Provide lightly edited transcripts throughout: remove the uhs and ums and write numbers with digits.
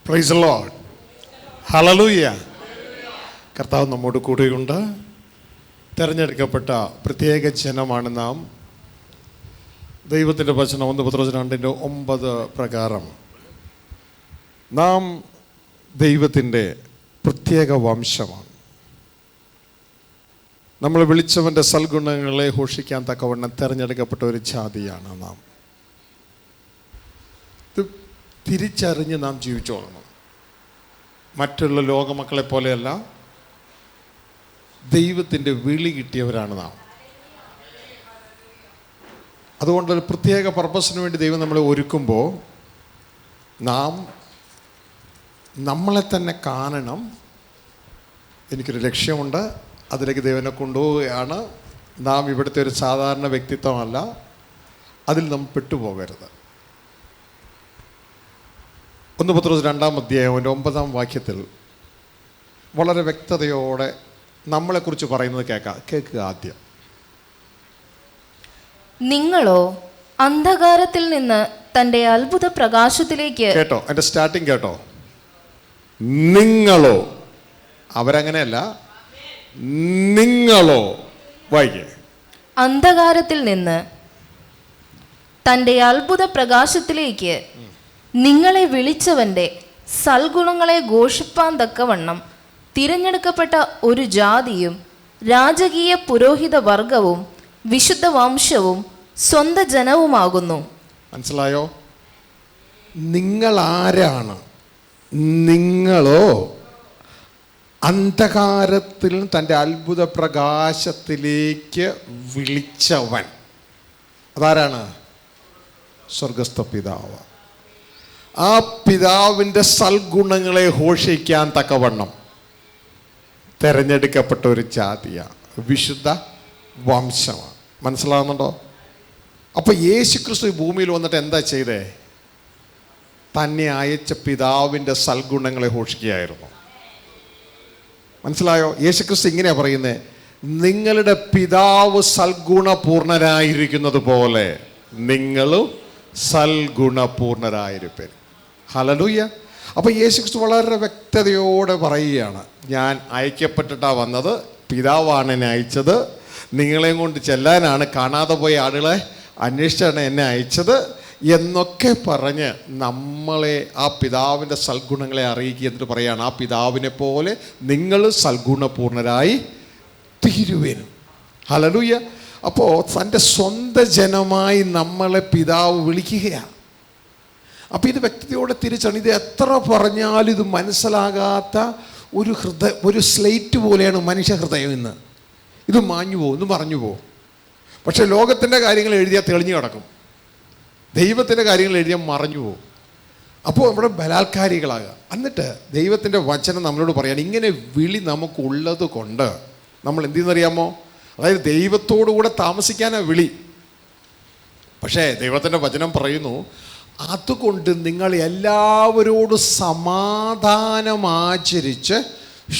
Praise the Lord. Hallelujah. കർത്താവ് നമ്മോട് കൂടെയുണ്ട്. തിരഞ്ഞെടുക്കപ്പെട്ട പ്രത്യേക ജനമാണ് നാം. ദൈവത്തിൻ്റെ വചനം 1 പത്രോസ് 2:9 പ്രകാരം നാം ദൈവത്തിൻ്റെ പ്രത്യേക വംശമാണ്. നമ്മൾ വിളിച്ചവൻ്റെ സൽഗുണങ്ങളെ ഘോഷിക്കാൻ തക്കവണ്ണം തിരഞ്ഞെടുക്കപ്പെട്ട ഒരു ജാതിയാണ് നാം. ഇത് തിരിച്ചറിഞ്ഞ് നാം ജീവിച്ചോളണം. മറ്റുള്ള ലോകമക്കളെ പോലെയല്ല, ദൈവത്തിൻ്റെ വിളി കിട്ടിയവരാണ് നാം. അതുകൊണ്ട് ഒരു പ്രത്യേക പർപ്പസിന് വേണ്ടി ദൈവം നമ്മളെ ഒരുക്കുമ്പോൾ നാം നമ്മളെ തന്നെ കാണണം. എനിക്കൊരു ലക്ഷ്യമുണ്ട്, അതിലേക്ക് ദൈവനെ കൊണ്ടുപോവുകയാണ്. നാം ഇവിടുത്തെ ഒരു സാധാരണ വ്യക്തിത്വമല്ല, അതിൽ നാം പെട്ടുപോകരുത്. 1 പത്രോസ് 2:9 വളരെ വ്യക്തതയോടെ നമ്മളെക്കുറിച്ച് പറയുന്നത് കേൾക്കുക. ആദ്യം, നിങ്ങളോ അന്ധകാരത്തിൽ നിന്ന് തൻ്റെ അത്ഭുത പ്രകാശത്തിലേക്ക്. കേട്ടോ, എൻ്റെ സ്റ്റാർട്ടിങ് കേട്ടോ. നിങ്ങളോ, അവരങ്ങനെയല്ല, നിങ്ങളോ. വായിക്കേ. അന്ധകാരത്തിൽ നിന്ന് തൻ്റെ അത്ഭുത പ്രകാശത്തിലേക്ക് നിങ്ങളെ വിളിച്ചവൻ്റെ സൽഗുണങ്ങളെ ഘോഷിപ്പാൻ തക്കവണ്ണം തിരഞ്ഞെടുക്കപ്പെട്ട ഒരു ജാതിയും രാജകീയ പുരോഹിത വർഗവും വിശുദ്ധ വംശവും സ്വന്ത ജനവുമാകുന്നു. മനസ്സിലായോ? നിങ്ങൾ ആരാണ്? നിങ്ങളോ അന്ധകാരത്തിൽ തൻ്റെ അത്ഭുത പ്രകാശത്തിലേക്ക് വിളിച്ചവൻ. അതാരാണ്? സ്വർഗസ്ഥ പിതാവ്. ആ പിതാവിൻ്റെ സൽഗുണങ്ങളെ ഘോഷിക്കാൻ തക്കവണ്ണം തിരഞ്ഞെടുക്കപ്പെട്ട ഒരു ജാതിയാണ്, വിശുദ്ധ വംശമാണ്. മനസ്സിലാകുന്നുണ്ടോ? അപ്പോൾ യേശുക്രിസ്തു ഭൂമിയിൽ വന്നിട്ട് എന്താ ചെയ്തേ? തന്നെ അയച്ച പിതാവിൻ്റെ സൽഗുണങ്ങളെ ഘോഷിക്കുകയായിരുന്നു. മനസ്സിലായോ? യേശുക്രിസ്തു ഇങ്ങനെയാണ് പറയുന്നത്, നിങ്ങളുടെ പിതാവ് സൽഗുണപൂർണരായിരിക്കുന്നത് പോലെ നിങ്ങളും സൽഗുണപൂർണരായിരിപ്പൻ. ഹല്ലേലൂയ. അപ്പോൾ യേശുക്രിസ്തു വളരെ വ്യക്തതയോടെ പറയുകയാണ്, ഞാൻ അയക്കപ്പെട്ടിട്ടാണ് വന്നത്, പിതാവാണ് എന്നെ അയച്ചത്, നിങ്ങളെയും കൊണ്ട് ചെല്ലാനാണ്, കാണാതെ പോയ ആളുകളെ അന്വേഷിച്ചാണ് എന്നെ അയച്ചത് എന്നൊക്കെ പറഞ്ഞ് നമ്മളെ ആ പിതാവിൻ്റെ സൽഗുണങ്ങളെ അറിയിക്കുക. എന്നിട്ട് പറയുകയാണ്, ആ പിതാവിനെ പോലെ നിങ്ങൾ സൽഗുണപൂർണരായി തീരുവേനും. ഹല്ലേലൂയ. അപ്പോൾ തൻ്റെ സ്വന്തം ജനമായി നമ്മളെ പിതാവ് വിളിക്കുകയാണ്. അപ്പോൾ ഇത് വ്യക്തിയോടെ തിരിച്ചാണ്. ഇത് എത്ര പറഞ്ഞാലും ഇത് മനസ്സിലാകാത്ത ഒരു സ്ലേറ്റ് പോലെയാണ് മനുഷ്യ ഹൃദയം. ഇന്ന് ഇത് മാഞ്ഞു പോകും, ഇത് മറഞ്ഞു പോകും. പക്ഷേ ലോകത്തിൻ്റെ കാര്യങ്ങൾ എഴുതിയാൽ തെളിഞ്ഞു കിടക്കും, ദൈവത്തിൻ്റെ കാര്യങ്ങൾ എഴുതിയാൽ മറഞ്ഞു പോകും. അപ്പോൾ നമ്മുടെ ബലാത്കാരികളാകുക. എന്നിട്ട് ദൈവത്തിൻ്റെ വചനം നമ്മളോട് പറയാണ്, ഇങ്ങനെ വിളി നമുക്കുള്ളത് കൊണ്ട് നമ്മൾ എന്ത് ചെയ്യുന്നറിയാമോ? അതായത് ദൈവത്തോടു കൂടെ താമസിക്കാനാണ് വിളി. പക്ഷേ ദൈവത്തിൻ്റെ വചനം പറയുന്നു, അതുകൊണ്ട് നിങ്ങൾ എല്ലാവരോടും സമാധാനം ആചരിച്ച്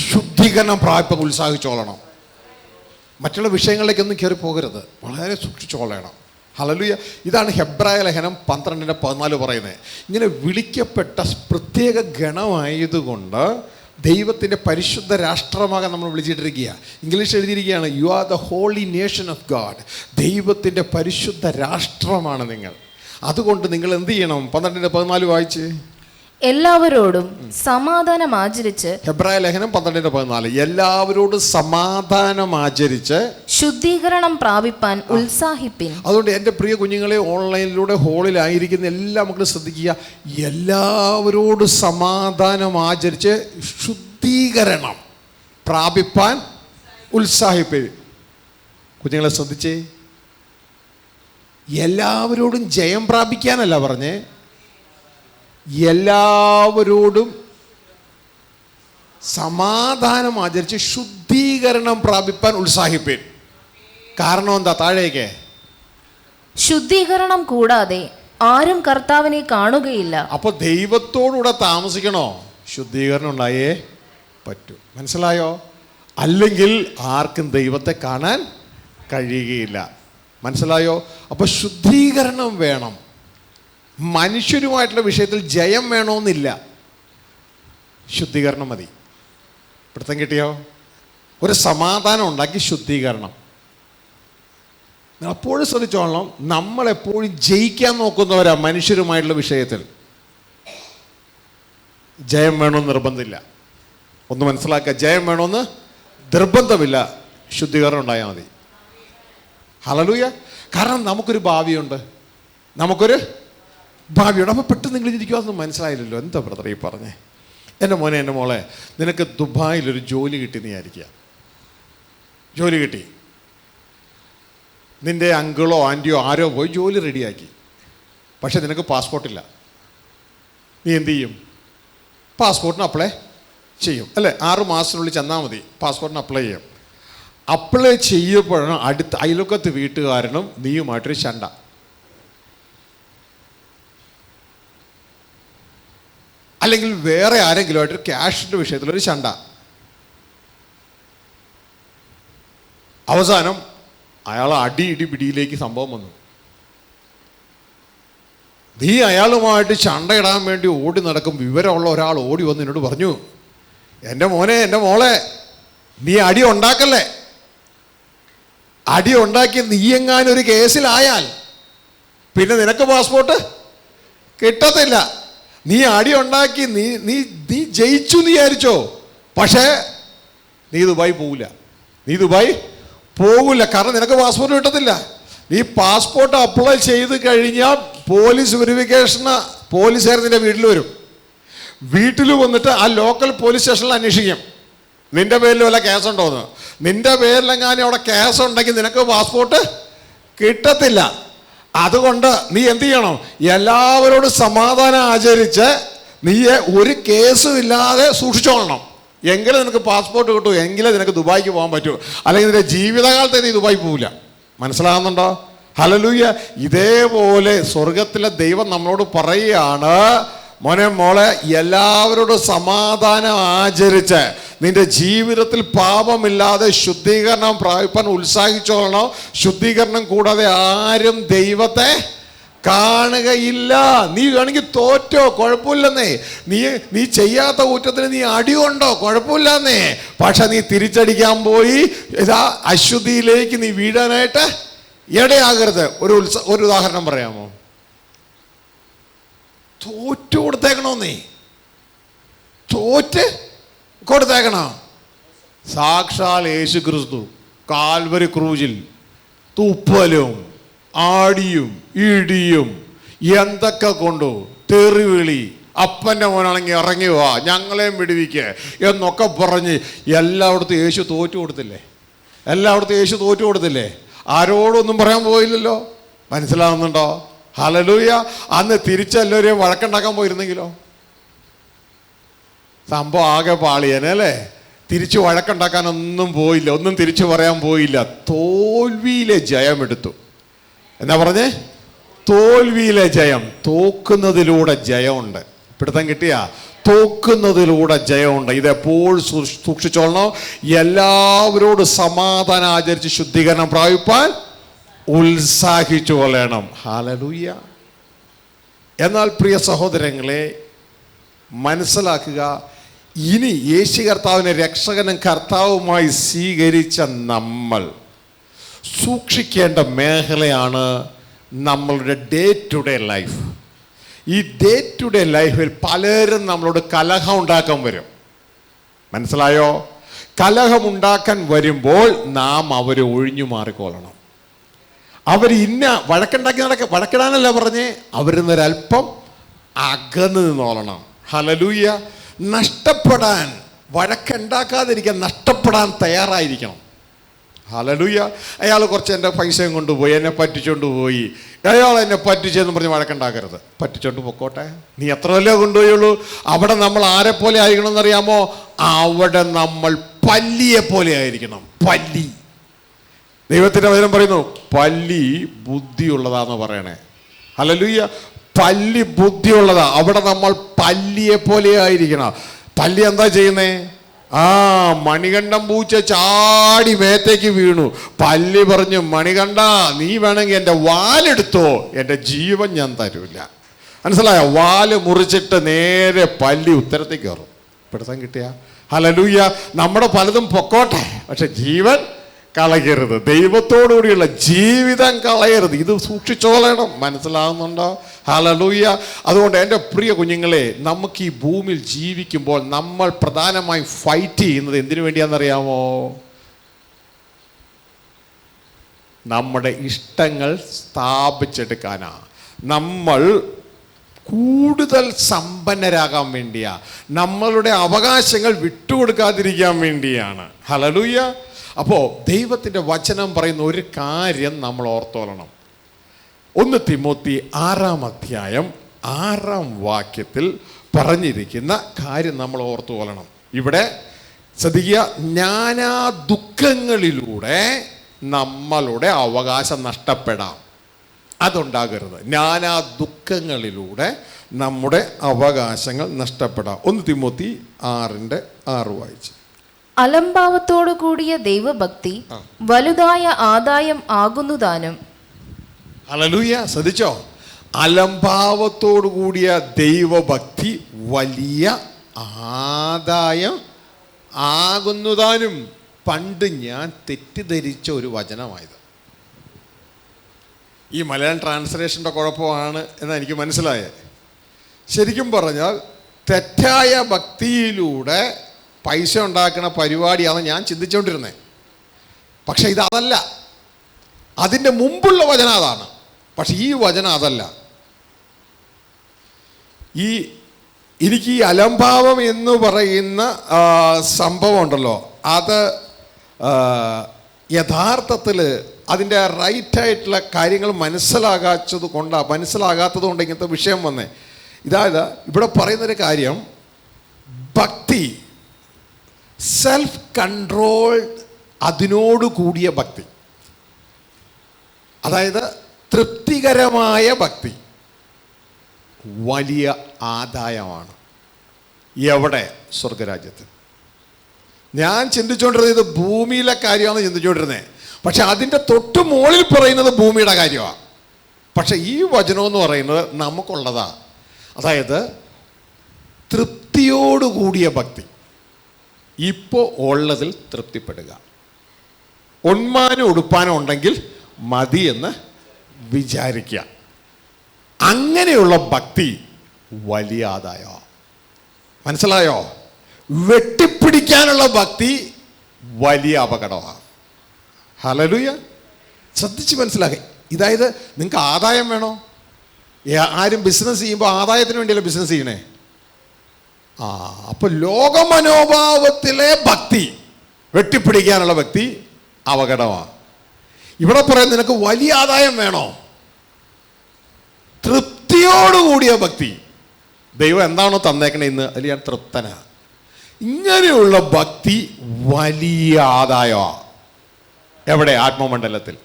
ശുദ്ധീകരണം പ്രാപിപ്പാൻ ഉത്സാഹിച്ചോളണം. മറ്റുള്ള വിഷയങ്ങളിലേക്കൊന്നും കയറി പോകരുത്, വളരെ സൂക്ഷിച്ചോളണം. ഹല്ലേലൂയ. ഇതാണ് ഹെബ്രായ ലേഖനം 12:14 പറയുന്നത്. ഇങ്ങനെ വിളിക്കപ്പെട്ട പ്രത്യേക ഗണമായതുകൊണ്ട് ദൈവത്തിൻ്റെ പരിശുദ്ധ രാഷ്ട്രമാകാൻ നമ്മൾ വിളിച്ചിട്ടിരിക്കുക. ഇംഗ്ലീഷ് എഴുതിയിരിക്കുകയാണ്, you are the holy nation of God. ദൈവത്തിൻ്റെ പരിശുദ്ധ രാഷ്ട്രമാണ് നിങ്ങൾ. അതുകൊണ്ട് നിങ്ങൾ എന്ത് ചെയ്യണം? 12:14 വായിച്ച്. എല്ലാവരോടും സമാധാനം ആചരിച്ച്. ഹെബ്രായ ലേഖനം 12:14. എല്ലാവരോടും സമാധാനം ആചരിച്ച് ശുദ്ധീകരണം പ്രാപിപ്പാൻ ഉത്സാഹിപ്പിൻ. അതുകൊണ്ട് എൻ്റെ പ്രിയ കുഞ്ഞുങ്ങളെ, ഓൺലൈനിലൂടെ ഹോളിലായിരിക്കുന്ന എല്ലാ മക്കളും ശ്രദ്ധിക്കുക, എല്ലാവരോടും സമാധാനം ആചരിച്ച് ശുദ്ധീകരണം പ്രാപിപ്പാൻ ഉത്സാഹിപ്പിൻ. കുഞ്ഞുങ്ങളെ ശ്രദ്ധിച്ചേ, എല്ലാവരോടും ജയം പ്രാപിക്കാനല്ല പറഞ്ഞേ, എല്ലാവരോടും സമാധാനം ആചരിച്ച് ശുദ്ധീകരണം പ്രാപിപ്പാൻ ഉത്സാഹിപ്പേൻ. കാരണം എന്താ? താഴേക്ക്. ശുദ്ധീകരണം കൂടാതെ ആരും കർത്താവിനെ കാണുകയില്ല. അപ്പോൾ ദൈവത്തോടുകൂടെ താമസിക്കണോ? ശുദ്ധീകരണം ഉണ്ടായേ പറ്റൂ. മനസ്സിലായോ? അല്ലെങ്കിൽ ആർക്കും ദൈവത്തെ കാണാൻ കഴിയുകയില്ല. മനസ്സിലായോ? അപ്പോൾ ശുദ്ധീകരണം വേണം. മനുഷ്യരുമായിട്ടുള്ള വിഷയത്തിൽ ജയം വേണമെന്നില്ല. ശുദ്ധീകരണം മതി. പിടുത്തം കിട്ടിയോ? ഒരു സമാധാനം ഉണ്ടാക്കി ശുദ്ധീകരണം. എപ്പോഴും ശ്രദ്ധിച്ചോളണം, നമ്മളെപ്പോഴും ജയിക്കാൻ നോക്കുന്നവരാ മനുഷ്യരുമായിട്ടുള്ള വിഷയത്തിൽ. ജയം വേണമെന്ന് നിർബന്ധമില്ല. ഒന്ന് മനസ്സിലാക്കുക, ജയം വേണമെന്ന് നിർബന്ധമില്ല. ശുദ്ധീകരണം ഉണ്ടായാൽ മതി. ഹല്ലേലൂയ. കാരണം നമുക്കൊരു ഭാവിയുണ്ട്, നമുക്കൊരു ഭാവിയുണ്ട്. അപ്പോൾ പെട്ടെന്ന് നിങ്ങൾ ഇരിക്കുവാന്ന് മനസ്സിലായില്ലല്ലോ. എന്താ ബ്രദർ ഈ പറഞ്ഞേ? എൻ്റെ മോനെ, എൻ്റെ മോളെ, നിനക്ക് ദുബായിലൊരു ജോലി കിട്ടി എന്ന് വിചാരിക്കുക. ജോലി കിട്ടി, നിൻ്റെ അങ്കിളോ ആൻറ്റിയോ ആരോ പോയി ജോലി റെഡിയാക്കി. പക്ഷെ നിനക്ക് പാസ്പോർട്ടില്ല. നീ എന്തു ചെയ്യും? പാസ്പോർട്ടിന് അപ്ലൈ ചെയ്യും അല്ലേ? 6 മാസത്തിനുള്ളിൽ ചെന്നാൽ മതി, പാസ്പോർട്ടിന് അപ്ലൈ ചെയ്യും. അപ്ലൈ ചെയ്യപ്പോഴാണ് അടുത്ത അയൽവക്കത്ത് വീട്ടുകാരനും നീയുമായിട്ടൊരു ശണ്ട. അല്ലെങ്കിൽ വേറെ ആരെങ്കിലുമായിട്ടൊരു ക്യാഷിൻ്റെ വിഷയത്തിലൊരു ശണ്ട. അവസാനം അയാൾ ഇടി പിടിയിലേക്ക് സംഭവം വന്നു. നീ അയാളുമായിട്ട് ചണ്ടയിടാൻ വേണ്ടി ഓടി നടക്കും. വിവരമുള്ള ഒരാൾ ഓടി വന്ന് എന്നോട് പറഞ്ഞു, എൻ്റെ മോനെ, എൻ്റെ മോളെ, നീ അടി ഉണ്ടാക്കല്ലേ. അടി ഉണ്ടാക്കി നീ എങ്ങാനും ഒരു കേസിലായാൽ പിന്നെ നിനക്ക് പാസ്പോർട്ട് കിട്ടത്തില്ല. നീ അടി ഉണ്ടാക്കി നീ നീ നീ ജയിച്ചു എന്ന് വിചാരിച്ചോ, പക്ഷേ നീ ദുബായി പോവില്ല. കാരണം നിനക്ക് പാസ്പോർട്ട് കിട്ടത്തില്ല. നീ പാസ്പോർട്ട് അപ്ലൈ ചെയ്ത് കഴിഞ്ഞാൽ പോലീസ് വെരിഫിക്കേഷന് പോലീസുകാർ നിൻ്റെ വീട്ടിൽ വരും. വീട്ടിൽ വന്നിട്ട് ആ ലോക്കൽ പോലീസ് സ്റ്റേഷനിൽ അന്വേഷിക്കും നിൻ്റെ പേരിൽ വല്ല കേസുണ്ടോയെന്ന്. നിൻ്റെ പേരിലെങ്ങാനും അവിടെ കേസുണ്ടെങ്കിൽ നിനക്ക് പാസ്പോർട്ട് കിട്ടത്തില്ല. അതുകൊണ്ട് നീ എന്ത് ചെയ്യണം? എല്ലാവരോടും സമാധാനം ആചരിച്ച് നീ ഒരു കേസും ഇല്ലാതെ സൂക്ഷിച്ചോളണം. എങ്കിലേ നിനക്ക് പാസ്പോർട്ട് കിട്ടൂ, എങ്കിലേ നിനക്ക് ദുബായിക്ക് പോകാൻ പറ്റൂ. അല്ലെങ്കിൽ നിന്റെ ജീവിതകാലത്ത് നീ ദുബായി പോവില്ല. മനസ്സിലാകുന്നുണ്ടോ? ഹല്ലേലൂയ. ഇതേപോലെ സ്വർഗത്തിലെ ദൈവം നമ്മളോട് പറയുകയാണ്, മോനെ മോളെ, എല്ലാവരോടും സമാധാനം ആചരിച്ച് നിന്റെ ജീവിതത്തിൽ പാപമില്ലാതെ ശുദ്ധീകരണം പ്രാപിപ്പാൻ ഉത്സാഹിച്ചോളണം. ശുദ്ധീകരണം കൂടാതെ ആരും ദൈവത്തെ കാണുകയില്ല. നീ വേണമെങ്കിൽ തോറ്റോ, കുഴപ്പമില്ലെന്നേ. നീ ചെയ്യാത്ത കുറ്റത്തിന് നീ അടികൊണ്ടോ, കുഴപ്പമില്ലെന്നേ. പക്ഷെ നീ തിരിച്ചടിക്കാൻ പോയി ഇതാ അശുദ്ധിയിലേക്ക് നീ വീഴാനായിട്ട് ഇടയാകരുത്. ഒരു ഉദാഹരണം പറയാമോ? തോറ്റു കൊടുത്തേക്കണോ? നീ തോറ്റ് കൊടുത്തേക്കണം. സാക്ഷാൽ യേശു ക്രിസ്തു കാൽവരി ക്രൂശിൽ തുപ്പലും ആടിയും ഇടിയും എന്തൊക്കെ കൊണ്ടു, തെറിവിളി, അപ്പൻ്റെ മോനാണെങ്കിൽ ഇറങ്ങി വാ, ഞങ്ങളെയും വിടുവിക്കുക എന്നൊക്കെ പറഞ്ഞ് എല്ലായിടത്തും യേശു തോറ്റു കൊടുത്തില്ലേ? ആരോടൊന്നും പറയാൻ പോയില്ലല്ലോ. മനസ്സിലാവുന്നുണ്ടോ? ഹല്ലേലൂയ. അന്ന് തിരിച്ചെല്ലാവരെയും വഴക്കുണ്ടാക്കാൻ പോയിരുന്നെങ്കിലോ സംഭവം ആകെ പാളിയനല്ലേ. തിരിച്ച് വഴക്കുണ്ടാക്കാനൊന്നും പോയില്ല, ഒന്നും തിരിച്ചു പറയാൻ പോയില്ല. തോൽവിയിലെ ജയമെടുത്തു. എന്നാ പറഞ്ഞേ? തോൽവിയിലെ ജയം. തോക്കുന്നതിലൂടെ ജയമുണ്ട്. പിടുത്തം കിട്ടിയ? തോക്കുന്നതിലൂടെ ജയമുണ്ട്. ഇതെപ്പോഴും സൂക്ഷിച്ചോളണം. എല്ലാവരോടും സമാധാനം ആചരിച്ച് ശുദ്ധീകരണം പ്രാപിപ്പാൻ ഉത്സാഹിച്ചു കൊള്ളണം. ഹല്ലേലൂയ. എന്നാൽ പ്രിയ സഹോദരങ്ങളെ, മനസ്സിലാക്കുക, ഇനി യേശു കർത്താവിനെ രക്ഷകനും കർത്താവുമായി സ്വീകരിച്ച നമ്മൾ സൂക്ഷിക്കേണ്ട മേഖലയാണ് നമ്മളുടെ ഡേ ടു ഡേ ലൈഫ്. ഈ ഡേ ടു ഡേ ലൈഫിൽ പലരും നമ്മളോട് കലഹം ഉണ്ടാക്കാൻ വരും. മനസ്സിലായോ? കലഹമുണ്ടാക്കാൻ വരുമ്പോൾ നാം അവരെ ഒഴിഞ്ഞു മാറിക്കൊള്ളണം. അവർ വഴക്കിടാനല്ല പറഞ്ഞേ, അവരിൽ നിന്നൊരല്പം അകന്ന് നിന്നോളണം. ഹല്ലേലൂയ. നഷ്ടപ്പെടാൻ, വഴക്കുണ്ടാക്കാതിരിക്കാൻ നഷ്ടപ്പെടാൻ തയ്യാറായിരിക്കണം. ഹല്ലേലൂയ. അയാൾ കുറച്ച് എൻ്റെ പൈസയും കൊണ്ടുപോയി, എന്നെ പറ്റിച്ചുകൊണ്ട് പോയി, അയാൾ എന്നെ പറ്റിച്ചെന്ന് പറഞ്ഞ് വഴക്കുണ്ടാക്കരുത്. പറ്റിച്ചോണ്ട് പൊക്കോട്ടെ. നീ എത്ര വല്ലേ കൊണ്ടുപോയുള്ളൂ. അവിടെ നമ്മൾ ആരെ പോലെ ആയിരിക്കണം എന്നറിയാമോ? അവിടെ നമ്മൾ പല്ലിയെ പോലെ ആയിരിക്കണം. പല്ലി. ദൈവത്തിൻ്റെ വചനം പറയുന്നു, പല്ലി ബുദ്ധിയുള്ളതാന്ന് പറയണേ. ഹല്ലേലൂയ. പല്ലി ബുദ്ധിയുള്ളതാ. അവിടെ നമ്മൾ പല്ലിയെ പോലെ ആയിരിക്കണം. പല്ലി എന്താ ചെയ്യുന്നേ? മണികണ്ഠം പൂച്ച ചാടി മേത്തേക്ക് വീണു. പല്ലി പറഞ്ഞു, മണികണ്ഠ, നീ വേണമെങ്കിൽ എൻ്റെ വാലെടുത്തോ, എൻ്റെ ജീവൻ ഞാൻ തരൂല. മനസ്സിലായോ? വാല് മുറിച്ചിട്ട് നേരെ പല്ലി ഉത്തരത്തിൽ കയറും. പിടുത്തം കിട്ടിയ ഹല്ലേലൂയ. നമ്മുടെ പലതും പൊക്കോട്ടെ, പക്ഷെ ജീവൻ കളയരുത്. ദൈവത്തോടുകൂടിയുള്ള ജീവിതം കളയരുത്. ഇത് സൂക്ഷിച്ചോളണം. മനസ്സിലാകുന്നുണ്ടോ? ഹല്ലേലൂയ. അതുകൊണ്ട് എൻ്റെ പ്രിയ കുഞ്ഞുങ്ങളെ, നമുക്ക് ഈ ഭൂമിയിൽ ജീവിക്കുമ്പോൾ നമ്മൾ പ്രധാനമായും ഫൈറ്റ് ചെയ്യുന്നത് എന്തിനു വേണ്ടിയാണെന്നറിയാമോ? നമ്മുടെ ഇഷ്ടങ്ങൾ സ്ഥാപിച്ചെടുക്കാനാ. നമ്മൾ കൂടുതൽ സമ്പന്നരാകാൻ വേണ്ടിയാ. നമ്മളുടെ അവകാശങ്ങൾ വിട്ടുകൊടുക്കാതിരിക്കാൻ വേണ്ടിയാണ്. ഹല്ലേലൂയ. അപ്പോൾ ദൈവത്തിൻ്റെ വചനം പറയുന്ന ഒരു കാര്യം നമ്മൾ ഓർത്തോളണം. 1 തിമോത്തി 6-ാം അധ്യായം 6-ാം വാക്യത്തിൽ പറഞ്ഞിരിക്കുന്ന കാര്യം നമ്മൾ ഓർത്തുകൊള്ളണം. ഇവിടെ ശ്രദ്ധിക്കുക, നാനാ ദുഃഖങ്ങളിലൂടെ നമ്മളുടെ അവകാശം നഷ്ടപ്പെടാം. അതുണ്ടാകരുത്. നാനാ ദുഃഖങ്ങളിലൂടെ നമ്മുടെ അവകാശങ്ങൾ നഷ്ടപ്പെടാം. 1 തിമോത്തി 6:6 വായിച്ചു. അലംഭാവത്തോടു കൂടിയ ദൈവഭക്തി വലുതായ ആദായം ആകുന്നുതാനും. ഹല്ലേലൂയ. ശ്രദ്ധിച്ചോ? അലംഭാവത്തോടു കൂടിയ ദൈവഭക്തി വലിയ ആദായം ആകുന്നുതാനും. പണ്ട് ഞാൻ തെറ്റിദ്ധരിച്ച ഒരു വചനമായത്. ഈ മലയാളം ട്രാൻസ്ലേഷൻ്റെ കുഴപ്പമാണ് എന്നാണ് എനിക്ക് മനസ്സിലായത്. ശരിക്കും പറഞ്ഞാൽ തെറ്റായ ഭക്തിയിലൂടെ പൈസ ഉണ്ടാക്കുന്ന പരിപാടിയാണ് ഞാൻ ചിന്തിച്ചുകൊണ്ടിരുന്നത്. പക്ഷെ ഇതല്ല. അതിൻ്റെ മുമ്പുള്ള വചനം അതാണ്. പക്ഷെ ഈ വചനം അതല്ല. എനിക്ക് ഈ അലംഭാവം എന്ന് പറയുന്ന സംഭവം ഉണ്ടല്ലോ, അത് യഥാർത്ഥത്തിൽ അതിൻ്റെ റൈറ്റായിട്ടുള്ള കാര്യങ്ങൾ മനസ്സിലാകാത്തത് കൊണ്ട് ഇങ്ങനത്തെ വിഷയം വന്നേ. ഇതായത് ഇവിടെ പറയുന്നൊരു കാര്യം, ഭക്തി സെൽഫ് കൺട്രോൾ, അതിനോട് കൂടിയ ഭക്തി, അതായത് തൃപ്തികരമായ ഭക്തി വലിയ ആദായമാണ്. എവിടെ? സ്വർഗരാജ്യത്ത്. ഞാൻ ചിന്തിച്ചുകൊണ്ടിരുന്നത് ഇത് ഭൂമിയിലെ കാര്യമാണ് ചിന്തിച്ചുകൊണ്ടിരുന്നത്. പക്ഷെ അതിൻ്റെ തൊട്ട് മുകളിൽ പറയുന്നത് ഭൂമിയുടെ കാര്യമാണ്. പക്ഷെ ഈ വചനം എന്ന് പറയുന്നത് നമുക്കുള്ളതാണ്. അതായത് തൃപ്തിയോടുകൂടിയ ഭക്തി. ഇപ്പോൾ ഉള്ളതിൽ തൃപ്തിപ്പെടുക. ഉണ്മാനും ഉടുപ്പാനും ഉണ്ടെങ്കിൽ മതി എന്ന് വിചാരിക്കുക. അങ്ങനെയുള്ള ഭക്തി വലിയ ആദായമാണ്. മനസ്സിലായോ? വെട്ടിപ്പിടിക്കാനുള്ള ഭക്തി വലിയ അപകടമാണ്. ഹല്ലേലൂയ. ശ്രദ്ധിച്ച് മനസ്സിലാക്കി. ഇതായത് നിങ്ങൾക്ക് ആദായം വേണോ? ആരും ബിസിനസ് ചെയ്യുമ്പോൾ ആദായത്തിന് വേണ്ടിയല്ല ബിസിനസ് ചെയ്യണേ. അപ്പോൾ ലോകമനോഭാവത്തിലെ ഭക്തി, വെട്ടിപ്പിടിക്കാനുള്ള ഭക്തി അപകടമാണ്. ഇവിടെ പറയാൻ നിനക്ക് വലിയ ആദായം വേണോ? തൃപ്തിയോടുകൂടിയ ഭക്തി. ദൈവം എന്താണോ തന്നേക്കണേ ഇന്ന് അതിൽ ഞാൻ തൃപ്തനാ. ഇങ്ങനെയുള്ള ഭക്തി വലിയ ആദായമാണ്. എവിടെ? ആത്മമണ്ഡലത്തിൽ.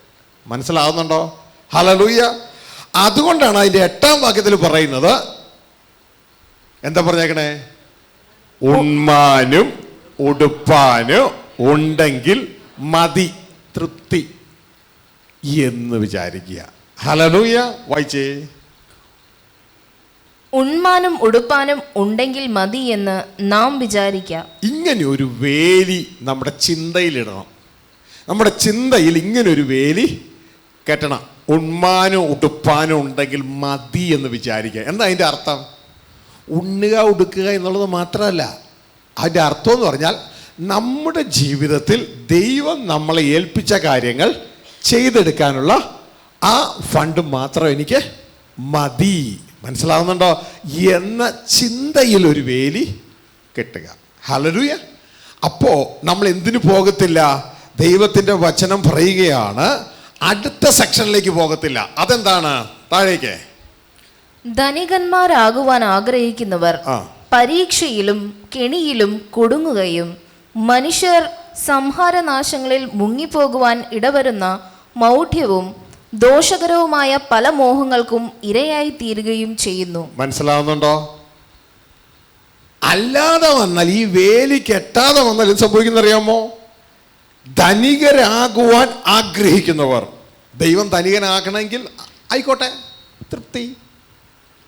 മനസ്സിലാകുന്നുണ്ടോ? ഹല്ലേലൂയ. അതുകൊണ്ടാണ് അതിൻ്റെ 8-ാം വാക്യത്തിൽ പറയുന്നത്, എന്താ പറഞ്ഞേക്കണേ? ഉണ്മാനും ഉടുപ്പാനും ഉണ്ടെങ്കിൽ മതി, തൃപ്തി എന്ന് വിചാരിക്കുക. ഹല്ലേലൂയ. വായിച്ചേ. ഉണ്മാനും ഉടുപ്പാനും ഉണ്ടെങ്കിൽ മതി എന്ന് നാം വിചാരിക്കാം. ഇങ്ങനെ ഒരു വേലി നമ്മുടെ ചിന്തയിലിടണം. നമ്മുടെ ചിന്തയിൽ ഇങ്ങനെ ഒരു വേലി കെട്ടണം. ഉണ്മാനും ഉടുപ്പാനും ഉണ്ടെങ്കിൽ മതി എന്ന് വിചാരിക്കുക. എന്താ അതിൻ്റെ അർത്ഥം? ഉണ്ണുക ഉടുക്കുക എന്നുള്ളത് മാത്രമല്ല. അതിൻ്റെ അർത്ഥം എന്ന് പറഞ്ഞാൽ നമ്മുടെ ജീവിതത്തിൽ ദൈവം നമ്മളെ ഏൽപ്പിച്ച കാര്യങ്ങൾ ചെയ്തെടുക്കാനുള്ള ആ ഫണ്ട് മാത്രം എനിക്ക് മതി. മനസ്സിലാവുന്നുണ്ടോ? എന്ന ചിന്തയിൽ ഒരു വേലി കെട്ടുക. ഹല്ലേലൂയ. അപ്പോൾ നമ്മൾ എന്തിനു പോകത്തില്ല? ദൈവത്തിൻ്റെ വചനം പറയുകയാണ്, അടുത്ത സെക്ഷനിലേക്ക് പോകത്തില്ല. അതെന്താണ്? താഴേക്ക്. ധനികന്മാരാകുവാൻ ആഗ്രഹിക്കുന്നവർ പരീക്ഷയിലും കെണിയിലും കുടുങ്ങുകയും മനുഷ്യർ സംഹാരനാശങ്ങളിൽ മുങ്ങിപ്പോകുവാൻ ഇടവരുന്ന മൗഢ്യവും ദോഷകരവുമായ പല മോഹങ്ങൾക്കും ഇരയായി തീരുകയും ചെയ്യുന്നു. മനസ്സിലാവുന്നുണ്ടോ? അല്ലാതെ വന്നാൽ, ഈ വേലി കെട്ടാതെ വന്നാൽ എന്ത് സംഭവിക്കുന്നറിയാമോ? ധനികരാകുവാൻ ആഗ്രഹിക്കുന്നവർ, ദൈവം ധനികനാക്കണമെങ്കിൽ ആയിക്കോട്ടെ, തൃപ്തി.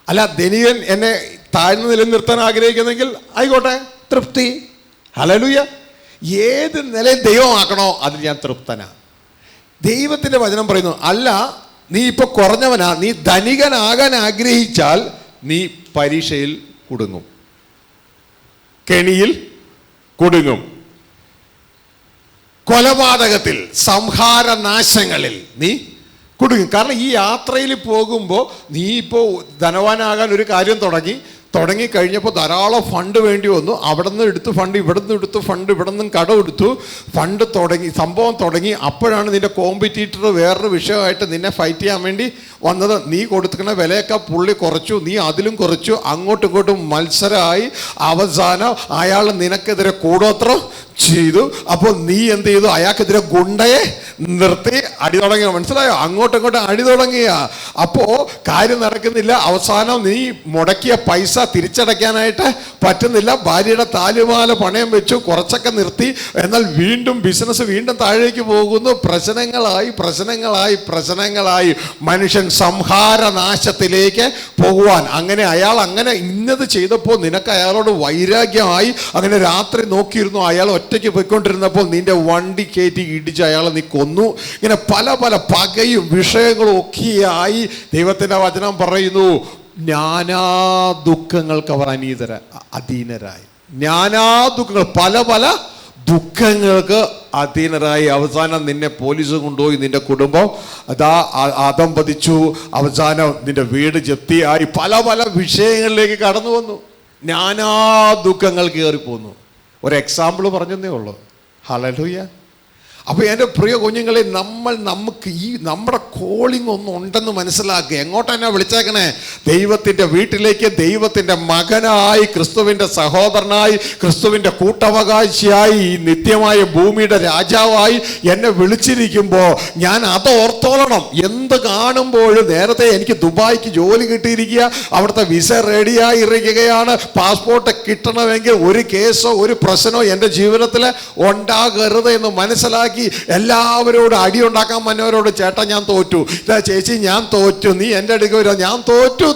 അല്ല, ധനികൻ എന്നെ താഴ്ന്ന നിലനിർത്താൻ ആഗ്രഹിക്കുന്നെങ്കിൽ ആയിക്കോട്ടെ, തൃപ്തി. ഹല്ലേലൂയ. ഏത് നിലയിൽ ദൈവമാക്കണോ അതിൽ ഞാൻ തൃപ്തനാ. ദൈവത്തിൻ്റെ വചനം പറയുന്നു, അല്ല നീ ഇപ്പോൾ കുറഞ്ഞവനാ, നീ ധനികനാകാൻ ആഗ്രഹിച്ചാൽ നീ പരീക്ഷയിൽ കുടുങ്ങും, കെണിയിൽ കുടുങ്ങും, കൊലപാതകത്തിൽ, സംഹാരനാശങ്ങളിൽ നീ കുടുങ്ങും. കാരണം ഈ യാത്രയിൽ പോകുമ്പോൾ നീ ഇപ്പോൾ ധനവാനാകാൻ ഒരു കാര്യം തുടങ്ങിക്കഴിഞ്ഞപ്പോൾ ധാരാളം ഫണ്ട് വേണ്ടി വന്നു. അവിടെ നിന്ന് എടുത്ത് ഫണ്ട്, ഇവിടെ നിന്ന് എടുത്ത് ഫണ്ട്, ഇവിടെ നിന്നും കടം എടുത്തു, ഫണ്ട് സംഭവം തുടങ്ങി. അപ്പോഴാണ് നിൻ്റെ കോമ്പറ്റീറ്റർ വേറൊരു വിഷയമായിട്ട് നിന്നെ ഫൈറ്റ് ചെയ്യാൻ വേണ്ടി വന്നത്. നീ കൊടുക്കുന്ന വിലയൊക്കെ പുള്ളി കുറച്ചു, നീ അതിലും കുറച്ചു, അങ്ങോട്ടും ഇങ്ങോട്ടും മത്സരമായി. അവസാനം അയാൾ നിനക്കെതിരെ കൂടോത്രം ചെയ്തു. അപ്പോൾ നീ എന്ത് ചെയ്തു? അയാൾക്കെതിരെ ഗുണ്ടയെ നിർത്തി അടി തുടങ്ങിയ. മനസ്സിലായോ? അങ്ങോട്ടും ഇങ്ങോട്ടും അടി തുടങ്ങിയ. അപ്പോൾ കാര്യം നടക്കുന്നില്ല. അവസാനം നീ മുടക്കിയ പൈസ തിരിച്ചടയ്ക്കാനായിട്ട് പറ്റുന്നില്ല. ഭാര്യയുടെ താലിമാല പണയം വെച്ചു, കുറച്ചൊക്കെ നിർത്തി. എന്നാൽ വീണ്ടും ബിസിനസ് വീണ്ടും താഴേക്ക് പോകുന്നു. പ്രശ്നങ്ങളായി മനുഷ്യൻ സംഹാരനാശത്തിലേക്ക് പോകുവാൻ. അയാൾ ഇന്നത് ചെയ്തപ്പോൾ നിനക്ക് അയാളോട് വൈരാഗ്യമായി. അങ്ങനെ രാത്രി നോക്കിയിരുന്നു, അയാൾ ഒറ്റയ്ക്ക് പോയിക്കൊണ്ടിരുന്നപ്പോൾ നിന്റെ വണ്ടി കയറ്റി ഇടിച്ച് അയാളെ നീ കൊന്നു. ഇങ്ങനെ പല പകയും വിഷയങ്ങളും ഒക്കെയായി. ദൈവത്തിൻ്റെ വചനം പറയുന്നു, നാനാ ദുഃഖങ്ങൾക്ക് അവർ അധീനരായി. നാനാ ദുഃഖങ്ങൾ, പല ദുഃഖങ്ങൾക്ക് അധീനരായി. അവസാനം നിന്നെ പോലീസ് കൊണ്ടുപോയി, നിന്റെ കുടുംബം അതമ്പതിച്ചു. അവസാനം നിന്റെ വീട് ജപ്തിയായി. പല വിഷയങ്ങളിലേക്ക് കടന്നു വന്നു. നാനാ ദുഃഖങ്ങൾ കയറിപ്പോന്നു. ഒരു എക്സാമ്പിൾ പറഞ്ഞതേ ഉള്ളൂ. ഹല്ലേലൂയ. അപ്പോൾ എൻ്റെ പ്രിയ കുഞ്ഞുങ്ങളെ, നമുക്ക് നമ്മുടെ കോളിംഗ് ഒന്നും ഉണ്ടെന്ന് മനസ്സിലാക്കുക. എങ്ങോട്ടെന്നാ വിളിച്ചേക്കണേ? ദൈവത്തിൻ്റെ വീട്ടിലേക്ക്, ദൈവത്തിൻ്റെ മകനായി, ക്രിസ്തുവിൻ്റെ സഹോദരനായി, ക്രിസ്തുവിൻ്റെ കൂട്ടവകാശിയായി, ഈ നിത്യമായ ഭൂമിയുടെ രാജാവായി എന്നെ വിളിച്ചിരിക്കുമ്പോൾ ഞാൻ അത് ഓർത്തോളണം. എന്ത് കാണുമ്പോഴും, നേരത്തെ എനിക്ക് ദുബായിക്ക് ജോലി കിട്ടിയിരിക്കുക, അവിടുത്തെ വിസ റെഡിയായി ഇരിക്കുകയാണ്, പാസ്പോർട്ട് കിട്ടണമെങ്കിൽ ഒരു കേസോ ഒരു പ്രശ്നമോ എൻ്റെ ജീവിതത്തിൽ ഉണ്ടാകരുത് എന്ന് മനസ്സിലാക്കി എല്ലാവരോടും അടിയുണ്ടാക്കാൻ വന്നവരോട്, ചേട്ടാ ഞാൻ തോറ്റു, ചേച്ചി ഞാൻ തോറ്റു, നീ എൻ്റെ അടുക്ക് വരാം, ഞാൻ തോറ്റു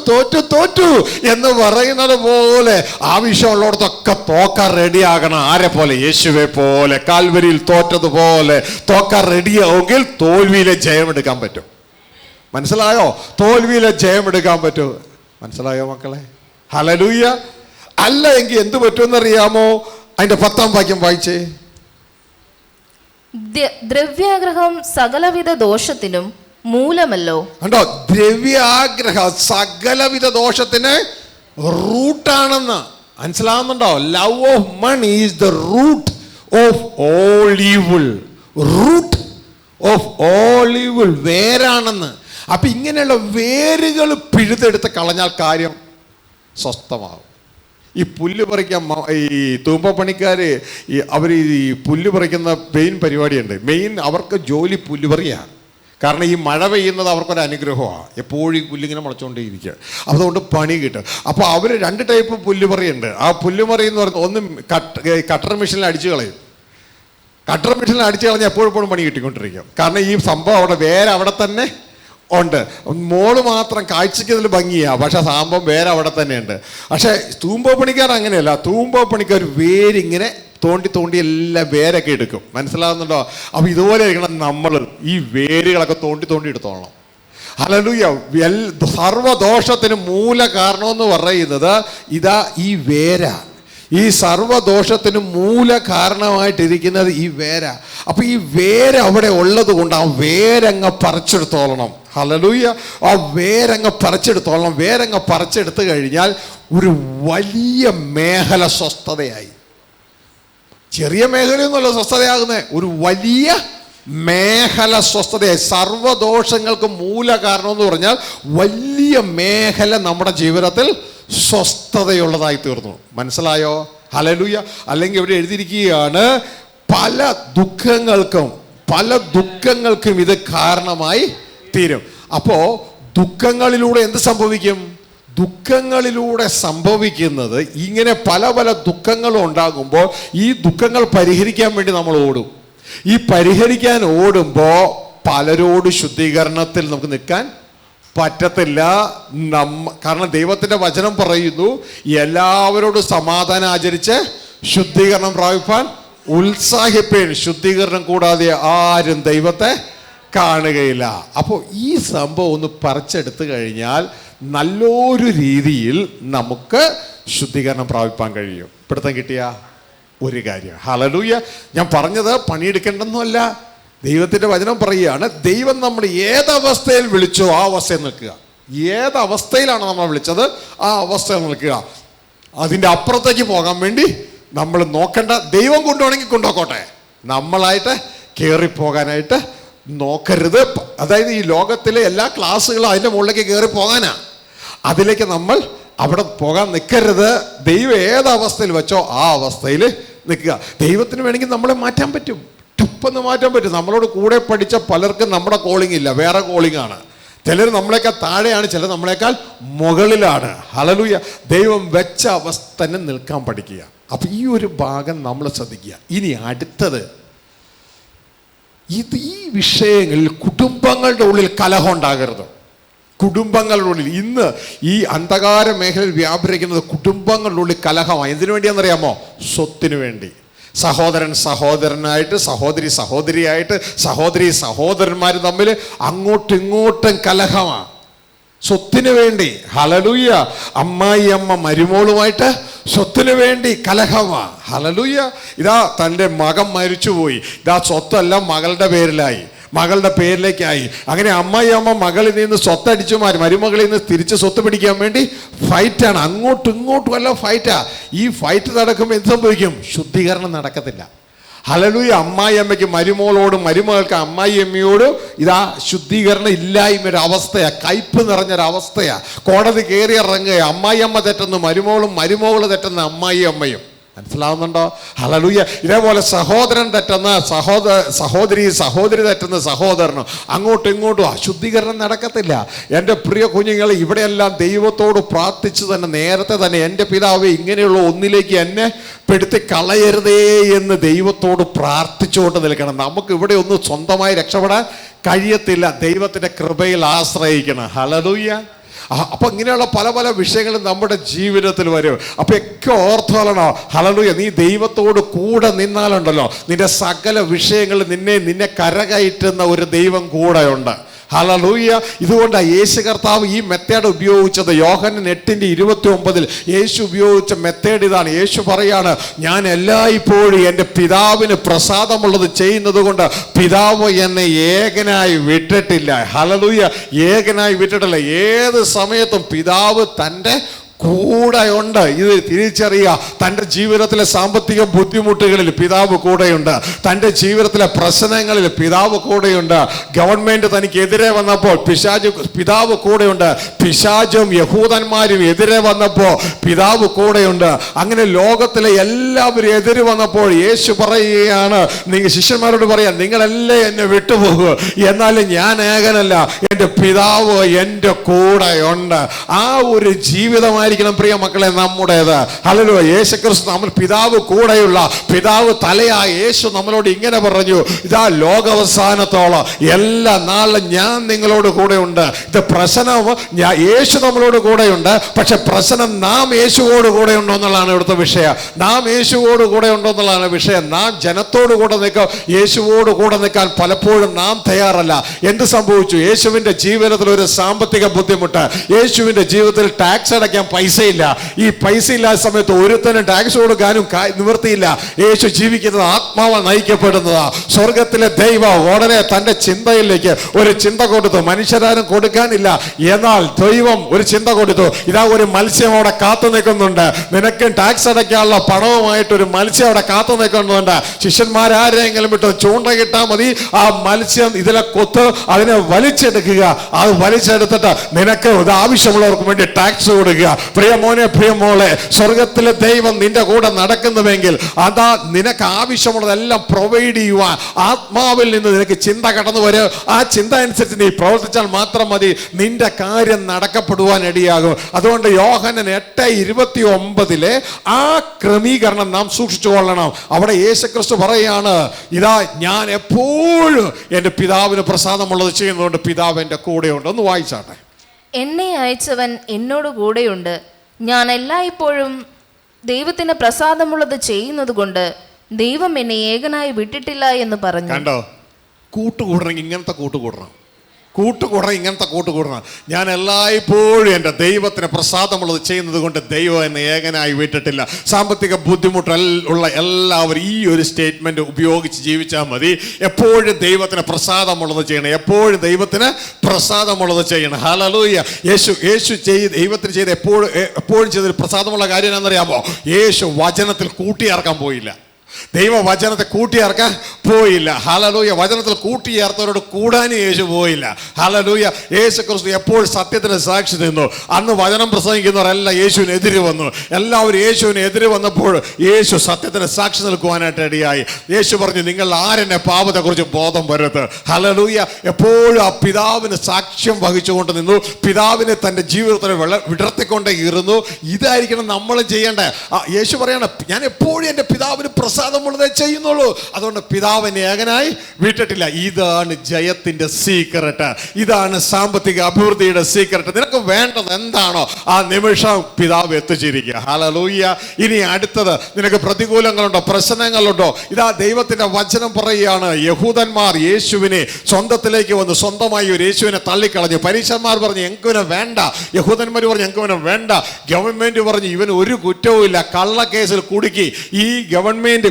എന്ന് പറയുന്നത് പോലെ ആവശ്യമുള്ളിടത്തൊക്കെ തോക്കാൻ റെഡിയാകണം. ആരെ പോലെ? യേശുവെ പോലെ. കാൽവരിയിൽ തോറ്റതുപോലെ തോക്കാൻ റെഡിയാവുമെങ്കിൽ തോൽവിയിലെ ജയമെടുക്കാൻ പറ്റും. മനസ്സിലായോ? തോൽവിയിലെ ജയമെടുക്കാൻ പറ്റും. മനസ്സിലായോ മക്കളെ? ഹല്ലേലൂയ. അല്ല എങ്കിൽ എന്ത് പറ്റുമെന്നറിയാമോ? അതിൻ്റെ 10-ാം വാക്യം വായിച്ചേ. ദ്രവ്യാഗ്രഹം സകലവിധ ദോഷത്തിനും മൂലമല്ലോ. കണ്ടോ? ദ്രവ്യാഗ്രഹം സകലവിധ ദോഷത്തിന് റൂട്ടാണെന്ന് മനസ്സിലാവുന്നുണ്ടോ? Love of money is the root of all evil. Root of all evil, വേരാണെന്ന്. അപ്പൊ ഇങ്ങനെയുള്ള വേരുകൾ പിഴുതെടുത്ത് കളഞ്ഞാൽ കാര്യം സ്വസ്ഥമാവും. ഈ പുല്ല് പറിക്കാൻ ഈ തൂമ്പപ്പണിക്കാർ അവർ ഈ പുല്ല് പറിക്കുന്ന മെയിൻ പരിപാടിയുണ്ട്. അവർക്ക് ജോലി പുല്ല് പറിയാണ്. കാരണം ഈ മഴ പെയ്യുന്നത് അവർക്കൊരു അനുഗ്രഹമാണ്. എപ്പോഴും ഈ പുല്ലിങ്ങനെ മുളച്ചുകൊണ്ടേയിരിക്കുക. അതുകൊണ്ട് പണി കിട്ടും. അപ്പോൾ അവർ 2 ടൈപ്പ് പുല്ലുപറിയുണ്ട്. ആ പുല്ലുപറി എന്ന് പറയുന്നത്, ഒന്ന് കട്ടർ മെഷീനിൽ അടിച്ചു കളയും. കട്ടർ മെഷീനിൽ അടിച്ചു കളഞ്ഞാൽ എപ്പോഴും പണി കിട്ടിക്കൊണ്ടിരിക്കും. കാരണം ഈ സംഭവം അവിടെ തന്നെ ഉണ്ട്. മോള് മാത്രം കാഴ്ചയ്ക്ക് ഇതിൽ ഭംഗിയാണ്, പക്ഷെ സംഭവം വേറെ അവിടെ തന്നെയുണ്ട്. പക്ഷേ തൂമ്പോ പണിക്കാർ അങ്ങനെയല്ല. തൂമ്പോ പണിക്കാർ വേരിങ്ങനെ തോണ്ടി എല്ലാം വേരൊക്കെ എടുക്കും. മനസ്സിലാകുന്നുണ്ടോ? അപ്പോൾ ഇതുപോലെ ഇരിക്കണം നമ്മൾ. ഈ വേരുകളൊക്കെ തോണ്ടി എടുത്തോളണം. ഹല്ലേലൂയ. സർവദോഷത്തിന് മൂല കാരണമെന്ന് പറയുന്നത് ഇതാ ഈ വേരാ. ഈ സർവദോഷത്തിന് മൂല കാരണമായിട്ടിരിക്കുന്നത് ഈ വേര. അപ്പൊ ഈ വേര് അവിടെ ഉള്ളത് കൊണ്ട് ആ വേരങ്ങ് പറിച്ചെടുത്തോളണം. ഹല്ലേലൂയ. ആ വേരങ്ങ് പറിച്ചെടുത്തോളണം. വേരങ്ങ് പറിച്ചെടുത്തു കഴിഞ്ഞാൽ ഒരു വലിയ മേഖല സ്വസ്ഥതയായി. ചെറിയ മേഖലയൊന്നുമല്ല സ്വസ്ഥതയാകുന്നത്, ഒരു വലിയ മേഖല സ്വസ്ഥതയായി. സർവദോഷങ്ങൾക്ക് മൂല കാരണം എന്ന് പറഞ്ഞാൽ വലിയ മേഖല നമ്മുടെ ജീവിതത്തിൽ സ്വസ്ഥതയുള്ളതായി തീർന്നു. മനസ്സിലായോ? ഹല്ലേലൂയ. അല്ലെങ്കിൽ ഇവിടെ എഴുതിയിരിക്കുകയാണ്, പല ദുഃഖങ്ങൾക്കും ഇത് കാരണമായി തീരും. അപ്പോൾ ദുഃഖങ്ങളിലൂടെ എന്ത് സംഭവിക്കും? ദുഃഖങ്ങളിലൂടെ സംഭവിക്കുന്നത്, ഇങ്ങനെ പല ദുഃഖങ്ങളും ഉണ്ടാകുമ്പോൾ ഈ ദുഃഖങ്ങൾ പരിഹരിക്കാൻ വേണ്ടി നമ്മൾ ഓടും. ഈ പരിഹരിക്കാൻ ഓടുമ്പോൾ പലരോട് ശുദ്ധീകരണത്തിൽ നമുക്ക് നിൽക്കാൻ പറ്റത്തില്ല. കാരണം ദൈവത്തിൻ്റെ വചനം പറയുന്നു, എല്ലാവരോടും സമാധാനം ആചരിച്ച് ശുദ്ധീകരണം പ്രാപിപ്പാൻ ഉത്സാഹിപ്പേൻ. ശുദ്ധീകരണം കൂടാതെ ആരും ദൈവത്തെ കാണുകയില്ല. അപ്പോൾ ഈ സംഭവം ഒന്ന് പറിച്ചെടുത്തു കഴിഞ്ഞാൽ നല്ലൊരു രീതിയിൽ നമുക്ക് ശുദ്ധീകരണം പ്രാപിപ്പാൻ കഴിയും. പിടുത്തം കിട്ടിയ ഒരു കാര്യം. ഹല്ലേലൂയ. ഞാൻ പറഞ്ഞത് പണിയെടുക്കേണ്ടെന്നല്ല, ദൈവത്തിൻ്റെ വചനം പറയുകയാണ്, ദൈവം നമ്മൾ ഏതവസ്ഥയിൽ വിളിച്ചോ ആ അവസ്ഥയിൽ നിൽക്കുക. ഏതവസ്ഥയിലാണ് നമ്മൾ വിളിച്ചത് ആ അവസ്ഥയിൽ നിൽക്കുക. അതിൻ്റെ അപ്പുറത്തേക്ക് പോകാൻ വേണ്ടി നമ്മൾ നോക്കേണ്ട. ദൈവം കൊണ്ടുപോകണമെങ്കിൽ കൊണ്ടുപോക്കോട്ടെ, നമ്മളായിട്ട് കയറിപ്പോകാനായിട്ട് നോക്കരുത്. അതായത് ഈ ലോകത്തിലെ എല്ലാ ക്ലാസ്സുകളും അതിൻ്റെ മുകളിലേക്ക് കയറി പോകാനാ. അതിലേക്ക് നമ്മൾ അവിടെ പോകാൻ നിൽക്കരുത്. ദൈവം ഏതവസ്ഥയിൽ വെച്ചോ ആ അവസ്ഥയിൽ നിൽക്കുക. ദൈവത്തിന് വേണമെങ്കിൽ നമ്മളെ മാറ്റാൻ പറ്റും, ടപ്പെന്ന് മാറ്റാൻ പറ്റും. നമ്മളോട് കൂടെ പഠിച്ച പലർക്കും നമ്മുടെ കോളിംഗ് ഇല്ല, വേറെ കോളിംഗ് ആണ്. ചിലർ നമ്മളെക്കാൾ താഴെയാണ്, ചിലർ നമ്മളെക്കാൾ മുകളിലാണ്. ഹല്ലേലൂയ. ദൈവം വെച്ച അവസ്ഥ തന്നെ നിൽക്കാൻ പഠിക്കുക. അപ്പം ഈ ഒരു ഭാഗം നമ്മൾ ശ്രദ്ധിക്കുക. ഇനി അടുത്തത്, ഈ വിഷയങ്ങളിൽ കുടുംബങ്ങളുടെ ഉള്ളിൽ കലഹം ഉണ്ടാകരുത്. കുടുംബങ്ങളുടെ ഉള്ളിൽ ഇന്ന് ഈ അന്ധകാര മേഖലയിൽ വ്യാപരിക്കുന്നത് കുടുംബങ്ങളുടെ ഉള്ളിൽ കലഹമാണ്. എന്തിനു വേണ്ടിയാണെന്നറിയാമോ? സ്വത്തിനു വേണ്ടി. സഹോദരൻ സഹോദരനായിട്ട്, സഹോദരി സഹോദരിയായിട്ട്, സഹോദരി സഹോദരന്മാർ തമ്മിൽ അങ്ങോട്ടും ഇങ്ങോട്ടും കലഹമാണ് സ്വത്തിന് വേണ്ടി. ഹല്ലേലൂയ. അമ്മായി അമ്മ മരുമോളുമായിട്ട് സ്വത്തിന് വേണ്ടി കലഹമാണ്. ഹല്ലേലൂയ. ഇതാ തൻ്റെ മകൻ മരിച്ചുപോയി, ഇതാ സ്വത്തെല്ലാം മകളുടെ പേരിലായി, മകളുടെ പേരിലേക്കായി. അങ്ങനെ അമ്മായി അമ്മ മകളിൽ നിന്ന് സ്വത്തടിച്ചു മാറി, മരുമകളിൽ നിന്ന് തിരിച്ച് സ്വത്ത് പിടിക്കാൻ വേണ്ടി ഫൈറ്റാണ്. അങ്ങോട്ടും ഇങ്ങോട്ടും എല്ലാം ഫൈറ്റാ. ഈ ഫൈറ്റ് നടക്കുമ്പോൾ എന്ത് സംഭവിക്കും? ശുദ്ധീകരണം നടക്കത്തില്ല. ഹല്ലേലൂയ. അമ്മായി അമ്മയ്ക്ക് മരുമോളോടും മരുമകൾക്ക് അമ്മായി അമ്മയോടും ഇതാ ശുദ്ധീകരണം ഇല്ലായ്മയൊരു അവസ്ഥയാ, കയ്പ് നിറഞ്ഞൊരവസ്ഥയാ. കോടതി കയറി ഇറങ്ങുക. അമ്മായി അമ്മ തെറ്റുന്നു മരുമോളും, മരുമോള് തെറ്റുന്ന അമ്മായി അമ്മയും. മനസ്സിലാവുന്നുണ്ടോ? ഹല്ലേലൂയ. ഇതേപോലെ സഹോദരൻ തെറ്റുന്ന സഹോദരി, സഹോദരി തെറ്റുന്ന സഹോദരനും, അങ്ങോട്ടും ഇങ്ങോട്ടും അശുദ്ധീകരണം നടക്കത്തില്ല. എൻ്റെ പ്രിയ കുഞ്ഞുങ്ങൾ, ഇവിടെയെല്ലാം ദൈവത്തോട് പ്രാർത്ഥിച്ച് തന്നെ നേരത്തെ തന്നെ, എൻ്റെ പിതാവേ ഇങ്ങനെയുള്ള ഒന്നിലേക്ക് എന്നെ പെടുത്തി കളയരുതേ എന്ന് ദൈവത്തോട് പ്രാർത്ഥിച്ചുകൊണ്ട് നിൽക്കണം. നമുക്ക് ഇവിടെ ഒന്നും സ്വന്തമായി രക്ഷപ്പെടാൻ കഴിയത്തില്ല, ദൈവത്തിൻ്റെ കൃപയിൽ ആശ്രയിക്കണം. ഹല്ലേലൂയ. അപ്പം ഇങ്ങനെയുള്ള പല പല വിഷയങ്ങളും നമ്മുടെ ജീവിതത്തിൽ വരും. അപ്പം ഒക്കെ ഓർത്തോളണോ? ഹല്ലേലൂയ. നീ ദൈവത്തോട് കൂടെ നിന്നാലുണ്ടല്ലോ, നിന്റെ സകല വിഷയങ്ങളിൽ നിന്നെ കരകയറ്റുന്ന ഒരു ദൈവം കൂടെയുണ്ട്. ഹല്ലേലൂയ. ഇതുകൊണ്ടാണ് യേശു കർത്താവ് ഈ മെത്തേഡ് ഉപയോഗിച്ചത്. യോഹന്നാൻ 8:29 യേശു ഉപയോഗിച്ച മെത്തേഡ് ഇതാണ്. യേശു പറയാണ്, ഞാൻ എല്ലായ്പ്പോഴും എൻ്റെ പിതാവിന് പ്രസാദമുള്ളത് ചെയ്യുന്നത് കൊണ്ട് പിതാവ് എന്നെ ഏകനായി വിട്ടിട്ടില്ല. ഹല്ലേലൂയ. ഏകനായി വിട്ടിട്ടില്ല. ഏത് സമയത്തും പിതാവ് തൻ്റെ കൂടെയുണ്ട്. ഇത് തിരിച്ചറിയുക. തൻ്റെ ജീവിതത്തിലെ സാമ്പത്തിക ബുദ്ധിമുട്ടുകളിൽ പിതാവ് കൂടെയുണ്ട്. തൻ്റെ ജീവിതത്തിലെ പ്രശ്നങ്ങളിൽ പിതാവ് കൂടെയുണ്ട്. ഗവൺമെൻറ് തനിക്കെതിരെ വന്നപ്പോൾ പിതാവ് കൂടെയുണ്ട്. പിശാചും യഹൂദന്മാരും എതിരെ വന്നപ്പോൾ പിതാവ് കൂടെയുണ്ട്. അങ്ങനെ ലോകത്തിലെ എല്ലാവരും എതിര് വന്നപ്പോൾ യേശു പറയുകയാണ്, നിങ്ങൾ ശിഷ്യന്മാരോട് പറയാം, നിങ്ങളെല്ലാം എന്നെ വിട്ടുപോകുക, എന്നാലും ഞാൻ ഏകനല്ല, എൻ്റെ പിതാവ് എൻ്റെ കൂടെയുണ്ട്. ആ ഒരു ജീവിതമായി പ്രിയ മക്കളെ നമ്മുടേത്. ഹല്ലേലൂയ. യേശുക്രിസ്തു നമ്മൾ പിതാവ് കൂടെയുള്ള, പിതാവ് തലയായ യേശു നമ്മളോട് ഇങ്ങനെ പറഞ്ഞു, ഇതാ ലോകാവസാനത്തോളം എല്ലാ നാളും ഞാൻ നിങ്ങളോട് കൂടെയുണ്ട്. ഇത് പ്രശ്നം യേശു നമ്മളോട് കൂടെയുണ്ട്, പക്ഷെ പ്രശ്നം നാം യേശുവോട് കൂടെ ഉണ്ടോ എന്നുള്ളതാണ് ഇവിടുത്തെ വിഷയം. നാം യേശുവോട് കൂടെ ഉണ്ടോ എന്നുള്ളതാണ് വിഷയം. നാം ജനത്തോട് കൂടെ നിൽക്കാം, യേശുവോട് കൂടെ നിൽക്കാൻ പലപ്പോഴും നാം തയ്യാറല്ല. എന്ത് സംഭവിച്ചു? യേശുവിൻ്റെ ജീവിതത്തിൽ ഒരു സാമ്പത്തിക ബുദ്ധിമുട്ട്, യേശുവിൻ്റെ ജീവിതത്തിൽ ടാക്സ് അടയ്ക്കാൻ പൈസയില്ല. ഈ പൈസ ഇല്ലാത്ത സമയത്ത് ഒരുത്തനും ടാക്സ് കൊടുക്കാനും നിവൃത്തിയില്ല. യേശു ജീവിക്കുന്നത് ആത്മാവ് നയിക്കപ്പെടുന്നതാ. സ്വർഗത്തിലെ ദൈവം ഉടനെ തൻ്റെ ചിന്തയിലേക്ക് ഒരു ചിന്ത കൊടുത്തു. മനുഷ്യരാരും കൊടുക്കാനില്ല, എന്നാൽ ദൈവം ഒരു ചിന്ത കൊടുത്തു. ഇതാ ഒരു മത്സ്യം അവിടെ കാത്തു നിൽക്കുന്നുണ്ട്, നിനക്ക് ടാക്സ് അടയ്ക്കാനുള്ള പണവുമായിട്ട് ഒരു മത്സ്യം അവിടെ കാത്തു നിൽക്കുന്നുണ്ട്. ശിഷ്യന്മാരാരെങ്കിലും വിട്ട് ചൂണ്ട കിട്ടാൽ മതി, ആ മത്സ്യം ഇതിലെ കൊത്ത് അതിനെ വലിച്ചെടുക്കുക. അത് വലിച്ചെടുത്തിട്ട് നിനക്ക് ഇത് ആവശ്യമുള്ളവർക്ക് വേണ്ടി ടാക്സ് കൊടുക്കുക. പ്രിയമോനെ, പ്രിയമോളെ, സ്വർഗത്തിലെ ദൈവം നിന്റെ കൂടെ നടക്കുന്നുവെങ്കിൽ അതാ നിനക്ക് ആവശ്യമുള്ളതെല്ലാം പ്രൊവൈഡ് ചെയ്യുവാൻ ആത്മാവിൽ നിന്ന് നിനക്ക് ചിന്ത കടന്നു വരും. ആ ചിന്ത അനുസരിച്ച് നീ പ്രവർത്തിച്ചാൽ മാത്രം മതി, നിന്റെ കാര്യം നടക്കപ്പെടുവാൻ ഇടയാകും. അതുകൊണ്ട് യോഹന്നാൻ 8:29 ആ ക്രമീകരണം നാം സൂക്ഷിച്ചു കൊള്ളണം. അവിടെ യേശുക്രിസ്തു പറയുകയാണ്, ഇതാ ഞാൻ എപ്പോഴും എൻ്റെ പിതാവിന് പ്രസാദമുള്ളത് ചെയ്യുന്നതുകൊണ്ട് പിതാവ് എൻ്റെ കൂടെയുണ്ട്. ഒന്ന് വായിച്ചാട്ടെ. എന്നെ അയച്ചവൻ എന്നോട് കൂടെയുണ്ട്, ഞാൻ എല്ലായ്പ്പോഴും ദൈവത്തിന് പ്രസാദമുള്ളത് ചെയ്യുന്നത് കൊണ്ട് ദൈവം എന്നെ ഏകനായി വിട്ടിട്ടില്ല എന്ന് പറഞ്ഞു. കണ്ടോ, കൂട്ടുകൂടണമെങ്കിൽ ഇങ്ങനത്തെ കൂട്ടുകൂടണം. ഇങ്ങനത്തെ കൂട്ടുകൂടണം. ഞാൻ എല്ലായ്പ്പോഴും എൻ്റെ ദൈവത്തിന് പ്രസാദമുള്ളത് ചെയ്യുന്നത് കൊണ്ട് ദൈവം എന്നെ ഏകനായി വിട്ടിട്ടില്ല. സാമ്പത്തിക ബുദ്ധിമുട്ടുള്ള എല്ലാവരും ഈ ഒരു സ്റ്റേറ്റ്മെന്റ് ഉപയോഗിച്ച് ജീവിച്ചാൽ മതി. എപ്പോഴും ദൈവത്തിന് പ്രസാദമുള്ളത് ചെയ്യണം. എപ്പോഴും ദൈവത്തിന് പ്രസാദമുള്ളത് ചെയ്യണം. ഹല്ലേലൂയ. യേശു ദൈവത്തിന് ചെയ്ത് എപ്പോഴും ചെയ്തൊരു പ്രസാദമുള്ള കാര്യം എന്താണെന്നറിയാമോ? യേശു വചനത്തിൽ കൂട്ടിയേർക്കാൻ പോയില്ല. ദൈവവചനത്തെ കൂട്ടിയേർക്കാൻ പോയില്ല. ഹല്ലേലൂയ. വചനത്തിൽ കൂട്ടിയേർത്തവരോട് കൂടാനും യേശു പോയില്ല. ഹല്ലേലൂയ. യേശു ക്രിസ്തു എപ്പോൾ സത്യത്തിന് സാക്ഷി നിന്നു. അന്ന് വചനം പ്രസംഗിക്കുന്നവരെല്ലാം യേശുവിനെതിരെ വന്നു. എല്ലാവരും യേശുവിനെതിരെ വന്നപ്പോൾ യേശു സത്യത്തിന് സാക്ഷി നിൽക്കുവാനായിട്ട് ഇടയായി. യേശു പറഞ്ഞു, നിങ്ങൾ ആരെന്നെ പാപത്തെക്കുറിച്ച് ബോധം വരരുത്. ഹല്ലേലൂയ. എപ്പോഴും ആ പിതാവിന് സാക്ഷ്യം വഹിച്ചുകൊണ്ട് നിന്നു. പിതാവിനെ തൻ്റെ ജീവിതത്തിൽ വിടർത്തിക്കൊണ്ടേ ഇരുന്നു. ഇതായിരിക്കണം നമ്മൾ ചെയ്യേണ്ടത്. യേശു പറയണം, ഞാൻ എപ്പോഴും എൻ്റെ പിതാവിന് പ്രസാദമുള്ളതേ ചെയ്യുന്നുള്ളൂ. അതുകൊണ്ട് പിതാവിനെ ഏകനായി വിട്ടിട്ടില്ല. ഇതാണ് ജയത്തിന്റെ സീക്രട്ട്. ഇതാണ് സാമ്പത്തിക അഭിവൃദ്ധിയുടെ സീക്രട്ട്. നിനക്ക് വേണ്ടത് എന്താണോ ആ നിമിഷം പിതാവ് എത്തിച്ചിരിക്കുക. ഹല്ലേലൂയ. ഇനി അടുത്തത്, നിനക്ക് പ്രതികൂലങ്ങളുണ്ടോ, പ്രശ്നങ്ങളുണ്ടോ? ഇതാ ദൈവത്തിന്റെ വചനം പറയുകയാണ്, യഹൂദന്മാർ യേശുവിനെ സ്വന്തത്തിലേക്ക് വന്ന് സ്വന്തമായി ഒരു യേശുവിനെ തള്ളിക്കളഞ്ഞു. പരീശന്മാർ പറഞ്ഞു ഞങ്ങൾക്കിവനെ വേണ്ട. യഹൂദന്മാർ പറഞ്ഞു ഞങ്ങൾക്കിവനെ വേണ്ട. ഗവൺമെന്റ് പറഞ്ഞു ഇവന് ഒരു കുറ്റവും ഇല്ല. കള്ളക്കേസിൽ കുടുക്കി. ഈ ഗവൺമെന്റ്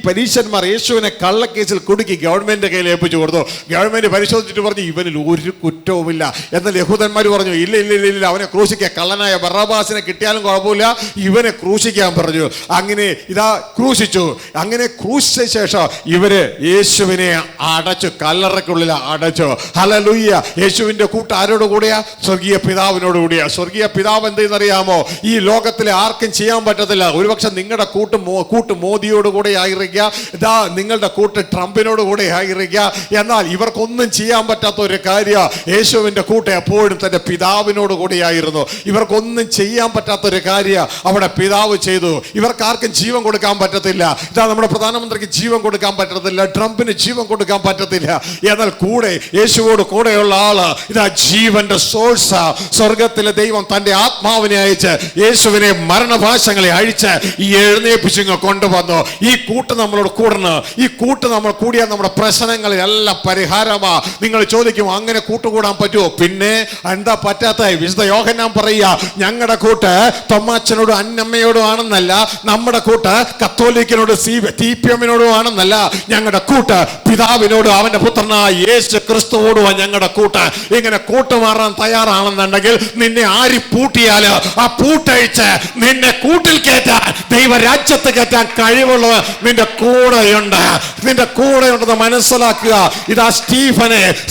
പരീശന്മാർ യേശുവിനെ കള്ളക്കേസിൽ കുടുക്കി ഗവൺമെന്റ് കയ്യിൽ ഏൽപ്പിച്ചു കൊടുത്തു. ഗവൺമെന്റ് പരിശോധിച്ചിട്ട് പറഞ്ഞു ഇവനിൽ ഒരു കുറ്റവുമില്ല. എന്നാൽ യഹൂദന്മാർ പറഞ്ഞു ഇല്ല ഇല്ല ഇല്ല ഇല്ല, അവനെ ക്രൂശിക്കുക. കള്ളനായ ബറബ്ബാസിനെ കിട്ടിയാലും കുഴപ്പമില്ല, ഇവനെ ക്രൂശിക്കാൻ പറഞ്ഞു. അങ്ങനെ ഇതാ ക്രൂശിച്ചു. അങ്ങനെ ക്രൂശിച്ച ശേഷം ഇവര് യേശുവിനെ അടച്ചു, കല്ലറയ്ക്കുള്ളിൽ അടച്ചു. ഹല്ലേലൂയ. യേശുവിന്റെ കൂട്ട് ആരോട് കൂടിയാ? സ്വർഗീയ പിതാവിനോട് കൂടിയാ. സ്വർഗീയ പിതാവ് എന്തെന്നറിയാമോ? ഈ ലോകത്തിലെ ആർക്കും ചെയ്യാൻ പറ്റത്തില്ല. ഒരുപക്ഷെ നിങ്ങളുടെ കൂട്ട് മോദിയോട് കൂടെ ആയിരിക്കുക, ഇതാ നിങ്ങളുടെ കൂട്ട് ട്രംപിനോട് കൂടെ ആയിരിക്കുക. എന്നാൽ ഇവർക്കൊന്നും ചെയ്യാൻ പറ്റാത്ത ഒരു കാര്യം, യേശുവിന്റെ കൂട്ട് എപ്പോഴും തന്റെ പിതാവിനോട് കൂടിയായിരുന്നു. ഇവർക്കൊന്നും ചെയ്യാൻ പറ്റാത്ത ഒരു കാര്യം അവിടെ പിതാവ് ചെയ്തു. ഇവർക്കാർക്കും ജീവൻ കൊടുക്കാൻ പറ്റത്തില്ല. ഇതാ നമ്മുടെ പ്രധാനമന്ത്രിക്ക് ജീവൻ കൊടുക്കാൻ പറ്റത്തില്ല, ട്രംപിന് ജീവൻ കൊടുക്കാൻ പറ്റത്തില്ല. എന്നാൽ കൂടെ യേശുവോട് കൂടെയുള്ള ആള് ഇതാ ജീവന്റെ സോഴ്സ്. സ്വർഗത്തിലെ ദൈവം തന്റെ ആത്മാവിനെ അയച്ച് യേശുവിനെ മരണഭാഷങ്ങളെ അഴിച്ച് ഈ എഴുന്നേപ്പിച്ചിങ്ങ് കൊണ്ടുവന്നു. ഈ കൂട്ട് നമ്മളോട് കൂടണം. ഈ കൂട്ട് നമ്മൾ കൂടിയാൽ നമ്മുടെ പ്രശ്നങ്ങളെല്ലാം പരിഹാരമാ. നിങ്ങൾ ചോദിക്കും അങ്ങനെ കൂട്ടുകൂടാൻ പറ്റുമോ? പിന്നെ എന്താ പറ്റാത്ത? വിശുദ്ധ യോഹന്നാൻ പറയുക, ഞങ്ങളുടെ കൂട്ട് തൊമ്മാച്ചനോടും അന്നമ്മയോടും ആണെന്നല്ല, നമ്മുടെ കൂട്ട് കത്തോലിക്കനോട് തീപ്യമിനോടും ആണെന്നല്ല, ഞങ്ങളുടെ കൂട്ട് പിതാവിനോടും അവന്റെ പുത്രനായ യേശു ക്രിസ്തുവോടുമാണ് ഞങ്ങളുടെ കൂട്ട്. ഇങ്ങനെ കൂട്ടുമാറാൻ തയ്യാറാണെന്നുണ്ടെങ്കിൽ നിന്നെ ആരി പൂട്ടിയാല് ആ പൂട്ടഴിച്ച് നിന്നെ കൂട്ടിൽ കയറ്റാൻ, ദൈവരാജ്യത്ത് കയറ്റാൻ കഴിവുള്ളത് നിന്റെ കൂടെയുണ്ട്. നിന്റെ കൂടെയുണ്ടെന്ന് മനസ്സിലാക്കുക. ഇതാ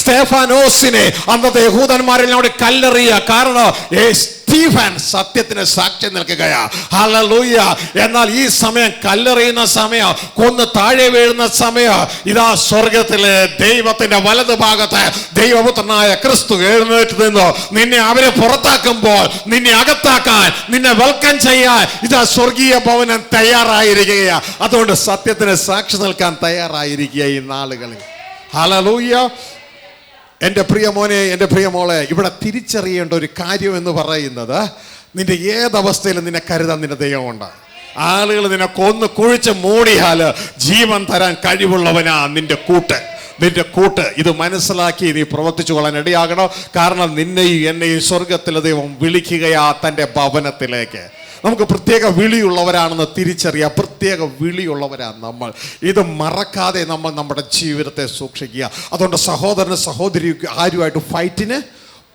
സ്തേഫാനോസിനെ അന്നത്തെ യഹൂദന്മാരിനോട് കല്ലെറിയ. കാരണം സ്റ്റീഫൻ സത്യത്തിന് സാക്ഷ്യം നിൽക്കുകയാ. ഹല്ലേലൂയ. എന്നാൽ ഈ സമയം, കല്ലെറിയുന്ന സമയം, കൊന്ന് താഴെ വീഴുന്ന സമയം, ഇതാ സ്വർഗത്തിലെ ദൈവത്തിന്റെ വലതു ഭാഗത്ത് ദൈവപുത്രനായ ക്രിസ്തു എഴുന്നേറ്റ് നിന്നു. നിന്നെ അവരെ പുറത്താക്കുമ്പോൾ നിന്നെ അകത്താക്കാൻ, നിന്നെ വെൽക്കം ചെയ്യാൻ ഇതാ സ്വർഗീയ ഭവനം തയ്യാറായിരിക്കുകയാ. അതുകൊണ്ട് സത്യത്തിന് സാക്ഷി നിൽക്കാൻ തയ്യാറായിരിക്കുക ഈ നാളുകളിൽ. ഹല്ലേലൂയ. എൻ്റെ പ്രിയ മോനെ, എൻ്റെ പ്രിയ മോളെ, ഇവിടെ തിരിച്ചറിയേണ്ട ഒരു കാര്യം എന്ന് പറയുന്നത്, നിന്റെ ഏതവസ്ഥയിലും നിന്നെ കരുതാൻ നിന്റെ ദൈവമുണ്ട്. ആളുകൾ നിന്നെ കൊന്ന് കുഴിച്ച് മൂടിയാൽ ജീവൻ തരാൻ കഴിവുള്ളവനാ നിന്റെ കൂട്ട്. ഇത് മനസ്സിലാക്കി നീ പ്രവർത്തിച്ചു കൊള്ളാൻ ഇടയാകണം. കാരണം നിന്നെയും എന്നെയും സ്വർഗത്തിലെ ദൈവം വിളിക്കുകയാ തൻ്റെ ഭവനത്തിലേക്ക്. നമുക്ക് പ്രത്യേക വിളിയുള്ളവരാണെന്ന് തിരിച്ചറിയാം. പ്രത്യേക വിളിയുള്ളവരാണ് നമ്മൾ. ഇത് മറക്കാതെ നമ്മൾ നമ്മുടെ ജീവിതത്തെ സൂക്ഷിക്കുക. അതുകൊണ്ട് സഹോദരന് സഹോദരി ആരുമായിട്ട് ഫൈറ്റിന്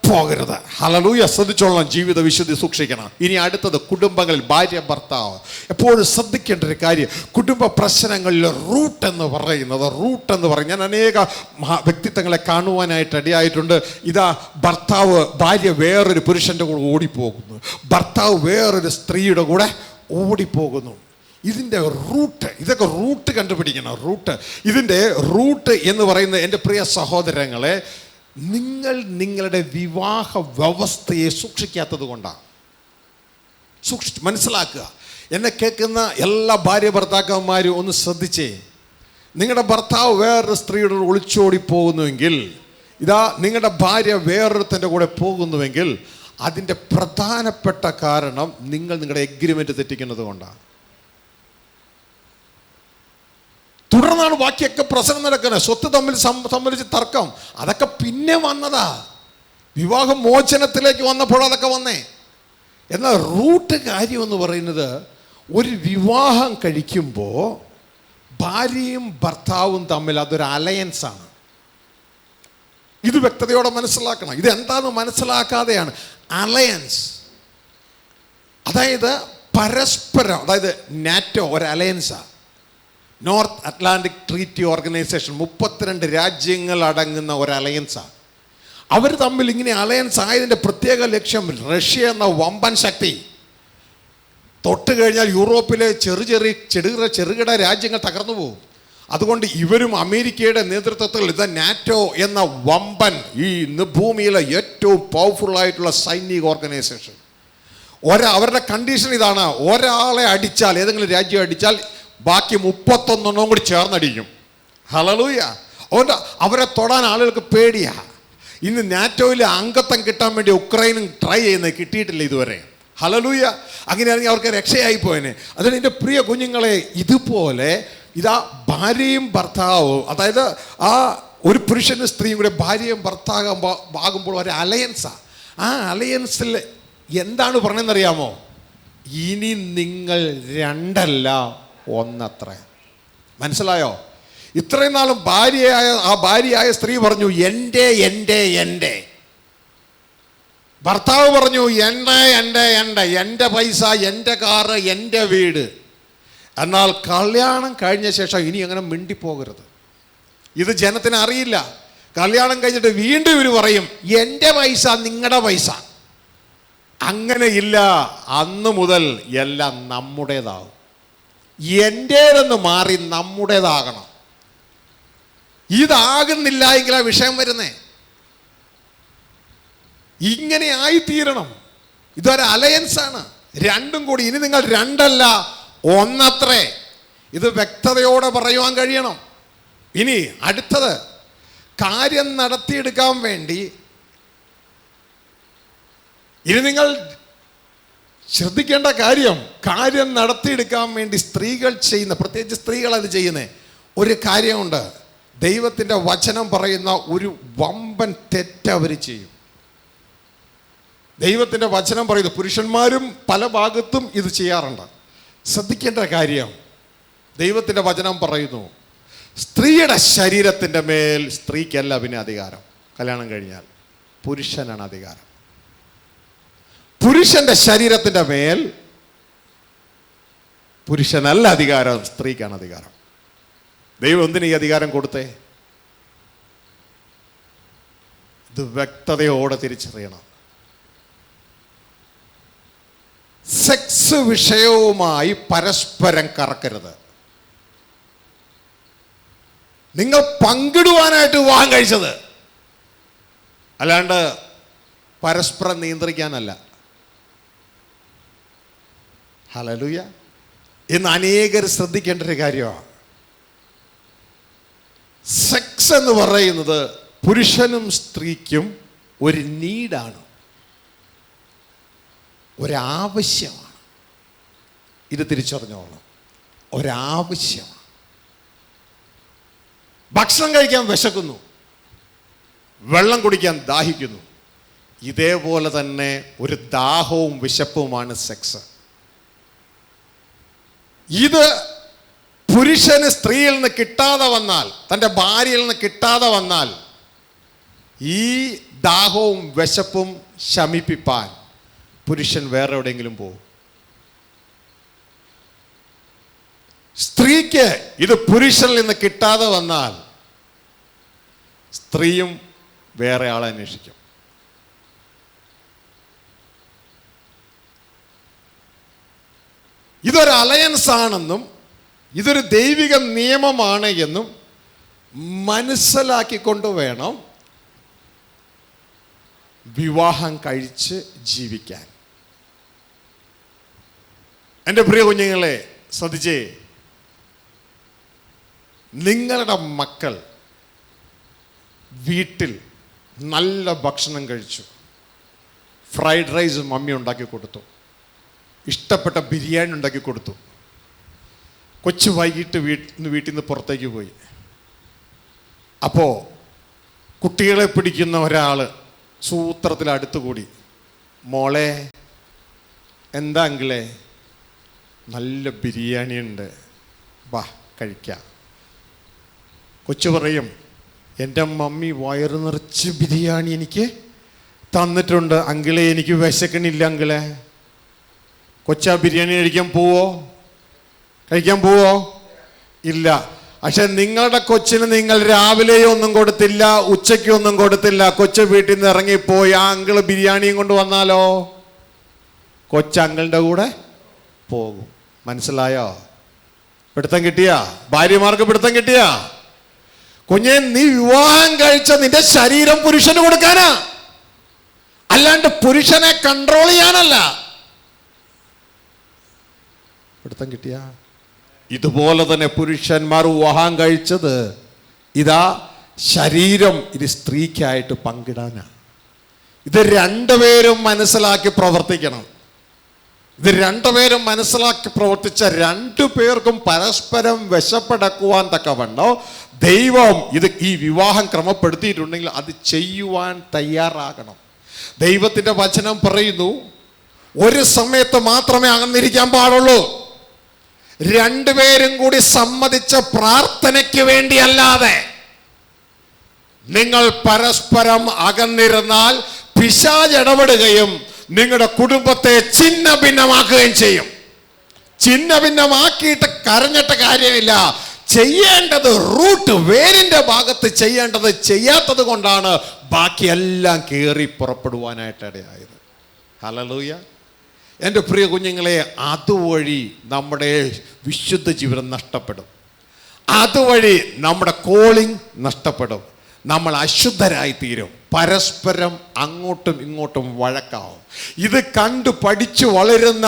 പോകരുത്. ഹല്ലേലൂയ. ശ്രദ്ധിച്ചോളാം, ജീവിത വിശുദ്ധി സൂക്ഷിക്കണം. ഇനി അടുത്തത്, കുടുംബങ്ങളിൽ ഭാര്യ ഭർത്താവ് എപ്പോഴും ശ്രദ്ധിക്കേണ്ട ഒരു കാര്യം, കുടുംബ പ്രശ്നങ്ങളിൽ റൂട്ട് എന്ന് പറയുന്നത് ഞാൻ അനേക വ്യക്തിത്വങ്ങളെ കാണുവാനായിട്ട് ഇടയായിട്ടുണ്ട്. ഇതാ ഭർത്താവ്, ഭാര്യ വേറൊരു പുരുഷൻ്റെ കൂടെ ഓടിപ്പോകുന്നു, ഭർത്താവ് വേറൊരു സ്ത്രീയുടെ കൂടെ ഓടിപ്പോകുന്നു. ഇതിൻ്റെ ഇതൊക്കെ റൂട്ട് കണ്ടുപിടിക്കണം. ഇതിൻ്റെ റൂട്ട് എന്ന് പറയുന്നത്, എൻ്റെ പ്രിയ സഹോദരങ്ങളെ, നിങ്ങൾ നിങ്ങളുടെ വിവാഹ വ്യവസ്ഥയെ സൂക്ഷിക്കാത്തത് കൊണ്ടാണ്. മനസ്സിലാക്കുക. എന്നെ കേൾക്കുന്ന എല്ലാ ഭാര്യ ഭർത്താക്കന്മാരും ഒന്ന് ശ്രദ്ധിച്ചേ. നിങ്ങളുടെ ഭർത്താവ് വേറൊരു സ്ത്രീയുടെ ഒളിച്ചോടി പോകുന്നുവെങ്കിൽ, ഇതാ നിങ്ങളുടെ ഭാര്യ വേറൊരുത്തൻ്റെ കൂടെ പോകുന്നുവെങ്കിൽ, അതിൻ്റെ പ്രധാനപ്പെട്ട കാരണം നിങ്ങൾ നിങ്ങളുടെ എഗ്രിമെൻ്റ് തെറ്റിക്കുന്നത് കൊണ്ടാണ്. തുടർന്നാണ് ബാക്കിയൊക്കെ പ്രശ്നം നടക്കുന്നത്. സ്വത്ത് തമ്മിൽ സംബന്ധിച്ച് തർക്കം, അതൊക്കെ പിന്നെ വന്നതാ. വിവാഹ മോചനത്തിലേക്ക് വന്നപ്പോൾ അതൊക്കെ വന്നേ. എന്നാൽ റൂട്ട് കാര്യം എന്ന് പറയുന്നത്, ഒരു വിവാഹം കഴിക്കുമ്പോൾ ഭാര്യയും ഭർത്താവും തമ്മിൽ അതൊരു അലയൻസാണ്. ഇത് വ്യക്തതയോടെ മനസ്സിലാക്കണം. ഇത് എന്താണെന്ന് മനസ്സിലാക്കാതെയാണ് അലയൻസ്. അതായത് പരസ്പരം, അതായത് നാറ്റോ ഒരു അലയൻസാണ്. നോർത്ത് അറ്റ്ലാന്റിക് ട്രീറ്റി ഓർഗനൈസേഷൻ 32 രാജ്യങ്ങൾ അടങ്ങുന്ന ഒരു അലയൻസാണ്. അവർ തമ്മിൽ ഇങ്ങനെ അലയൻസ് ആയതിൻ്റെ പ്രത്യേക ലക്ഷ്യം, റഷ്യ എന്ന വമ്പൻ ശക്തി തൊട്ട് കഴിഞ്ഞാൽ യൂറോപ്പിലെ ചെറുകിട രാജ്യങ്ങൾ തകർന്നു പോകും. അതുകൊണ്ട് ഇവരും അമേരിക്കയുടെ നേതൃത്വത്തിൽ ഇത് നാറ്റോ എന്ന വമ്പൻ, ഈ ഭൂമിയിലെ ഏറ്റവും പവർഫുള്ളായിട്ടുള്ള സൈനിക ഓർഗനൈസേഷൻ. അവരുടെ കണ്ടീഷൻ ഇതാണ്: ഒരാളെ അടിച്ചാൽ, ഏതെങ്കിലും രാജ്യം അടിച്ചാൽ ബാക്കി 31 കൂടി ചേർന്നടിക്കും. ഹല്ലേലൂയ. അതുകൊണ്ട് അവരെ തൊടാൻ ആളുകൾക്ക് പേടിയാ. ഇന്ന് നാറ്റോയിലെ അംഗത്വം കിട്ടാൻ വേണ്ടി ഉക്രൈനും ട്രൈ ചെയ്യുന്നത്, കിട്ടിയിട്ടില്ല ഇതുവരെ. ഹല്ലേലൂയ. അങ്ങനെയാണെങ്കിൽ അവർക്ക് രക്ഷയായി പോയനെ. അതിന് എൻ്റെ പ്രിയ കുഞ്ഞുങ്ങളെ, ഇതുപോലെ ഇതാ ഭാര്യയും ഭർത്താവും, അതായത് ആ ഒരു പുരുഷനും സ്ത്രീയും കൂടെ ഭാര്യയും ഭർത്താവുമ്പോൾ ഒരു അലയൻസാണ്. ആ അലയൻസിൽ എന്താണ് പറഞ്ഞതെന്നറിയാമോ? ഇനി നിങ്ങൾ രണ്ടല്ല ഒന്നത്ര. മനസ്സിലായോ? ഇത്രയും നാളും ഭാര്യയായ സ്ത്രീ പറഞ്ഞു എൻ്റെ എൻ്റെ എൻ്റെ, ഭർത്താവ് പറഞ്ഞു എൻ്റെ എൻ്റെ എൻ്റെ, എൻ്റെ പൈസ, എൻ്റെ കാറ്, എൻ്റെ വീട്. എന്നാൽ കല്യാണം കഴിഞ്ഞ ശേഷം ഇനി അങ്ങനെ മിണ്ടിപ്പോകരുത്. ഇത് ജനത്തിന് അറിയില്ല. കല്യാണം കഴിഞ്ഞിട്ട് വീണ്ടും ഇവർ പറയും എൻ്റെ പൈസ, നിങ്ങളുടെ പൈസ. അങ്ങനെയില്ല. അന്ന് മുതൽ എല്ലാം നമ്മുടേതാവും. എൻ്റേതെന്ന് മാറി നമ്മുടേതാകണം. ഇതാകുന്നില്ല എങ്കിൽ ആ വിഷയം വരുന്നേ. ഇങ്ങനെ ആയിത്തീരണം. ഇതൊരു അലയൻസാണ്. രണ്ടും കൂടി. ഇനി നിങ്ങൾ രണ്ടല്ല ഒന്നത്രേ. ഇത് വ്യക്തതയോടെ പറയുവാൻ കഴിയണം. ഇനി അടുത്തത്, കാര്യം നടത്തിയെടുക്കാൻ വേണ്ടി ഇനി നിങ്ങൾ ശ്രദ്ധിക്കേണ്ട കാര്യം നടത്തിയെടുക്കാൻ വേണ്ടി സ്ത്രീകൾ ചെയ്യുന്ന, പ്രത്യേകിച്ച് സ്ത്രീകൾ അത് ചെയ്യുന്ന ഒരു കാര്യമുണ്ട്. ദൈവത്തിൻ്റെ വചനം പറയുന്ന ഒരു വമ്പൻ തെറ്റ് അവർ ചെയ്യും. ദൈവത്തിൻ്റെ വചനം പറയുന്നു, പുരുഷന്മാരും പല ഭാഗത്തും ഇത് ചെയ്യാറുണ്ട്. ശ്രദ്ധിക്കേണ്ട കാര്യം, ദൈവത്തിൻ്റെ വചനം പറയുന്നു, സ്ത്രീയുടെ ശരീരത്തിൻ്റെ മേൽ സ്ത്രീക്കല്ല പിന്നെ അധികാരം. കല്യാണം കഴിഞ്ഞാൽ പുരുഷനാണ് അധികാരം. പുരുഷന്റെ ശരീരത്തിൻ്റെ മേൽ പുരുഷനല്ല അധികാരം, സ്ത്രീക്കാണ് അധികാരം. ദൈവം എന്തിന് ഈ അധികാരം കൊടുത്തേ? ഇത് വ്യക്തതയോടെ തിരിച്ചറിയണം. സെക്സ് വിഷയവുമായി പരസ്പരം കറക്കരുത്. നിങ്ങൾ പങ്കിടുവാനായിട്ട് വിവാഹം കഴിച്ചത്, അല്ലാണ്ട് പരസ്പരം നിയന്ത്രിക്കാനല്ല. ഹല്ലേലൂയ. ഇന്ന് അനേകർ ശ്രദ്ധിക്കേണ്ട ഒരു കാര്യമാണ്. സെക്സ് എന്ന് പറയുന്നത് പുരുഷനും സ്ത്രീക്കും ഒരു നീഡാണ്, ഒരാവശ്യമാണ്. ഇത് തിരിച്ചറിഞ്ഞോളണം. ഒരാവശ്യമാണ്. ഭക്ഷണം കഴിക്കാൻ വിശക്കുന്നു, വെള്ളം കുടിക്കാൻ ദാഹിക്കുന്നു. ഇതേപോലെ തന്നെ ഒരു ദാഹവും വിശപ്പുമാണ് സെക്സ്. ഇത് പുരുഷന് സ്ത്രീയിൽ നിന്ന് കിട്ടാതെ വന്നാൽ, തൻ്റെ ഭാര്യയിൽ നിന്ന് കിട്ടാതെ വന്നാൽ, ഈ ദാഹവും വിശപ്പും ശമിപ്പിപ്പാൻ പുരുഷൻ വേറെ എവിടെയെങ്കിലും പോകും. സ്ത്രീക്ക് ഇത് പുരുഷനിൽ നിന്ന് കിട്ടാതെ വന്നാൽ സ്ത്രീയും വേറെ ആളെ അന്വേഷിക്കും. ഇതൊരു അലയൻസ് ആണെന്നും ഇതൊരു ദൈവിക നിയമമാണ് എന്നും മനസ്സിലാക്കിക്കൊണ്ട് വേണം വിവാഹം കഴിച്ച് ജീവിക്കാൻ. എൻ്റെ പ്രിയ കുഞ്ഞുങ്ങളെ ശ്രദ്ധിച്ചേ, നിങ്ങളുടെ മക്കൾ വീട്ടിൽ നല്ല ഭക്ഷണം കഴിച്ചു, ഫ്രൈഡ് റൈസ് മമ്മി ഉണ്ടാക്കി കൊടുത്തു, ഇഷ്ടപ്പെട്ട ബിരിയാണി ഉണ്ടാക്കി കൊടുത്തു, കൊച്ചു വൈകിട്ട് വീട്ടിൽ നിന്ന് പുറത്തേക്ക് പോയി. അപ്പോൾ കുട്ടികളെ പിടിക്കുന്ന ഒരാൾ സൂത്രത്തിൽ അടുത്തുകൂടി, മോളെ എന്താ അങ്കിളേ, നല്ല ബിരിയാണി ഉണ്ട്, വാ കഴിക്കാം. കൊച്ചു പറയും, എൻ്റെ മമ്മി വയറ് നിറച്ച് ബിരിയാണി എനിക്ക് തന്നിട്ടുണ്ട് അങ്കിളെ, എനിക്ക് വിശക്കണില്ല അങ്കിളെ. കൊച്ചാ ബിരിയാണി കഴിക്കാൻ പോവോ? ഇല്ല. പക്ഷെ നിങ്ങളുടെ കൊച്ചിന് നിങ്ങൾ രാവിലെ ഒന്നും കൊടുത്തില്ല, ഉച്ചയ്ക്ക് ഒന്നും കൊടുത്തില്ല. കൊച്ചു വീട്ടിൽ നിന്ന് ഇറങ്ങിപ്പോയി ആ അങ്കിള് ബിരിയാണിയും കൊണ്ട് വന്നാലോ കൊച്ചു അങ്കിളിൻ്റെ കൂടെ പോകും. മനസ്സിലായോ? പിടുത്തം കിട്ടിയ ഭാര്യമാർക്ക് പിടുത്തം കിട്ടിയ കുഞ്ഞെ, നീ വിവാഹം കഴിച്ച നിന്റെ ശരീരം പുരുഷന് കൊടുക്കാനാ, അല്ലാണ്ട് പുരുഷനെ കൺട്രോൾ ചെയ്യാനല്ല. പിടുത്തം കിട്ടിയ? ഇതുപോലെ തന്നെ പുരുഷന്മാർ വിവാഹം കഴിച്ചത് ഇതാ ശരീരം ഇത് സ്ത്രീക്കായിട്ട് പങ്കിടാനാ. ഇത് രണ്ടുപേരും മനസ്സിലാക്കി പ്രവർത്തിക്കണം. ഇത് രണ്ടുപേരും മനസ്സിലാക്കി പ്രവർത്തിച്ച രണ്ടുപേർക്കും പരസ്പരം വിശപ്പടക്കുവാൻ തക്കവണ്ണം ദൈവം ഈ വിവാഹം ക്രമപ്പെടുത്തിയിട്ടുണ്ടെങ്കിൽ അത് ചെയ്യുവാൻ തയ്യാറാകണം. ദൈവത്തിൻ്റെ വചനം പറയുന്നു, ഒരു സമയത്ത് മാത്രമേ അകന്നിരിക്കാൻ പാടുള്ളൂ. രണ്ടുപേരും കൂടി സമ്മതിച്ച പ്രാർത്ഥനയ്ക്ക് വേണ്ടിയല്ലാതെ നിങ്ങൾ പരസ്പരം അകന്നിരുന്നാൽ പിശാച് ഇടപെടുകയും നിങ്ങളുടെ കുടുംബത്തെ ഛിന്ന ഭിന്നമാക്കുകയും ചെയ്യും. ഛിന്ന ഭിന്നമാക്കിയിട്ട് കരഞ്ഞിട്ട് കാര്യമില്ല. ചെയ്യേണ്ടത് റൂട്ട് വേരിന്റെ ഭാഗത്ത് ചെയ്യേണ്ടത് ചെയ്യാത്തത് കൊണ്ടാണ് ബാക്കിയെല്ലാം കയറി പുറപ്പെടുവാനായിട്ട് ഇടയായത്. ഹല്ലേലൂയ. എൻ്റെ പ്രിയ കുഞ്ഞുങ്ങളെ, അതുവഴി നമ്മുടെ വിശുദ്ധ ജീവിതം നഷ്ടപ്പെടും. അതുവഴി നമ്മുടെ കോളിംഗ് നഷ്ടപ്പെടും. നമ്മൾ അശുദ്ധരായി തീരും. പരസ്പരം അങ്ങോട്ടും ഇങ്ങോട്ടും വഴക്കാവും. ഇത് കണ്ടു പഠിച്ചു വളരുന്ന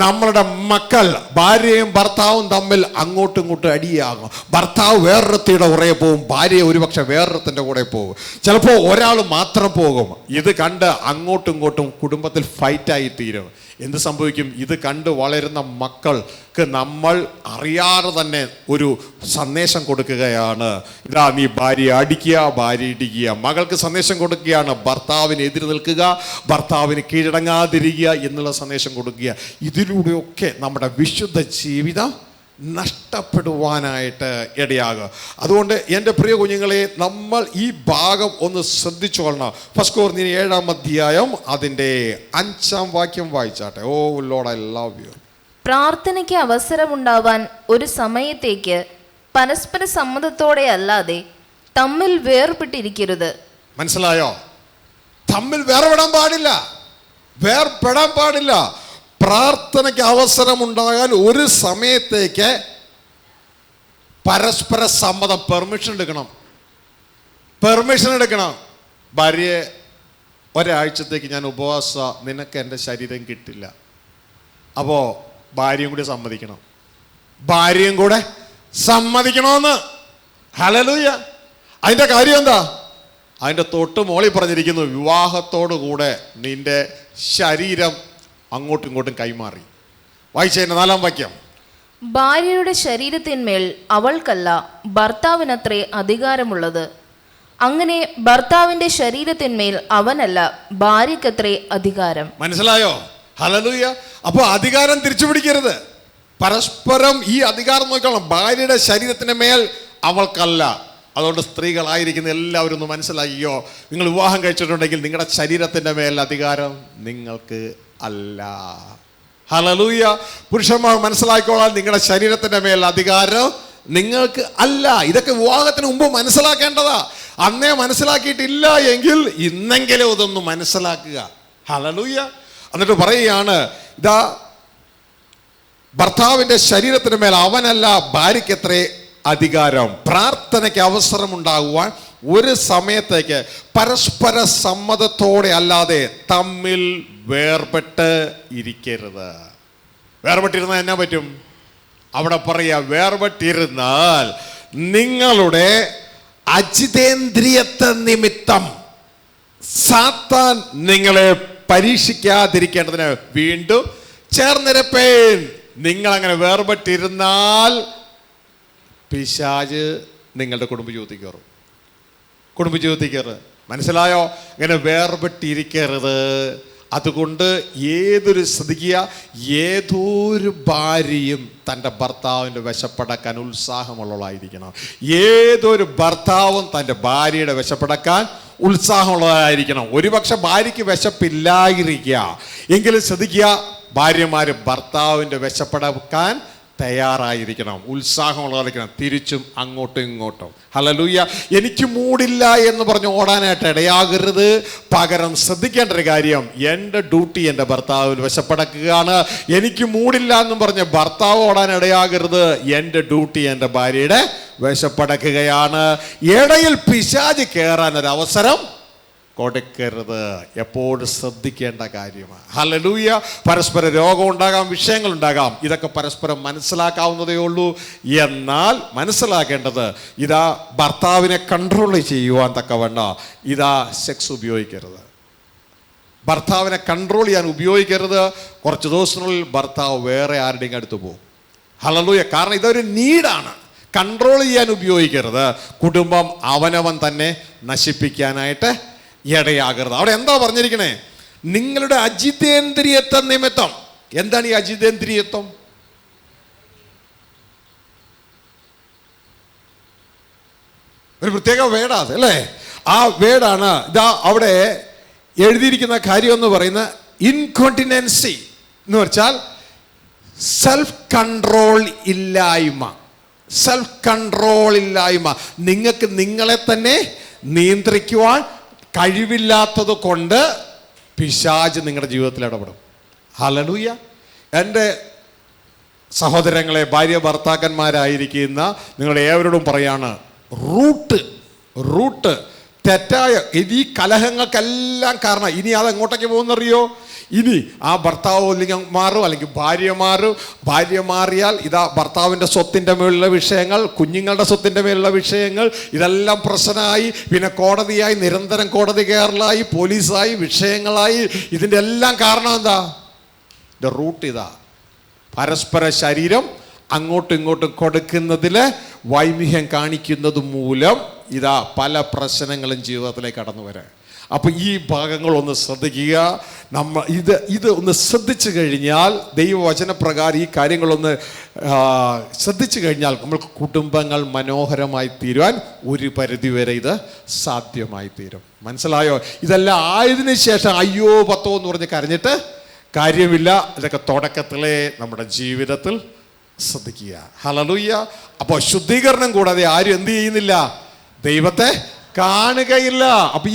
നമ്മളുടെ മക്കൾ, ഭാര്യയും ഭർത്താവും തമ്മിൽ അങ്ങോട്ടും ഇങ്ങോട്ടും അടിയാകും. ഭർത്താവ് വേറൊരുത്തിയുടെ പുറകെ പോകും, ഭാര്യ ഒരുപക്ഷെ വേറൊരുത്തിൻ്റെ കൂടെ പോകും, ചിലപ്പോൾ ഒരാൾ മാത്രം പോകും. ഇത് കണ്ട് അങ്ങോട്ടും ഇങ്ങോട്ടും കുടുംബത്തിൽ ഫൈറ്റായി തീരും. എന്ത് സംഭവിക്കും? ഇത് കണ്ട് വളരുന്ന മക്കൾക്ക് നമ്മൾ അറിയാതെ തന്നെ ഒരു സന്ദേശം കൊടുക്കുകയാണ്. ഇതാ, നീ ഭാര്യ അടിക്കുക, ഭാര്യ ഇടിക്കുക. മകൾക്ക് സന്ദേശം കൊടുക്കുകയാണ്, ഭർത്താവിന് എതിര് നിൽക്കുക, ഭർത്താവിന് കീഴടങ്ങാതിരിക്കുക എന്നുള്ള സന്ദേശം കൊടുക്കുക. ഇതിലൂടെയൊക്കെ നമ്മുടെ വിശുദ്ധ ജീവിതം നഷ്ടപ്പെടുവാനായിട്ട് ഇടയാകുക. അതുകൊണ്ട് എൻ്റെ പ്രിയ കുഞ്ഞുങ്ങളെ, നമ്മൾ ഈ ഭാഗം ഒന്ന് ശ്രദ്ധിച്ചോളണം. ഫസ്റ്റ് കൊരിന്ത്യർ 7-ാം അധ്യായം അതിൻ്റെ 5-ാം വാക്യം വായിച്ചാട്ടെ. ഓ ലോർഡ്, ഐ ലവ് യു. പ്രാർത്ഥനയ്ക്ക് അവസരമുണ്ടാവാൻ ഒരു സമയത്തേക്ക് പരസ്പര സമ്മതത്തോടെ അല്ലാതെ തമ്മിൽ വേർപെട്ടിരിക്കരുത്. മനസ്സിലായോ? തമ്മിൽ വേർപെടാൻ പാടില്ല. പ്രാർത്ഥനയ്ക്ക് അവസരമുണ്ടാകാൻ ഒരു സമയത്തേക്ക് പരസ്പര സമ്മതം, പെർമിഷൻ എടുക്കണം. ഭാര്യയെ, ഒരാഴ്ചത്തേക്ക് ഞാൻ ഉപവാസ, നിനക്ക് എൻ്റെ ശരീരം കിട്ടില്ല. അപ്പോൾ ഭാര്യയും കൂടി സമ്മതിക്കണമെന്ന്. ഹല്ലേലൂയ. അതിൻ്റെ കാര്യം എന്താ? അതിൻ്റെ തൊട്ട് മോളിൽ പറഞ്ഞിരിക്കുന്നു, വിവാഹത്തോടു കൂടെ നിന്റെ ശരീരം അങ്ങോട്ടും ഇങ്ങോട്ടും കൈമാറി. വായിച്ചതിൻ്റെ 4-ാം വാക്യം. ഭാര്യയുടെ ശരീരത്തിന്മേൽ അവൾക്കല്ല ഭർത്താവിനത്രേ അധികാരമുള്ളത്. അങ്ങനെ ഭർത്താവിന്റെ ശരീരത്തിന്മേൽ അവനല്ല ഭാര്യക്കത്രേ അധികാരം. മനസ്സിലായോ? ഹല്ലേലൂയ. അപ്പോൾ അധികാരം തിരിച്ചു പിടിക്കരുത്. പരസ്പരം ഈ അധികാരം നോക്കണം. ഭാര്യയുടെ ശരീരത്തിന് മേൽ അവൾക്കല്ല. അതുകൊണ്ട് സ്ത്രീകളായിരിക്കുന്ന എല്ലാവരും ഒന്ന് മനസ്സിലാക്കിയോ, നിങ്ങൾ വിവാഹം കഴിച്ചിട്ടുണ്ടെങ്കിൽ നിങ്ങളുടെ ശരീരത്തിൻ്റെ മേൽ അധികാരം നിങ്ങൾക്ക് അല്ല. ഹല്ലേലൂയ. പുരുഷന്മാർ മനസ്സിലാക്കിക്കോളാൻ, നിങ്ങളുടെ ശരീരത്തിൻ്റെ മേൽ അധികാരം നിങ്ങൾക്ക് അല്ല. ഇതൊക്കെ വിവാഹത്തിന് മുമ്പ് മനസ്സിലാക്കേണ്ടതാ. അന്നേ മനസ്സിലാക്കിയിട്ടില്ല എങ്കിൽ ഇന്നെങ്കിലും ഇതൊന്ന് മനസ്സിലാക്കുക. ഹല്ലേലൂയ. എന്നിട്ട് പറയുകയാണ്, ഇതാ, ഭർത്താവിൻ്റെ ശരീരത്തിന് മേൽ അവനല്ല ഭാര്യയ്ക്കത്രേ അധികാരം. പ്രാർത്ഥനയ്ക്ക് അവസരമുണ്ടാകുവാൻ ഒരു സമയത്തേക്ക് പരസ്പര സമ്മതത്തോടെ അല്ലാതെ തമ്മിൽ വേർപെട്ട് ഇരിക്കരുത്. വേർപെട്ടിരുന്നാൽ എന്നാ പറ്റും? അവിടെ പറയാ, വേർപെട്ടിരുന്നാൽ നിങ്ങളുടെ അജിതേന്ദ്രിയത്വ നിമിത്തം സാത്താൻ നിങ്ങളെ പരീക്ഷിക്കാതിരിക്കേണ്ടതിന് വീണ്ടും ചേർന്നിരപ്പേൻ നിങ്ങളങ്ങനെ വേർപെട്ടിരുന്നാൽ പിശാച് നിങ്ങളുടെ കുടുംബജീവിതത്തിൽ കയറും. കുടുംബജീവിതത്തിൽ കയറും. മനസ്സിലായോ? ഇങ്ങനെ വേർപെട്ടിരിക്കരുത്. അതുകൊണ്ട് ഏതൊരു ഭാര്യയും തൻ്റെ ഭർത്താവിൻ്റെ വിശപ്പടക്കാൻ ഉത്സാഹമുള്ളതായിരിക്കണം. ഏതൊരു ഭർത്താവും തൻ്റെ ഭാര്യയുടെ വിശപ്പടക്കാൻ ഉത്സാഹമുള്ളതായിരിക്കണം. ഒരുപക്ഷെ ഭാര്യയ്ക്ക് വിശപ്പില്ലായിരിക്കുക എങ്കിലും ശ്രദ്ധിക്കുക, ഭാര്യമാർ ഭർത്താവിൻ്റെ വിശപ്പടക്കാൻ തയ്യാറായിരിക്കണം, ഉത്സാഹമുള്ളതായിരിക്കണം. തിരിച്ചും അങ്ങോട്ടും ഇങ്ങോട്ടും. ഹല്ലേലൂയ. എനിക്ക് മൂടില്ല എന്ന് പറഞ്ഞ് ഓടാനായിട്ട് ഇടയാകരുത്. പകരം ശ്രദ്ധിക്കേണ്ട ഒരു കാര്യം, എൻ്റെ ഡ്യൂട്ടി എൻ്റെ ഭർത്താവിൽ വിശപ്പടക്കുകയാണ്. എനിക്ക് മൂടില്ല എന്നും പറഞ്ഞ് ഭർത്താവ് ഓടാൻ ഇടയാകരുത്. എൻ്റെ ഡ്യൂട്ടി എൻ്റെ ഭാര്യയുടെ വിശപ്പടക്കുകയാണ്. ഇടയിൽ പിശാച് കയറാൻ ഒരു അവസരം കൊടുക്കരുത്. എപ്പോഴും ശ്രദ്ധിക്കേണ്ട കാര്യമാണ്. ഹല്ലേലൂയ. പരസ്പര രോഗം ഉണ്ടാകാം, വിഷയങ്ങളുണ്ടാകാം. ഇതൊക്കെ പരസ്പരം മനസ്സിലാക്കാവുന്നതേ ഉള്ളൂ. എന്നാൽ മനസ്സിലാക്കേണ്ടത് ഇതാ, ഭർത്താവിനെ കൺട്രോൾ ചെയ്യുവാൻ തക്കവണ്ണം ഇതാ സെക്സ് ഉപയോഗിക്കരുത്. ഭർത്താവിനെ കൺട്രോൾ ചെയ്യാൻ ഉപയോഗിക്കരുത്. കുറച്ച് ദിവസത്തിനുള്ളിൽ ഭർത്താവ് വേറെ ആരുടെയും അടുത്ത് പോകും. ഹല്ലേലൂയ. കാരണം ഇതൊരു നീഡാണ്. കൺട്രോൾ ചെയ്യാൻ ഉപയോഗിക്കരുത്. കുടുംബം അവനവൻ തന്നെ നശിപ്പിക്കാനായിട്ട് ഇടയാകരുത്. അവിടെ എന്താ പറഞ്ഞിരിക്കണേ? നിങ്ങളുടെ അജിതേന്ദ്രിയത്വം നിമിത്തം. എന്താണ് ഈ അജിതേന്ദ്രിയത്വം? ഒരു പ്രത്യേക വേർഡാണ് അല്ലേ? ആ വേർഡാണ് ഇതാ അവിടെ എഴുതിയിരിക്കുന്ന കാര്യം എന്ന് പറയുന്ന ഇൻകോണ്ടിനൻസി എന്ന് വെച്ചാൽ സെൽഫ് കൺട്രോൾ ഇല്ലായ്മ. സെൽഫ് കൺട്രോൾ ഇല്ലായ്മ. നിങ്ങൾക്ക് നിങ്ങളെ തന്നെ നിയന്ത്രിക്കുവാൻ കഴിവില്ലാത്തത് കൊണ്ട് പിശാച് നിങ്ങളുടെ ജീവിതത്തിൽ ഇടപെടും. ഹല്ലേലൂയ. എൻ്റെ സഹോദരങ്ങളെ, ഭാര്യ ഭർത്താക്കന്മാരായിരിക്കുന്ന നിങ്ങളുടെ ഏവരോടും പറയാണ്, റൂട്ട് തെറ്റായ ഈ കലഹങ്ങൾക്കെല്ലാം കാരണം ഇനി അത് എങ്ങോട്ടേക്ക് പോകുന്നറിയോ? ഇനി ആ ഭർത്താവ് അല്ലെങ്കിൽ മാറും, അല്ലെങ്കിൽ ഭാര്യ മാറിയാൽ ഇതാ ഭർത്താവിൻ്റെ സ്വത്തിൻ്റെ മേലുള്ള വിഷയങ്ങൾ, കുഞ്ഞുങ്ങളുടെ സ്വത്തിൻ്റെ മേലുള്ള വിഷയങ്ങൾ, ഇതെല്ലാം പ്രശ്നമായി. പിന്നെ കോടതിയായി, നിരന്തരം കോടതി കയറലായി, പോലീസായി, വിഷയങ്ങളായി. ഇതിൻ്റെ എല്ലാം കാരണം എന്താ? ഇതിൻ്റെ റൂട്ട് ഇതാ. പരസ്പര ശരീരം അങ്ങോട്ടും ഇങ്ങോട്ടും കൊടുക്കുന്നതിൽ വൈമിഹ്യം കാണിക്കുന്നത് മൂലം ഇതാ പല പ്രശ്നങ്ങളും ജീവിതത്തിലേക്ക് കടന്നു വരാൻ. അപ്പം ഈ ഭാഗങ്ങളൊന്ന് ശ്രദ്ധിക്കുക. ഇത് ഒന്ന് ശ്രദ്ധിച്ചു കഴിഞ്ഞാൽ, ദൈവവചനപ്രകാരം ഈ കാര്യങ്ങളൊന്ന് ശ്രദ്ധിച്ചു കഴിഞ്ഞാൽ നമ്മൾ കുടുംബങ്ങൾ മനോഹരമായി തീരുവാൻ ഒരു പരിധിവരെ ഇത് സാധ്യമായി തീരും. മനസ്സിലായോ? ഇതെല്ലാം ആയതിനു ശേഷം അയ്യോ പത്തോ എന്ന് പറഞ്ഞ് കരഞ്ഞിട്ട് കാര്യമില്ല. ഇതൊക്കെ തുടക്കത്തിലേ നമ്മുടെ ജീവിതത്തിൽ ശ്രദ്ധിക്കുക. ഹല്ലേലൂയ. അപ്പോൾ ശുദ്ധീകരണം കൂടാതെ ആരും എന്ത് ചെയ്യുന്നില്ല? ദൈവത്തെ കാണുകയില്ല. അപ്പൊ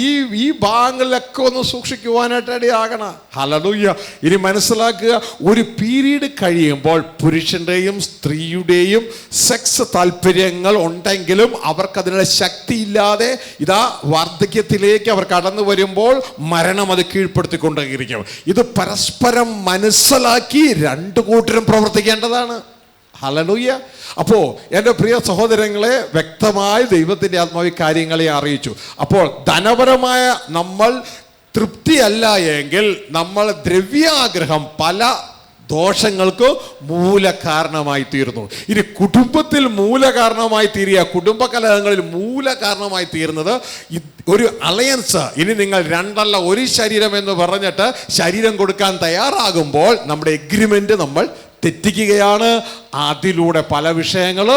ഈ ഭാഗങ്ങളിലൊക്കെ ഒന്ന് സൂക്ഷിക്കുവാനായിട്ട് ഇടയാകണം. ഹല്ലേലൂയ. ഇനി മനസ്സിലാക്കുക, ഒരു പീരീഡ് കഴിയുമ്പോൾ പുരുഷന്റെയും സ്ത്രീയുടെയും സെക്സ് താല്പര്യങ്ങൾ ഉണ്ടെങ്കിലും അവർക്കതിനുള്ള ശക്തിയില്ലാതെ ഇതാ വാർദ്ധക്യത്തിലേക്ക് അവർ കടന്നു വരുമ്പോൾ മരണം അത് കീഴ്പ്പെടുത്തിക്കൊണ്ടിരിക്കും. ഇത് പരസ്പരം മനസ്സിലാക്കി രണ്ടു കൂട്ടരും പ്രവർത്തിക്കേണ്ടതാണ്. ഹല്ലേലൂയ. അപ്പോൾ എൻ്റെ പ്രിയ സഹോദരങ്ങളെ, വ്യക്തമായി ദൈവത്തിൻ്റെ ആത്മാവ് കാര്യങ്ങളെ അറിയിച്ചു. അപ്പോൾ ധനപരമായ നമ്മൾ തൃപ്തിയല്ല എങ്കിൽ നമ്മൾ ദ്രവ്യാഗ്രഹം പല ദോഷങ്ങൾക്ക് മൂലകാരണമായി തീർന്നു. ഇനി കുടുംബത്തിൽ മൂലകാരണമായി തീരുക, കുടുംബകലഹങ്ങളിൽ മൂലകാരണമായി തീരുന്നത് ഒരു അലയൻസ്. ഇനി നിങ്ങൾ രണ്ടല്ല ഒരു ശരീരം എന്ന് പറഞ്ഞിട്ട് ശരീരം കൊടുക്കാൻ തയ്യാറാകുമ്പോൾ നമ്മുടെ എഗ്രിമെന്റ് നമ്മൾ തെറ്റിക്കുകയാണ്. അതിലൂടെ പല വിഷയങ്ങൾ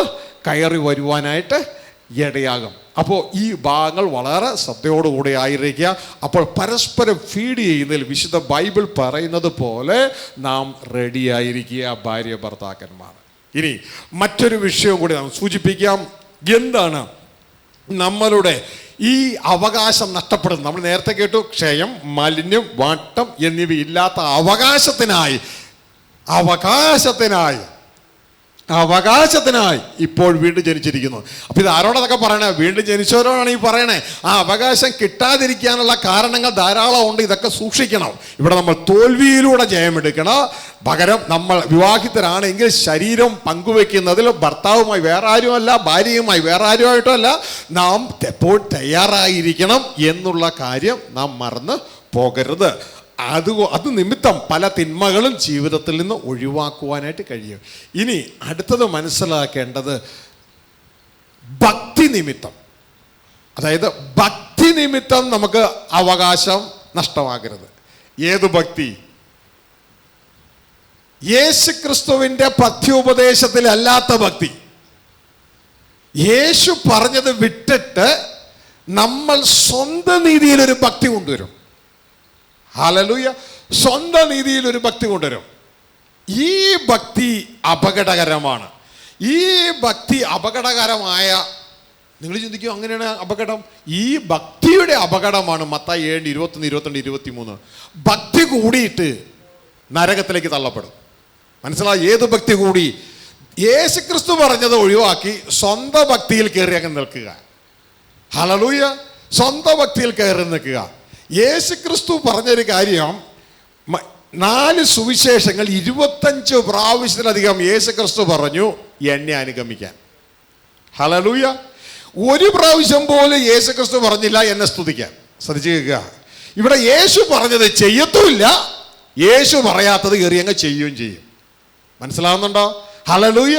കയറി വരുവാനായിട്ട് ഇടയാകും. അപ്പോൾ ഈ ഭാഗങ്ങൾ വളരെ ശ്രദ്ധയോടുകൂടി ആയിരിക്കുക. അപ്പോൾ പരസ്പരം ഫീഡ് ചെയ്യുന്നതിൽ വിശുദ്ധ ബൈബിൾ പറയുന്നത് പോലെ നാം റെഡിയായിരിക്കുക ഭാര്യ ഭർത്താക്കന്മാർ. ഇനി മറ്റൊരു വിഷയം കൂടി നാം സൂചിപ്പിക്കാം. എന്താണ് നമ്മളുടെ ഈ അവകാശം നഷ്ടപ്പെടുന്നത്? നമ്മൾ നേരത്തെ കേട്ടു, ക്ഷയം, മാലിന്യം, വാട്ടം എന്നിവയില്ലാത്ത അവകാശത്തിനായി ഇപ്പോൾ വീണ്ടും ജനിച്ചിരിക്കുന്നു. അപ്പൊ ഇത് ആരോടൊക്കെ പറയണേ? വീണ്ടും ജനിച്ചവരോടാണ് ഈ പറയണേ. ആ അവകാശം കിട്ടാതിരിക്കാനുള്ള കാരണങ്ങൾ ധാരാളം ഉണ്ട്. ഇതൊക്കെ സൂക്ഷിക്കണം. ഇവിടെ നമ്മൾ തോൽവിയിലൂടെ ജയമെടുക്കണം. പകരം നമ്മൾ വിവാഹിതരാണെങ്കിൽ ശരീരം പങ്കുവെക്കുന്നതിൽ ഭർത്താവുമായി വേറെ ആരുമല്ല, ഭാര്യയുമായി വേറെ ആരുമായിട്ടല്ല, നാം എപ്പോൾ തയ്യാറായിരിക്കണം എന്നുള്ള കാര്യം നാം മറന്ന് പോകരുത്. അത് നിമിത്തം പല തിന്മകളും ജീവിതത്തിൽ നിന്ന് ഒഴിവാക്കുവാനായിട്ട് കഴിയും. ഇനി അടുത്തത് മനസ്സിലാക്കേണ്ടത് ഭക്തി നിമിത്തം. അതായത് ഭക്തി നിമിത്തം നമുക്ക് അവകാശം നഷ്ടമാകരുത്. ഏത് ഭക്തി? യേശുക്രിസ്തുവിൻ്റെ പഥ്യോപദേശത്തിലല്ലാത്ത ഭക്തി. യേശു പറഞ്ഞത് വിട്ടിട്ട് നമ്മൾ സ്വന്തം നീതിയിലൊരു ഭക്തി കൊണ്ടുവരും. ഹല്ലേലൂയ. സ്വന്തം നീതിയിൽ ഒരു ഭക്തി കൊണ്ടുവരും. ഈ ഭക്തി അപകടകരമാണ്. ഈ ഭക്തി അപകടകരമായ, നിങ്ങൾ ചിന്തിക്കും അങ്ങനെയാണ് അപകടം. ഈ ഭക്തിയുടെ അപകടമാണ് മത്തായി 7, 21, 22, 23. ഭക്തി കൂടിയിട്ട് നരകത്തിലേക്ക് തള്ളപ്പെടും. മനസ്സിലായി? ഏത് ഭക്തി കൂടി? യേശുക്രിസ്തു പറഞ്ഞത് ഒഴിവാക്കി സ്വന്തം ഭക്തിയിൽ കയറി അങ്ങ് നിൽക്കുക. ഹല്ലേലൂയ. സ്വന്തം ഭക്തിയിൽ കയറി നിൽക്കുക. യേശുക്രിസ്തു പറഞ്ഞൊരു കാര്യം, 4 സുവിശേഷങ്ങൾ 25 പ്രാവശ്യത്തിലധികം യേശുക്രിസ്തു പറഞ്ഞു എന്നെ അനുഗമിക്കാൻ. ഹല്ലേലൂയ. ഒരു പ്രാവശ്യം പോലും യേശുക്രിസ്തു പറഞ്ഞില്ല എന്നെ സ്തുതിക്കാൻ. ശ്രദ്ധിച്ചു കേൾക്കുക. ഇവിടെ യേശു പറഞ്ഞത് ചെയ്യത്തുമില്ല, യേശു പറയാത്തത് കയറി അങ്ങ് ചെയ്യുകയും ചെയ്യും. മനസ്സിലാവുന്നുണ്ടോ? ഹല്ലേലൂയ.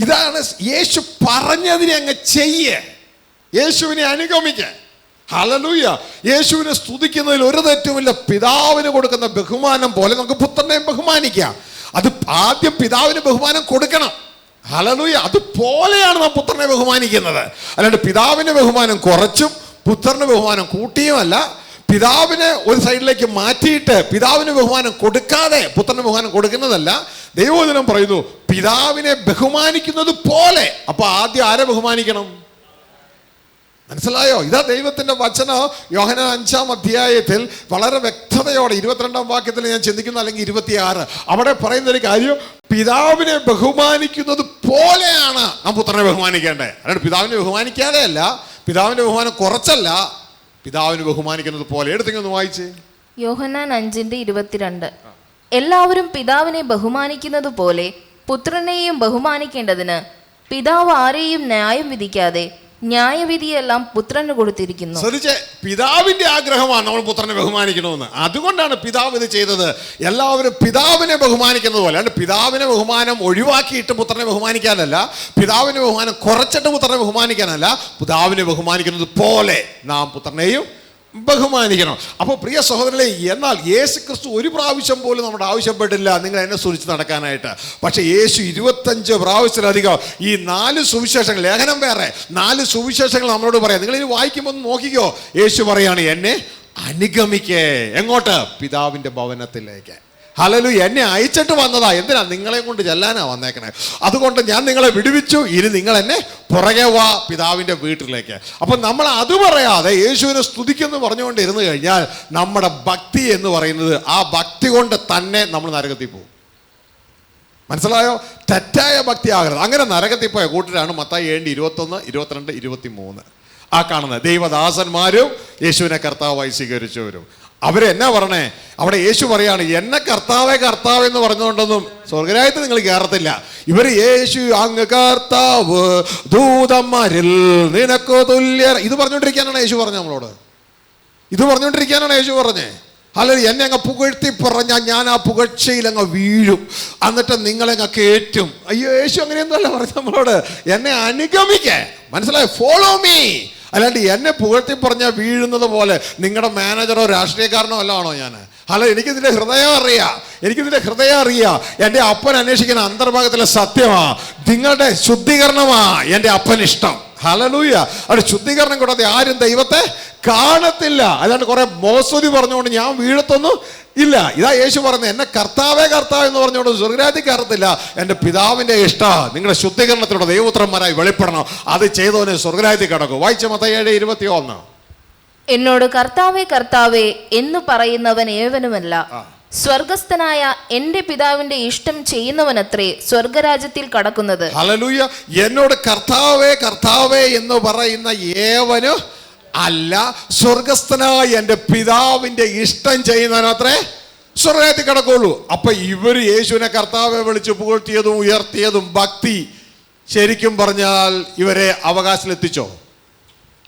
ഇതാണ് യേശു പറഞ്ഞതിനെ അങ്ങ് ചെയ്യേ, യേശുവിനെ അനുഗമിക്കാൻ. ഹല്ലേലൂയ. യേശുവിനെ സ്തുതിക്കുന്നതിൽ ഒരു തെറ്റുമില്ല. പിതാവിന് കൊടുക്കുന്ന ബഹുമാനം പോലെ നമുക്ക് പുത്രനെയും ബഹുമാനിക്കാം. അത് ആദ്യം പിതാവിന് ബഹുമാനം കൊടുക്കണം. ഹല്ലേലൂയ. അതുപോലെയാണ് നാം പുത്രനെ ബഹുമാനിക്കുന്നത്. അല്ലാണ്ട് പിതാവിന് ബഹുമാനം കുറച്ചും പുത്രന് ബഹുമാനം കൂട്ടിയുമല്ല. പിതാവിനെ ഒരു സൈഡിലേക്ക് മാറ്റിയിട്ട് പിതാവിന് ബഹുമാനം കൊടുക്കാതെ പുത്രന് ബഹുമാനം കൊടുക്കുന്നതല്ല. ദൈവവചനം പറയുന്നു പിതാവിനെ ബഹുമാനിക്കുന്നത് പോലെ. അപ്പൊ ആദ്യം ആരെ ബഹുമാനിക്കണം? മനസ്സിലായോ? ഇതാ ദൈവത്തിന്റെ വചനം. യോഹന്നാൻ 5-ാം അധ്യായത്തിൽ വളരെ വ്യക്തതയോടെ 22-ാം വാക്യത്തിൽ ഞാൻ ചിന്തിക്കുന്നു, അല്ലെങ്കിൽ 26, അവിടെ പറയുന്ന ഒരു കാര്യം, പിതാവിനെ ബഹുമാനിക്കുന്നത് പോലെയാണ് നാം പുത്രനെ ബഹുമാനിക്കേണ്ടത്. അല്ലാണ്ട് പിതാവിനെ ബഹുമാനിക്കാതെ അല്ല, പിതാവിന്റെ ബഹുമാനം കുറച്ചല്ല, പിതാവിനെ ബഹുമാനിക്കുന്നത് പോലെ. എടുത്തെങ്കിൽ വായിച്ചേ. യോഹന്നാൻ 5:22. എല്ലാവരും പിതാവിനെ ബഹുമാനിക്കുന്നത് പോലെ പുത്രനെയും ബഹുമാനിക്കേണ്ടതിന് പിതാവ് ആരെയും ന്യായം വിധിക്കാതെ ന്യായവിധിയെല്ലാം പുത്രന് കൊടുത്തിരിക്കുന്നു. ശ്രദ്ധിച്ചേ, പിതാവിന്റെ ആഗ്രഹമാണ് നമ്മൾ പുത്രനെ ബഹുമാനിക്കണമെന്ന്. അതുകൊണ്ടാണ് പിതാവ് ഇത് ചെയ്തത്. എല്ലാവരും പിതാവിനെ ബഹുമാനിക്കുന്നത് പോലെ. അല്ലാണ്ട് പിതാവിനെ ബഹുമാനം ഒഴിവാക്കിയിട്ട് പുത്രനെ ബഹുമാനിക്കാനല്ല, പിതാവിനെ ബഹുമാനം കുറച്ചിട്ട് പുത്രനെ ബഹുമാനിക്കാനല്ല, പിതാവിനെ ബഹുമാനിക്കുന്നത് പോലെ നാം പുത്രനെയും ബഹുമാനിക്കണം. അപ്പോൾ പ്രിയ സഹോദരനെ, എന്നാൽ യേശുക്രിസ്തു ഒരു പ്രാവശ്യം പോലും നമ്മുടെ ആവശ്യപ്പെട്ടില്ല നിങ്ങൾ എന്നെ സൂക്ഷിച്ച് നടക്കാനായിട്ട്. പക്ഷേ യേശു 25 പ്രാവശ്യത്തിലധികം ഈ 4 സുവിശേഷങ്ങൾ, ലേഖനം വേറെ 4 സുവിശേഷങ്ങൾ നമ്മളോട് പറയാം. നിങ്ങൾ ഇനി വായിക്കുമ്പോൾ നോക്കിക്കോ. യേശു പറയാണ് എന്നെ അനുഗമിക്കേ. എങ്ങോട്ട്? പിതാവിൻ്റെ ഭവനത്തിലേക്ക്. ഹല്ലേലൂയ. എന്നെ അയച്ചിട്ട് വന്നതാ. എന്തിനാ? നിങ്ങളെ കൊണ്ട് ചെല്ലാനാ വന്നേക്കണേ. അതുകൊണ്ട് ഞാൻ നിങ്ങളെ വിടുവിച്ചു, ഇനി നിങ്ങൾ എന്നെ പുറകെ വാ പിതാവിൻ്റെ വീട്ടിലേക്ക്. അപ്പം നമ്മൾ അത് പറയാതെ യേശുവിനെ സ്തുതിക്കുന്നു പറഞ്ഞുകൊണ്ട് ഇരുന്ന് കഴിഞ്ഞാൽ നമ്മുടെ ഭക്തി എന്ന് പറയുന്നത് ആ ഭക്തി കൊണ്ട് തന്നെ നമ്മൾ നരകത്തിൽ പോകും. മനസ്സിലായോ? തെറ്റായ ഭക്തി ആകരുത്. അങ്ങനെ നരകത്തിൽ പോയ കൂട്ടരാണ് മത്തായി 7, 21, 22, 23 ആ കാണുന്നത്. ദൈവദാസന്മാരും യേശുവിനെ കർത്താവായി സ്വീകരിച്ചവരും. അവരെന്നാ പറഞ്ഞേ? അവിടെ യേശു പറയാണ് എന്നെ കർത്താവേ കർത്താവ് എന്ന് പറഞ്ഞുകൊണ്ടൊന്നും സ്വർഗരാജ്യത്തിൽ നിങ്ങൾ കയറത്തില്ല. ഇവർ യേശു അങ്ങ് കർത്താവ്, ദൂതന്മാരിൽ നിനക്ക് തുല്യ, ഇത് പറഞ്ഞുകൊണ്ടിരിക്കാനാണ് യേശു പറഞ്ഞത് നമ്മളോട്. ഇത് പറഞ്ഞുകൊണ്ടിരിക്കാനാണ് യേശു പറഞ്ഞേ. അല്ലെങ്കിൽ എന്നെ അങ്ങ് പുകഴ്ത്തി പറഞ്ഞാൽ ഞാൻ ആ പുകഴ്ചയിൽ അങ്ങ് വീഴും, എന്നിട്ട് നിങ്ങളെങ്ങ് കയറ്റും. അയ്യോ, യേശു അങ്ങനെയൊന്നുമല്ല പറഞ്ഞത് നമ്മളോട്. എന്നെ അനുഗമിക്കേ. മനസ്സിലായോ? Follow me. അല്ലാണ്ട് എന്നെ പുകഴ്ത്തി പറഞ്ഞാൽ വീഴുന്നത് പോലെ നിങ്ങളുടെ മാനേജറോ രാഷ്ട്രീയക്കാരനോ അല്ല ആണോ ഞാൻ? അല്ല, എനിക്കിതിൻ്റെ ഹൃദയം അറിയാം. എൻ്റെ അപ്പൻ അന്വേഷിക്കുന്ന അന്തർഭാഗത്തിലെ സത്യമാ, നിങ്ങളുടെ ശുദ്ധീകരണമാ എൻ്റെ അപ്പൻ ഇഷ്ടം. ഹല്ലേലൂയ. അവിടെ ശുദ്ധീകരണം കൂടാതെ ആരും ദൈവത്തെ കാണത്തില്ല. അല്ലാണ്ട് കുറെ മോസ്തുതി പറഞ്ഞുകൊണ്ട് ഞാൻ വീഴത്തൊന്നും ഇല്ല. ഇതാ യേശു പറഞ്ഞത് എന്നെ കർത്താവേ കർത്താവ് എന്ന് പറഞ്ഞുകൊണ്ട് സ്വർഗ്ഗരാജ്യത്തിൽ കയറത്തില്ല. എൻ്റെ പിതാവിൻ്റെ ഇഷ്ടം നിങ്ങളുടെ ശുദ്ധീകരണത്തിലൂടെ ദൈവപുത്രന്മാരായി വെളിപ്പെടണം. അത് ചെയ്തവന് സ്വർഗ്ഗരാജ്യത്തിൽ കിടക്കും. വായിച്ച മത്തായി 7:21. എന്നോട് കർത്താവേ കർത്താവേ എന്ന് പറയുന്നവൻ ഏവനുമല്ല, സ്വർഗസ്ഥനായ എന്റെ പിതാവിന്റെ ഇഷ്ടം ചെയ്യുന്നവനത്രേ സ്വർഗരാജ്യത്തിൽ കടക്കുന്നത്. ഹല്ലേലൂയ. എന്നോട് കർത്താവേ കർത്താവേ എന്ന് പറയുന്ന ഏവനും അല്ല, സ്വർഗസ്ഥനായ എൻ്റെ പിതാവിൻ്റെ ഇഷ്ടം ചെയ്യുന്നവനത്രേ സ്വർഗത്തിൽ കിടക്കുള്ളൂ. അപ്പൊ ഇവര് യേശുവിനെ കർത്താവെ വിളിച്ച് പുകഴ്ത്തിയതും ഉയർത്തിയതും ഭക്തി ശരിക്കും പറഞ്ഞാൽ ഇവരെ അവകാശത്തിലെത്തിച്ചോ?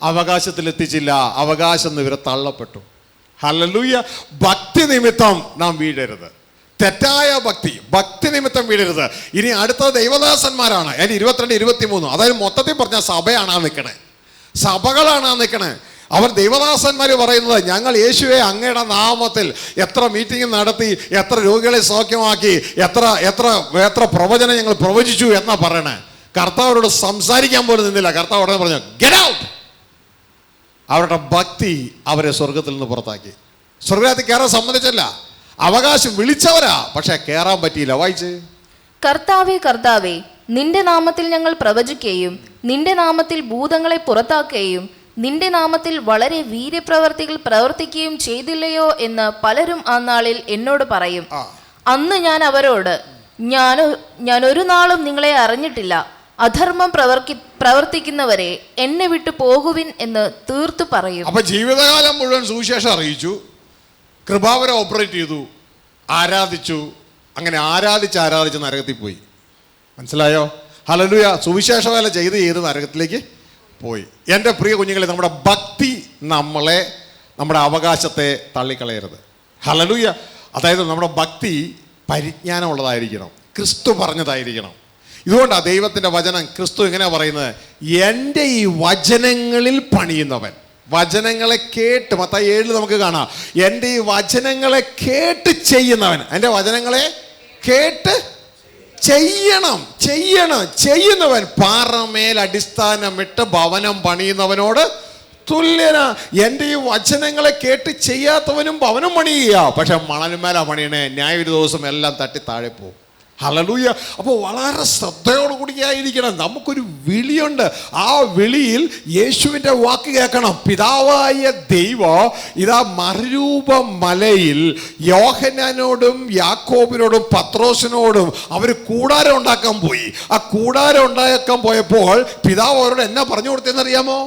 അവകാശത്തിലെത്തിച്ചില്ല. അവകാശം ഇവരെ തള്ളപ്പെട്ടു. ഹല്ലേലൂയ. ഭക്തി നിമിത്തം നാം വീഴരുത്. തെറ്റായ ഭക്തി നിമിത്തം വീഴരുത്. ഇനി അടുത്ത ദൈവദാസന്മാരാണ്. അതിന് 22, 23, അതായത് മൊത്തത്തിൽ പറഞ്ഞ സഭയാണ് നിൽക്കണേ, സഭകളാണ് നിൽക്കണേ. അവർ ദൈവദാസന്മാർ പറയുന്നത്, ഞങ്ങൾ യേശുവെ അങ്ങയുടെ നാമത്തിൽ എത്ര മീറ്റിംഗ് നടത്തി, എത്ര രോഗികളെ സൗഖ്യമാക്കി, എത്ര പ്രവചനം ഞങ്ങൾ പ്രവചിച്ചു എന്നാ പറയണേ. കർത്താവരോട് സംസാരിക്കാൻ പോലും നിന്നില്ല. കർത്താവ് ഉടനെ പറഞ്ഞു, ഗെറ്റ് ഔട്ട്. അവരുടെ ഭക്തി അവരെ സ്വർഗത്തിൽ നിന്ന് പുറത്താക്കി. സ്വർഗത്തിൽ കയറാൻ സമ്മതിച്ചല്ല. അവകാശം വിളിച്ചവരാ, പക്ഷെ കയറാൻ പറ്റിയില്ല. വായിച്ച്. കർത്താവേ കർത്താവേ, നിന്റെ നാമത്തിൽ ഞങ്ങൾ പ്രവചിക്കുകയും നിന്റെ നാമത്തിൽ ഭൂതങ്ങളെ പുറത്താക്കുകയും നിന്റെ നാമത്തിൽ വളരെ വീര്യപ്രവർത്തികൾ പ്രവർത്തിക്കുകയും ചെയ്തില്ലയോ എന്ന് പലരും ആ നാളിൽ എന്നോട് പറയും. അന്ന് ഞാൻ അവരോട്, ഞാൻ ഒരു നാളും നിങ്ങളെ അറിഞ്ഞിട്ടില്ല, അധർമ്മം പ്രവർത്തിക്കുന്നവരെ എന്നെ വിട്ടു പോകുവിൻ എന്ന് തീർത്തു പറയും. അപ്പൊ ജീവിതകാലം മുഴുവൻ സുവിശേഷം അറിയിച്ചു, കൃപാവരം ഓപ്പറേറ്റ് ചെയ്തു, ആരാധിച്ചു. അങ്ങനെ ആരാധിച്ച് നരകത്തിൽ പോയി. മനസ്സിലായോ? ഹല്ലേലൂയ. സുവിശേഷ വേല ചെയ്ത് നരകത്തിലേക്ക് പോയി. എൻ്റെ പ്രിയ കുഞ്ഞുങ്ങളെ, നമ്മുടെ ഭക്തി നമ്മുടെ അവകാശത്തെ തള്ളിക്കളയരുത്. ഹല്ലേലൂയ. അതായത് നമ്മുടെ ഭക്തി പരിജ്ഞാനമുള്ളതായിരിക്കണം, ക്രിസ്തു പറഞ്ഞതായിരിക്കണം. ഇതുകൊണ്ടാണ് ദൈവത്തിൻ്റെ വചനം ക്രിസ്തു എങ്ങനെയാ പറയുന്നത്, എൻ്റെ ഈ വചനങ്ങളിൽ പണിയുന്നവൻ. വചനങ്ങളെ കേട്ട്, മത്തായി 7 നമുക്ക് കാണാം, എൻ്റെ ഈ വചനങ്ങളെ കേട്ട് ചെയ്യുന്നവൻ. എൻ്റെ വചനങ്ങളെ കേട്ട് ചെയ്യുന്നവൻ പാറമേൽ അടിസ്ഥാനമിട്ട് ഭവനം പണിയുന്നവനോട് തുല്യനാ. എൻ്റെ ഈ വചനങ്ങളെ കേട്ട് ചെയ്യാത്തവനും ഭവനം പണിയുക, പക്ഷെ മണൽമേല പണിയണേ. ന്യായ ഒരു ദിവസം എല്ലാം തട്ടി താഴെ പോകും. ഹല്ലേലൂയ. അപ്പോൾ വളരെ ശ്രദ്ധയോടുകൂടി ആയിരിക്കണം. നമുക്കൊരു വിളിയുണ്ട്. ആ വിളിയിൽ യേശുവിൻ്റെ വാക്ക് കേൾക്കണം. പിതാവായ ദൈവം ഇതാ മറുരൂപ മലയിൽ യോഹന്നാനോടും യാക്കോബിനോടും പത്രോസിനോടും അവർ കൂടാരം ഉണ്ടാക്കാൻ പോയി. ആ കൂടാരം ഉണ്ടാക്കാൻ പോയപ്പോൾ പിതാവ് അവരോട് എന്നാ പറഞ്ഞു കൊടുത്തതെന്ന് അറിയാമോ?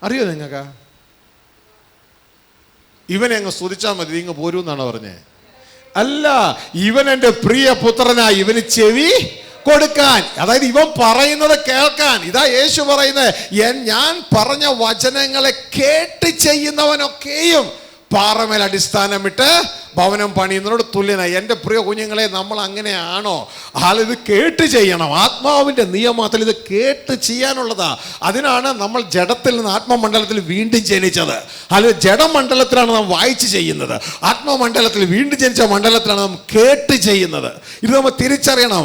അറിയോ നിങ്ങൾക്ക്? ഇവനെ അങ്ങ് സ്തുതിച്ചാൽ മതി, ഇങ്ങ് പോരൂ എന്നാണ് പറഞ്ഞേ. അല്ല, ഇവൻ എൻ്റെ പ്രിയ പുത്രനായി, ഇവന് ചെവി കൊടുക്കാൻ, അതായത് ഇവൻ പറയുന്നത് കേൾക്കാൻ. ഇതാ യേശു പറയുന്നത്, ഞാൻ പറഞ്ഞ വചനങ്ങളെ കേട്ട് ചെയ്യുന്നവനൊക്കെയും പാറമേൽ അടിസ്ഥാനമിട്ട് ഭവനം പണിയുന്നതിനോട് തുല്യനായി. എൻ്റെ പ്രിയ കുഞ്ഞുങ്ങളെ, നമ്മൾ അങ്ങനെയാണോ? ഇത് കേട്ട് ചെയ്യണം. ആത്മാവിൻ്റെ നിയമത്തിൽ ഇത് കേട്ട് ചെയ്യാനുള്ളതാ. അതിനാണ് നമ്മൾ ജഡത്തിൽ നിന്ന് ആത്മമണ്ഡലത്തിൽ വീണ്ടും ജനിച്ചത്. ജഡമണ്ഡലത്തിലാണ് നാം വായിച്ച് ചെയ്യുന്നത്. ആത്മമണ്ഡലത്തിൽ വീണ്ടും ജനിച്ച മണ്ഡലത്തിലാണ് നാം കേട്ട് ചെയ്യുന്നത്. ഇത് നമ്മൾ തിരിച്ചറിയണം.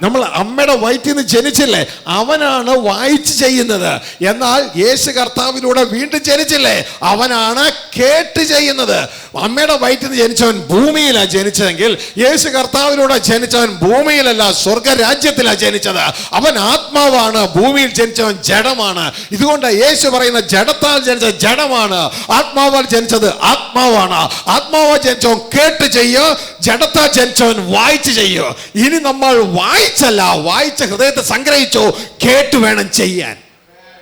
നമ്മൾ അമ്മയുടെ വയറ്റിൽ നിന്ന് ജനിച്ചില്ലേ, അവനാണ് വായിച്ച് ചെയ്യുന്നത്. എന്നാൽ യേശു കർത്താവിലൂടെ വീണ്ടും ജനിച്ചില്ലേ, അവനാണ് കേട്ട് ചെയ്യുന്നത്. അമ്മയുടെ വയറ്റിൽ നിന്ന് ജനിച്ചവൻ ഭൂമിയിലാണ് ജനിച്ചതെങ്കിൽ യേശു കർത്താവിലൂടെ ജനിച്ചവൻ ഭൂമിയിലല്ല, സ്വർഗരാജ്യത്തിലാണ് ജനിച്ചത്. അവൻ ആത്മാവാണ്, ഭൂമിയിൽ ജനിച്ചവൻ ജഡമാണ്. ഇതുകൊണ്ട് യേശു പറയുന്ന ജഡത്താൽ ജനിച്ചത് ജഡമാണ്, ആത്മാവാൽ ജനിച്ചത് ആത്മാവാണ്. ആത്മാവാൽ ജനിച്ചവൻ കേട്ട് ചെയ്യോ, ജഡത്താൽ ജനിച്ചവൻ വായിച്ച് ചെയ്യോ. ഇനി നമ്മൾ വായിച്ചല്ല, വായിച്ച ഹൃദയത്തെ സംഗ്രഹിച്ചോ, കേട്ട് വേണം ചെയ്യാൻ.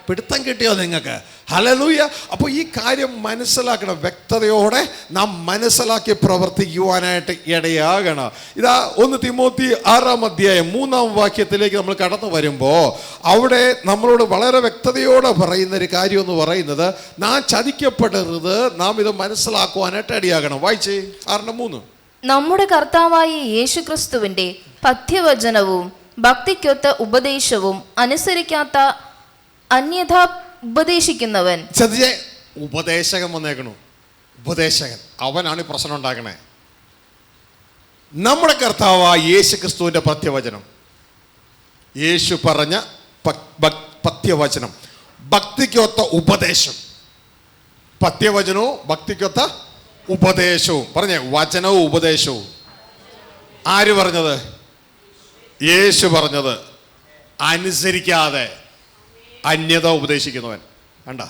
പിടുത്തം കിട്ടിയോ നിങ്ങൾക്ക്? ഹല്ലേലൂയ. അപ്പോൾ ഈ കാര്യം മനസ്സിലാക്കണം. വ്യക്തതയോടെ നാം മനസ്സിലാക്കി പ്രവർത്തിക്കുവാനായിട്ട് ഇടയാകണം. ഇതാ 1 തിമോത്തി 6 അധ്യായം 3 വാക്യത്തിലേക്ക് നമ്മൾ കടന്നു വരുമ്പോൾ അവിടെ നമ്മളോട് വളരെ വ്യക്തതയോടെ പറയുന്ന ഒരു കാര്യം എന്ന് പറയുന്നത്, നാം ചതിക്കപ്പെടരുത്, നാം ഇത് മനസ്സിലാക്കുവാനായിട്ട് ഇടയാകണം. വായിച്ചേ 6:3. നമ്മുടെ കർത്താവായ യേശുക്രിസ്തുവിന്റെ പഥ്യവചനവും ഭക്തിക്കൊത്ത ഉപദേശവും അനുസരിക്കാത്ത അന്യഥ ഉപദേശിക്കുന്നവൻ. ഉപദേശകൻ വന്നേക്കണു. ഉപദേശകൻ അവനാണ് പ്രശ്നം ഉണ്ടാക്കണേ. നമ്മുടെ കർത്താവായ യേശു ക്രിസ്തുവിന്റെ പഥ്യവചനം, യേശു പറഞ്ഞ പഥ്യവചനം, ഭക്തിക്കൊത്ത ഉപദേശം. പഥ്യവചനവും ഭക്തിക്കൊത്ത ഉപദേശവും. പറഞ്ഞേ, വചനവും ഉപദേശവും. ആര് പറഞ്ഞത്? യേശു പറഞ്ഞത്. അനുസരിക്കാതെ അന്യത ഉപദേശിക്കുന്നവൻ. കണ്ട,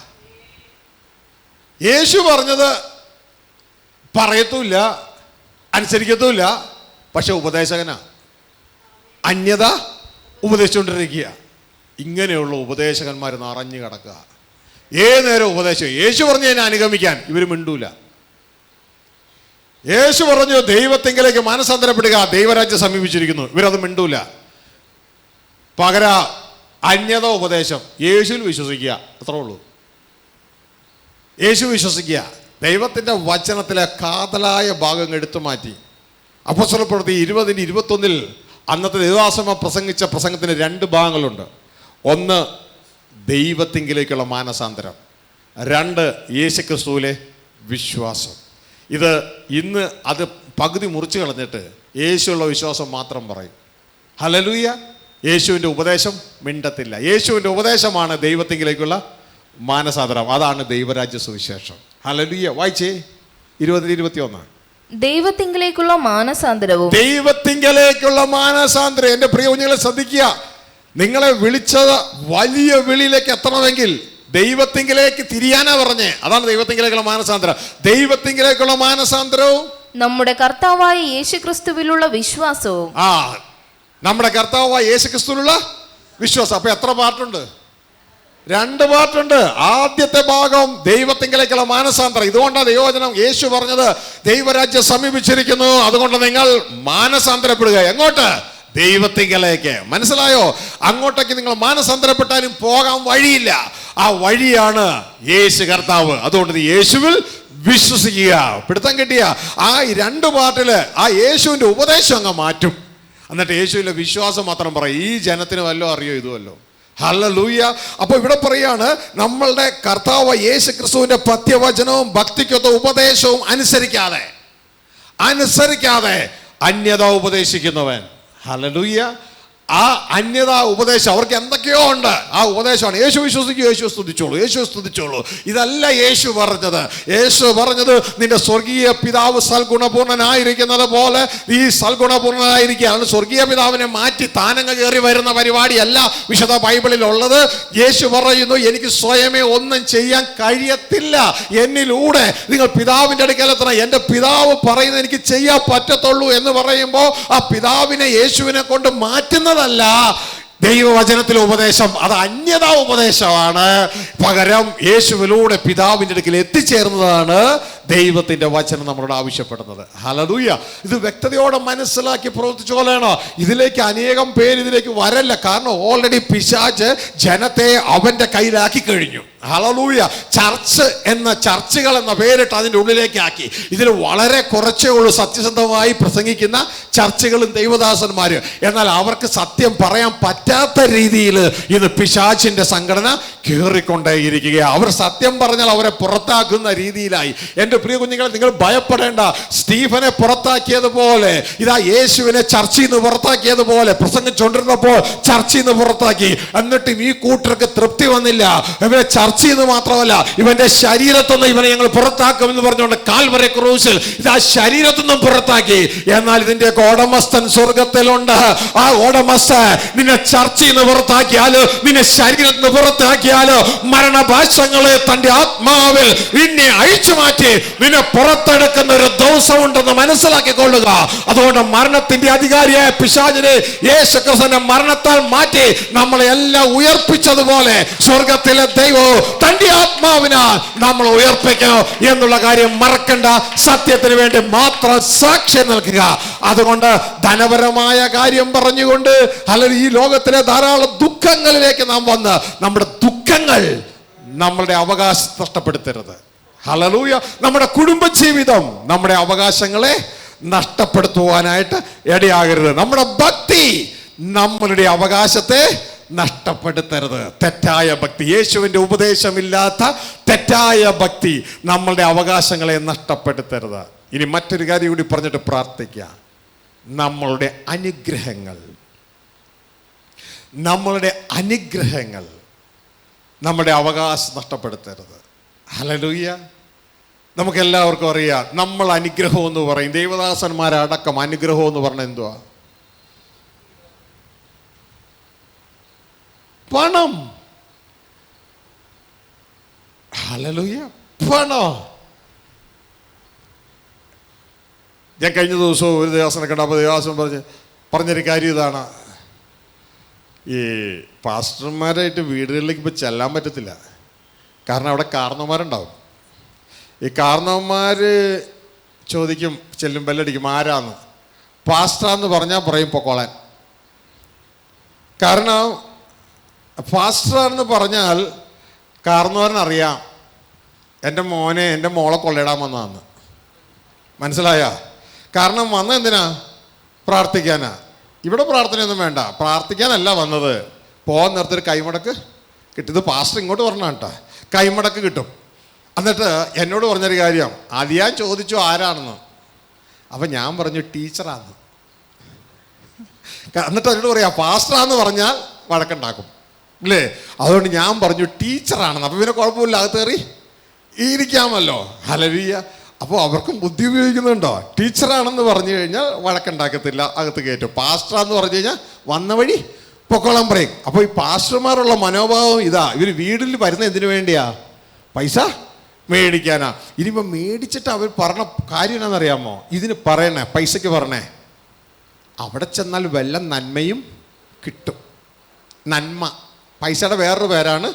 യേശു പറഞ്ഞത് പറയത്തുമില്ല, അനുസരിക്കത്തുമില്ല, പക്ഷെ ഉപദേശകനാ. അന്യത ഉപദേശിച്ചുകൊണ്ടിരിക്കുക. ഇങ്ങനെയുള്ള ഉപദേശകന്മാർ നിറഞ്ഞു കിടക്കുക. ഏത് നേരം ഉപദേശം. യേശു പറഞ്ഞു എന്നെ അനുഗമിക്കാൻ, ഇവർ മിണ്ടൂല. യേശു പറഞ്ഞു ദൈവത്തെങ്കിലേക്ക് മനസ്സാന്തരപ്പെടുക, ദൈവരാജ്യം സമീപിച്ചിരിക്കുന്നു, ഇവരത് മിണ്ടൂല. പകരം അന്യത ഉപദേശം. യേശുവിൽ വിശ്വസിക്കുക, അത്രേ ഉള്ളൂ. യേശു വിശ്വസിക്കുക. ദൈവത്തിൻ്റെ വചനത്തിലെ കാതലായ ഭാഗം എടുത്തു മാറ്റി. അപ്പോസ്തലപ്രവൃത്തി 20:21 അന്നത്തെ ദേവദാസന്മാർ പ്രസംഗിച്ച പ്രസംഗത്തിന് 2 ഭാഗങ്ങളുണ്ട്. ഒന്ന് ദൈവത്തിങ്കിലേക്കുള്ള മാനസാന്തരം, 2 യേശുക്രിസ്തുവിലെ വിശ്വാസം. ഇത് ഇന്ന് അത് പകുതി മുറിച്ച് കളഞ്ഞിട്ട് യേശുള്ള വിശ്വാസം മാത്രം പറയും. ഹല്ലേലൂയ. യേശുവിൻ്റെ ഉപദേശം മിണ്ടത്തില്ല. യേശുവിൻ്റെ ഉപദേശമാണ് ദൈവത്തിങ്കിലേക്കുള്ള മാനസാന്തരം. അതാണ് ദൈവരാജ്യ സുവിശേഷം. ഹല്ലേലൂയ. വായിച്ചേ 20:21. ദൈവത്തിങ്കിലേക്കുള്ള മാനസാന്തരവും. ദൈവത്തിങ്കിലേക്കുള്ള മാനസാന്തരം. എൻ്റെ പ്രിയ കുഞ്ഞുങ്ങളെ ശ്രദ്ധിക്കുക. നിങ്ങളെ വിളിച്ചത് വലിയ വിളിയിലേക്ക് എത്തണമെങ്കിൽ ദൈവത്തിങ്കിലേക്ക് തിരിയാനാ പറഞ്ഞേ. അതാണ് ദൈവത്തിങ്കിലേക്കുള്ള മാനസാന്തരം. ദൈവത്തിങ്കിലേക്കുള്ള മാനസാന്തരവും നമ്മുടെ കർത്താവായ യേശുക്രിസ്തുവിലുള്ള വിശ്വാസവും. നമ്മുടെ കർത്താവായ യേശുക്രിസ്തുവിലുള്ള വിശ്വാസം. അപ്പൊ എത്ര പാർട്ടുണ്ട്? 2 പാർട്ടുണ്ട്. ആദ്യത്തെ ഭാഗം ദൈവത്തിങ്കിലേക്കുള്ള മാനസാന്തരം. ഇതുകൊണ്ടാണ് ദൈവവചനം യേശു പറഞ്ഞത് ദൈവരാജ്യം സമീപിച്ചിരിക്കുന്നു, അതുകൊണ്ട് നിങ്ങൾ മാനസാന്തരപ്പെടുക. എങ്ങോട്ട്? ദൈവത്തിങ്കിലേക്ക്. മനസ്സിലായോ? അങ്ങോട്ടേക്ക് നിങ്ങൾ മാനസാന്തരപ്പെട്ടാലും പോകാൻ വഴിയില്ല. ആ വഴിയാണ് യേശു കർത്താവ്. അതുകൊണ്ട് നീ യേശുവിൽ വിശ്വസിക്കുക. പിടുത്തം കിട്ടിയ ആ 2 പാർട്ടില് ആ യേശുവിൻ്റെ ഉപദേശം അങ്ങ് മാറ്റും. എന്നിട്ട് യേശുവിൻ്റെ വിശ്വാസം മാത്രം പറയും. ഈ ജനത്തിന് വല്ലതും അറിയോ ഇതുവല്ലോ? ഹല്ലേലൂയ. അപ്പോൾ ഇവിടെ പറയാണ്, നമ്മളുടെ കർത്താവ് യേശു ക്രിസ്തുവിൻ്റെ പത്യവചനവും ഭക്തിക്കൊത്ത ഉപദേശവും അനുസരിക്കാതെ അന്യത ഉപദേശിക്കുന്നവൻ. ഹല്ലേലൂയ. ആ അന്യത ഉപദേശം അവർക്ക് എന്തൊക്കെയോ ഉണ്ട്. ആ ഉപദേശമാണ് യേശു വിശ്വസിക്കൂ, യേശു സ്തുതിച്ചോളൂ, യേശു സ്തുതിച്ചോളൂ. ഇതല്ല യേശു പറഞ്ഞത്. യേശു പറഞ്ഞത് നിന്റെ സ്വർഗീയ പിതാവ് സൽഗുണപൂർണനായിരിക്കുന്നത് പോലെ ഈ സൽഗുണപൂർണനായിരിക്കുകയാണ്. സ്വർഗീയ പിതാവിനെ മാറ്റി താനങ്ങ് കയറി വരുന്ന പരിപാടിയല്ല വിശുദ്ധ ബൈബിളിൽ ഉള്ളത്. യേശു പറയുന്നു, എനിക്ക് സ്വയമേ ഒന്നും ചെയ്യാൻ കഴിയത്തില്ല, എന്നിലൂടെ നിങ്ങൾ പിതാവിൻ്റെ അടുക്കലെത്തണം. എൻ്റെ പിതാവ് പറയുന്നത് എനിക്ക് ചെയ്യാൻ പറ്റത്തുള്ളൂ എന്ന് പറയുമ്പോൾ ആ പിതാവിനെ യേശുവിനെ കൊണ്ട് മാറ്റുന്നത് ല്ല ദൈവവചനത്തിലെ ഉപദേശം. അത് അന്യതാ ഉപദേശമാണ്. പകരം യേശുവിലൂടെ പിതാവിൻ്റെ അടുക്കൽ എത്തിച്ചേർന്നതാണ് ദൈവത്തിൻ്റെ വചനം നമ്മളോട് ആവശ്യപ്പെടുന്നത്. ഹല്ലേലൂയ. ഇത് വ്യക്തതയോടെ മനസ്സിലാക്കി പ്രവർത്തിച്ചു കൊള്ളണം. ഇതിലേക്ക് അനേകം പേര് ഇതിലേക്ക് വരല്ല. കാരണം ഓൾറെഡി പിശാച് ജനത്തെ അവൻ്റെ കയ്യിലാക്കി കഴിഞ്ഞു. ഹല്ലേലൂയ. ചർച്ചുകൾ എന്ന പേരിട്ട് അതിൻ്റെ ഉള്ളിലേക്ക് ആക്കി. ഇതിൽ വളരെ കുറച്ചേ ഉള്ളൂ സത്യസന്ധമായി പ്രസംഗിക്കുന്ന ചർച്ചുകളും ദൈവദാസന്മാരും. എന്നാൽ അവർക്ക് സത്യം പറയാൻ പറ്റാത്ത രീതിയിൽ ഇന്ന് പിശാചിന്റെ സംഘടന കയറിക്കൊണ്ടേയിരിക്കുക. അവർ സത്യം പറഞ്ഞാൽ അവരെ പുറത്താക്കുന്ന രീതിയിലായി. എൻ്റെ പ്രിയ കുഞ്ഞുങ്ങളെ, നിങ്ങൾ ഭയപ്പെടേണ്ട. സ്റ്റീഫനെ പുറത്താക്കിയതുപോലെ ഇതാ യേശുവിനെ ചർച്ചയിൽ നിന്ന് പുറത്താക്കിയതുപോലെ പ്രസംഗിച്ചുകൊണ്ടിരുന്നപ്പോൾ ചർച്ചയിൽ നിന്ന് പുറത്താക്കി. എന്നിട്ടും ഈ കൂട്ടർക്ക് തൃപ്തി വന്നില്ല. ഇവരെ ചർച്ചയിൽ നിന്ന് മാത്രമല്ല, ഇവന്റെ ശരീരത്തുനിന്ന് ഇവനെ ഞങ്ങൾ പുറത്താക്കുമെന്ന് പറഞ്ഞുകൊണ്ട് കാൽവരി ക്രൂശിൽ ഇതാ ശരീരത്തു നിന്നും പുറത്താക്കി. എന്നാൽ ഇതിന്റെ ഉടമസ്ഥൻ സ്വർഗത്തിലുണ്ട്. ആ ഉടമസ്ഥൻ നിന്നെ ചർച്ചയിൽ നിന്ന് പുറത്താക്കിയാലോ, നിന്നെ ശരീരത്തിൽ നിന്ന് പുറത്താക്കിയാലോ, മരണഭാഷങ്ങളെ തന്റെ ആത്മാവിൽ നിന്നെ അഴിച്ചു മാറ്റി നിന്നെ പുറത്തെടുക്കുന്ന ഒരു ദിവസമുണ്ടെന്ന് മനസ്സിലാക്കിക്കൊള്ളുക. അതുകൊണ്ട് മരണത്തിന്റെ അധികാരിയായ പിശാചിനെ യേശുക്രിസ്തുവിന്റെ മരണത്താൽ മാറ്റി നമ്മളെ എല്ലാം ഉയർപ്പിച്ചതുപോലെ സ്വർഗത്തിലെ ദൈവവും തന്റെ ആത്മാവിനാൽ നമ്മൾ ഉയർപ്പിക്കണം എന്നുള്ള കാര്യം മറക്കണ്ട. സത്യത്തിന് വേണ്ടി മാത്രം സാക്ഷ്യം നൽകുക. അതുകൊണ്ട് ധനപരമായ കാര്യം പറഞ്ഞുകൊണ്ട് അല്ലെങ്കിൽ ഈ ലോകത്തിലെ ധാരാളം ദുഃഖങ്ങളിലേക്ക് നാം വന്ന് നമ്മുടെ ദുഃഖങ്ങൾ നമ്മളുടെ അവകാശം നഷ്ടപ്പെടുത്തരുത്. ഹല്ലേലൂയ. നമ്മുടെ കുടുംബജീവിതം നമ്മുടെ അവകാശങ്ങളെ നഷ്ടപ്പെടുത്തുവാനായിട്ട് ഇടയാകരുത്. നമ്മുടെ ഭക്തി നമ്മളുടെ അവകാശത്തെ നഷ്ടപ്പെടുത്തരുത്. തെറ്റായ ഭക്തി, യേശുവിൻ്റെ ഉപദേശമില്ലാത്ത തെറ്റായ ഭക്തി നമ്മളുടെ അവകാശങ്ങളെ നഷ്ടപ്പെടുത്തരുത്. ഇനി മറ്റൊരു കാര്യം കൂടി പറഞ്ഞിട്ട് പ്രാർത്ഥിക്കാം. നമ്മളുടെ അനുഗ്രഹങ്ങൾ നമ്മുടെ അവകാശം നഷ്ടപ്പെടുത്തരുത്. ഹല്ലേലൂയ. നമുക്കെല്ലാവർക്കും അറിയാം, നമ്മൾ അനുഗ്രഹം എന്ന് പറയും. ദൈവദാസന്മാരടക്കം അനുഗ്രഹം എന്ന് പറഞ്ഞാൽ എന്തുവാ? പണം. ഹല്ലേലൂയ. പണം. ഞാൻ കഴിഞ്ഞ ദിവസവും ഒരു ദേവസനെ കണ്ടപ്പോൾ ദേവദാസൻ പറഞ്ഞൊരു കാര്യം ഇതാണ്. ഈ പാസ്റ്റർമാരായിട്ട് വീടുകളിലേക്ക് ഇപ്പോൾ ചെല്ലാൻ പറ്റത്തില്ല. കാരണം അവിടെ കാരണവന്മാരുണ്ടാവും. ഈ കാരണവന്മാർ ചോദിക്കും, ചെല്ലും ബെല്ലടിക്കും, ആരാന്ന്? പാസ്റ്ററാന്ന് പറഞ്ഞാൽ പറയും പൊക്കോളാൻ. കാരണം പാസ്റ്ററാണെന്ന് പറഞ്ഞാൽ കാരണവരനറിയാം എൻ്റെ മോനെ എൻ്റെ മോളെ കൊള്ളയിടാൻ വന്നതാന്ന്. മനസ്സിലായ? കാരണം വന്ന എന്തിനാ? പ്രാർത്ഥിക്കാനാ. ഇവിടെ പ്രാർത്ഥനയൊന്നും വേണ്ട, പ്രാർത്ഥിക്കാനല്ല വന്നത്. പോകാൻ നേരത്തൊരു കൈമടക്ക് കിട്ടിയത് പാസ്റ്റർ ഇങ്ങോട്ട് പറഞ്ഞ കേട്ടോ, കൈമടക്ക് കിട്ടും. എന്നിട്ട് എന്നോട് പറഞ്ഞൊരു കാര്യം, അത് ഞാൻ ചോദിച്ചു ആരാണെന്ന്. അപ്പം ഞാൻ പറഞ്ഞു ടീച്ചറാന്ന്. എന്നിട്ട് എന്നോട് പറയാം പാസ്റ്ററാന്ന് പറഞ്ഞാൽ വഴക്കുണ്ടാക്കും അല്ലേ, അതുകൊണ്ട് ഞാൻ പറഞ്ഞു ടീച്ചറാണെന്ന്. അപ്പം പിന്നെ കുഴപ്പമില്ല, അകത്ത് കയറി ഇരിക്കാമല്ലോ. ഹല്ലേലൂയ. അപ്പോൾ അവർക്കും ബുദ്ധി ഉപയോഗിക്കുന്നുണ്ടോ? ടീച്ചറാണെന്ന് പറഞ്ഞു കഴിഞ്ഞാൽ വഴക്കുണ്ടാക്കത്തില്ല, അകത്ത് കയറ്റും. പാസ്റ്ററാന്ന് പറഞ്ഞു കഴിഞ്ഞാൽ വന്ന വഴി പൊക്കോളം പറയും. അപ്പോൾ ഈ പാസ്റ്റർമാരുള്ള മനോഭാവം ഇതാ. ഇവർ വീട്ടിൽ വരുന്ന എന്തിനു വേണ്ടിയാ? പൈസ മേടിക്കാനാ. ഇനിയിപ്പോൾ മേടിച്ചിട്ട് അവർ പറഞ്ഞ കാര്യം എന്നാണെന്നറിയാമോ? ഇതിന് പറയണേ, പൈസയ്ക്ക് പറഞ്ഞേ, അവിടെ ചെന്നാൽ വല്ല നന്മയും കിട്ടും. നന്മ, പൈസയുടെ വേറൊരു പേരാണ്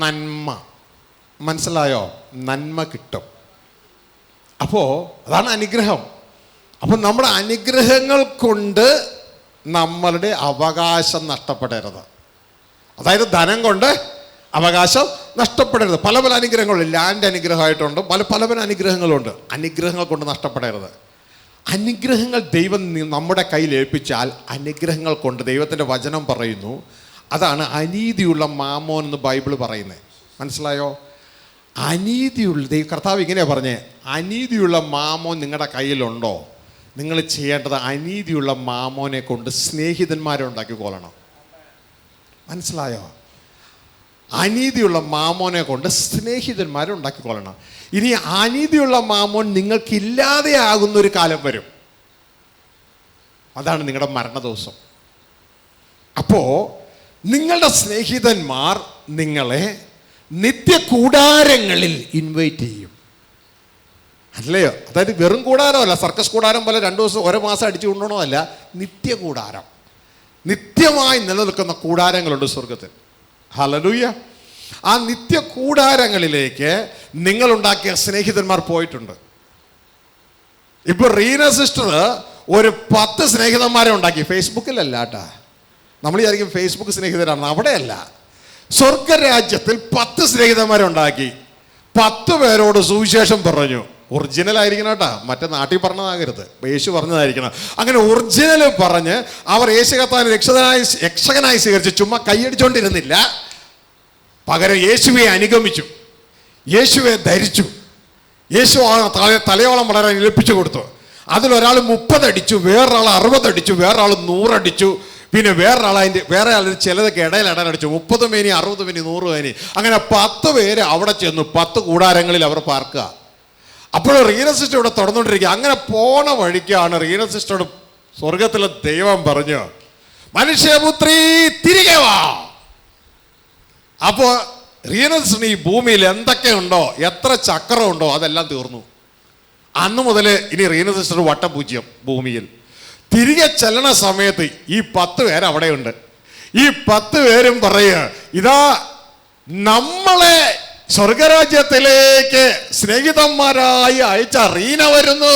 നന്മ. മനസ്സിലായോ? നന്മ കിട്ടും. അപ്പോൾ അതാണ് അനുഗ്രഹം. അപ്പം നമ്മുടെ അനുഗ്രഹങ്ങൾ കൊണ്ട് നമ്മളുടെ അവകാശം നഷ്ടപ്പെടരുത്. അതായത് ധനം കൊണ്ട് അവകാശം നഷ്ടപ്പെടരുത്. പല പല അനുഗ്രഹങ്ങളുണ്ട്. ലാൻഡ് അനുഗ്രഹമായിട്ടുണ്ട്, പല പല പല അനുഗ്രഹങ്ങളുണ്ട്. അനുഗ്രഹങ്ങൾ കൊണ്ട് നഷ്ടപ്പെടരുത്. അനുഗ്രഹങ്ങൾ ദൈവം നമ്മുടെ കയ്യിൽ ഏൽപ്പിച്ചാൽ അനുഗ്രഹങ്ങൾ കൊണ്ട്, ദൈവത്തിൻ്റെ വചനം പറയുന്നു, അതാണ് അനീതിയുള്ള മാമോൻ എന്ന് ബൈബിൾ പറയുന്നത്. മനസ്സിലായോ? അനീതിയുള്ള കർത്താവ് ഇങ്ങനെയാണ് പറഞ്ഞേ, അനീതിയുള്ള മാമോൻ നിങ്ങളുടെ കയ്യിലുണ്ടോ? നിങ്ങൾ ചെയ്യേണ്ടത് അനീതിയുള്ള മാമോനെ കൊണ്ട് സ്നേഹിതന്മാരെ ഉണ്ടാക്കിക്കൊള്ളണം. മനസ്സിലായോ? അനീതിയുള്ള മാമോനെ കൊണ്ട് സ്നേഹിതന്മാരെ ഉണ്ടാക്കിക്കൊള്ളണം. ഇനി അനീതിയുള്ള മാമോൻ നിങ്ങൾക്കില്ലാതെ ആകുന്നൊരു കാലം വരും. അതാണ് നിങ്ങളുടെ മരണദിവസം. അപ്പോൾ നിങ്ങളുടെ സ്നേഹിതന്മാർ നിങ്ങളെ നിത്യകൂടാരങ്ങളിൽ ഇൻവൈറ്റ് ചെയ്യും. അല്ലയോ? അതായത് വെറും കൂടാരമല്ല, സർക്കസ് കൂടാരം പോലെ 2 ദിവസം 1 മാസം അടിച്ചു കൊണ്ടോണമല്ല, നിത്യകൂടാരം. നിത്യമായി നിലനിൽക്കുന്ന കൂടാരങ്ങളുണ്ട് സ്വർഗത്തിൽ. ഹല്ലേലൂയ. ആ നിത്യ കൂടാരങ്ങളിലേക്ക് നിങ്ങളുണ്ടാക്കിയ സ്നേഹിതന്മാർ പോയിട്ടുണ്ട്. ഇപ്പൊ റീന സിസ്റ്റർ ഒരു 10 സ്നേഹിതന്മാരെ ഉണ്ടാക്കി. ഫേസ്ബുക്കിലല്ല കേട്ടാ, നമ്മൾ വിചാരിക്കും ഫേസ്ബുക്ക് സ്നേഹിതരാണ്, അവിടെയല്ല. സ്വർഗരാജ്യത്തിൽ 10 സ്നേഹിതന്മാരെ ഉണ്ടാക്കി. 10 പേരോട് സുവിശേഷം പറഞ്ഞു. ഒറിജിനൽ ആയിരിക്കണം കേട്ടാ, മറ്റേ നാട്ടിൽ പറഞ്ഞതാകരുത്, യേശു പറഞ്ഞതായിരിക്കണം. അങ്ങനെ ഒറിജിനൽ പറഞ്ഞ് അവർ യേശു കർത്താവിനെ രക്ഷകനായി സ്വീകരിച്ച് ചുമ്മാ കൈയടിച്ചോണ്ടിരുന്നില്ല. പകരം യേശുവെ അനുഗമിച്ചു, യേശുവെ ധരിച്ചു, യേശു തലയോളം വളരെ ഏൽപ്പിച്ചു കൊടുത്തു. അതിലൊരാൾ 30 അടിച്ചു, വേറൊരാൾ 60 അടിച്ചു, വേറൊരാൾ 100 അടിച്ചു, പിന്നെ വേറെ ആൾ ചിലതൊക്കെ ഇടയിലടടിച്ചു. 30 മേനി, 60 മേനി, 100 മേനി, അങ്ങനെ 10 പേര് അവിടെ ചെന്നു. 10 കൂടാരങ്ങളിൽ അവർ പാർക്കുക. അപ്പോൾ റീന സിസ്റ്റർ ഇവിടെ തുറന്നുകൊണ്ടിരിക്കുക. അങ്ങനെ പോണ വഴിക്കാണ് റീന സിസ്റ്ററോട് സ്വർഗത്തിലെ ദൈവം പറഞ്ഞു, മനുഷ്യപുത്രി തിരികെ വാ. അപ്പോൾ റീന സിസ്റ്റർ ഈ ഭൂമിയിൽ എന്തൊക്കെയുണ്ടോ, എത്ര ചക്രമുണ്ടോ അതെല്ലാം തീർന്നു. അന്ന് മുതൽ ഇനി റീന സിസ്റ്റർ വട്ടപൂജ്യം ഭൂമിയിൽ. തിരികെ ചെല്ലണ സമയത്ത് ഈ 10 പേര് അവിടെയുണ്ട്. ഈ 10 പേരും പറയുക, ഇതാ നമ്മളെ സ്വർഗരാജ്യത്തിലേക്ക് സ്നേഹിതന്മാരായി അയച്ച റീന വരുന്നു.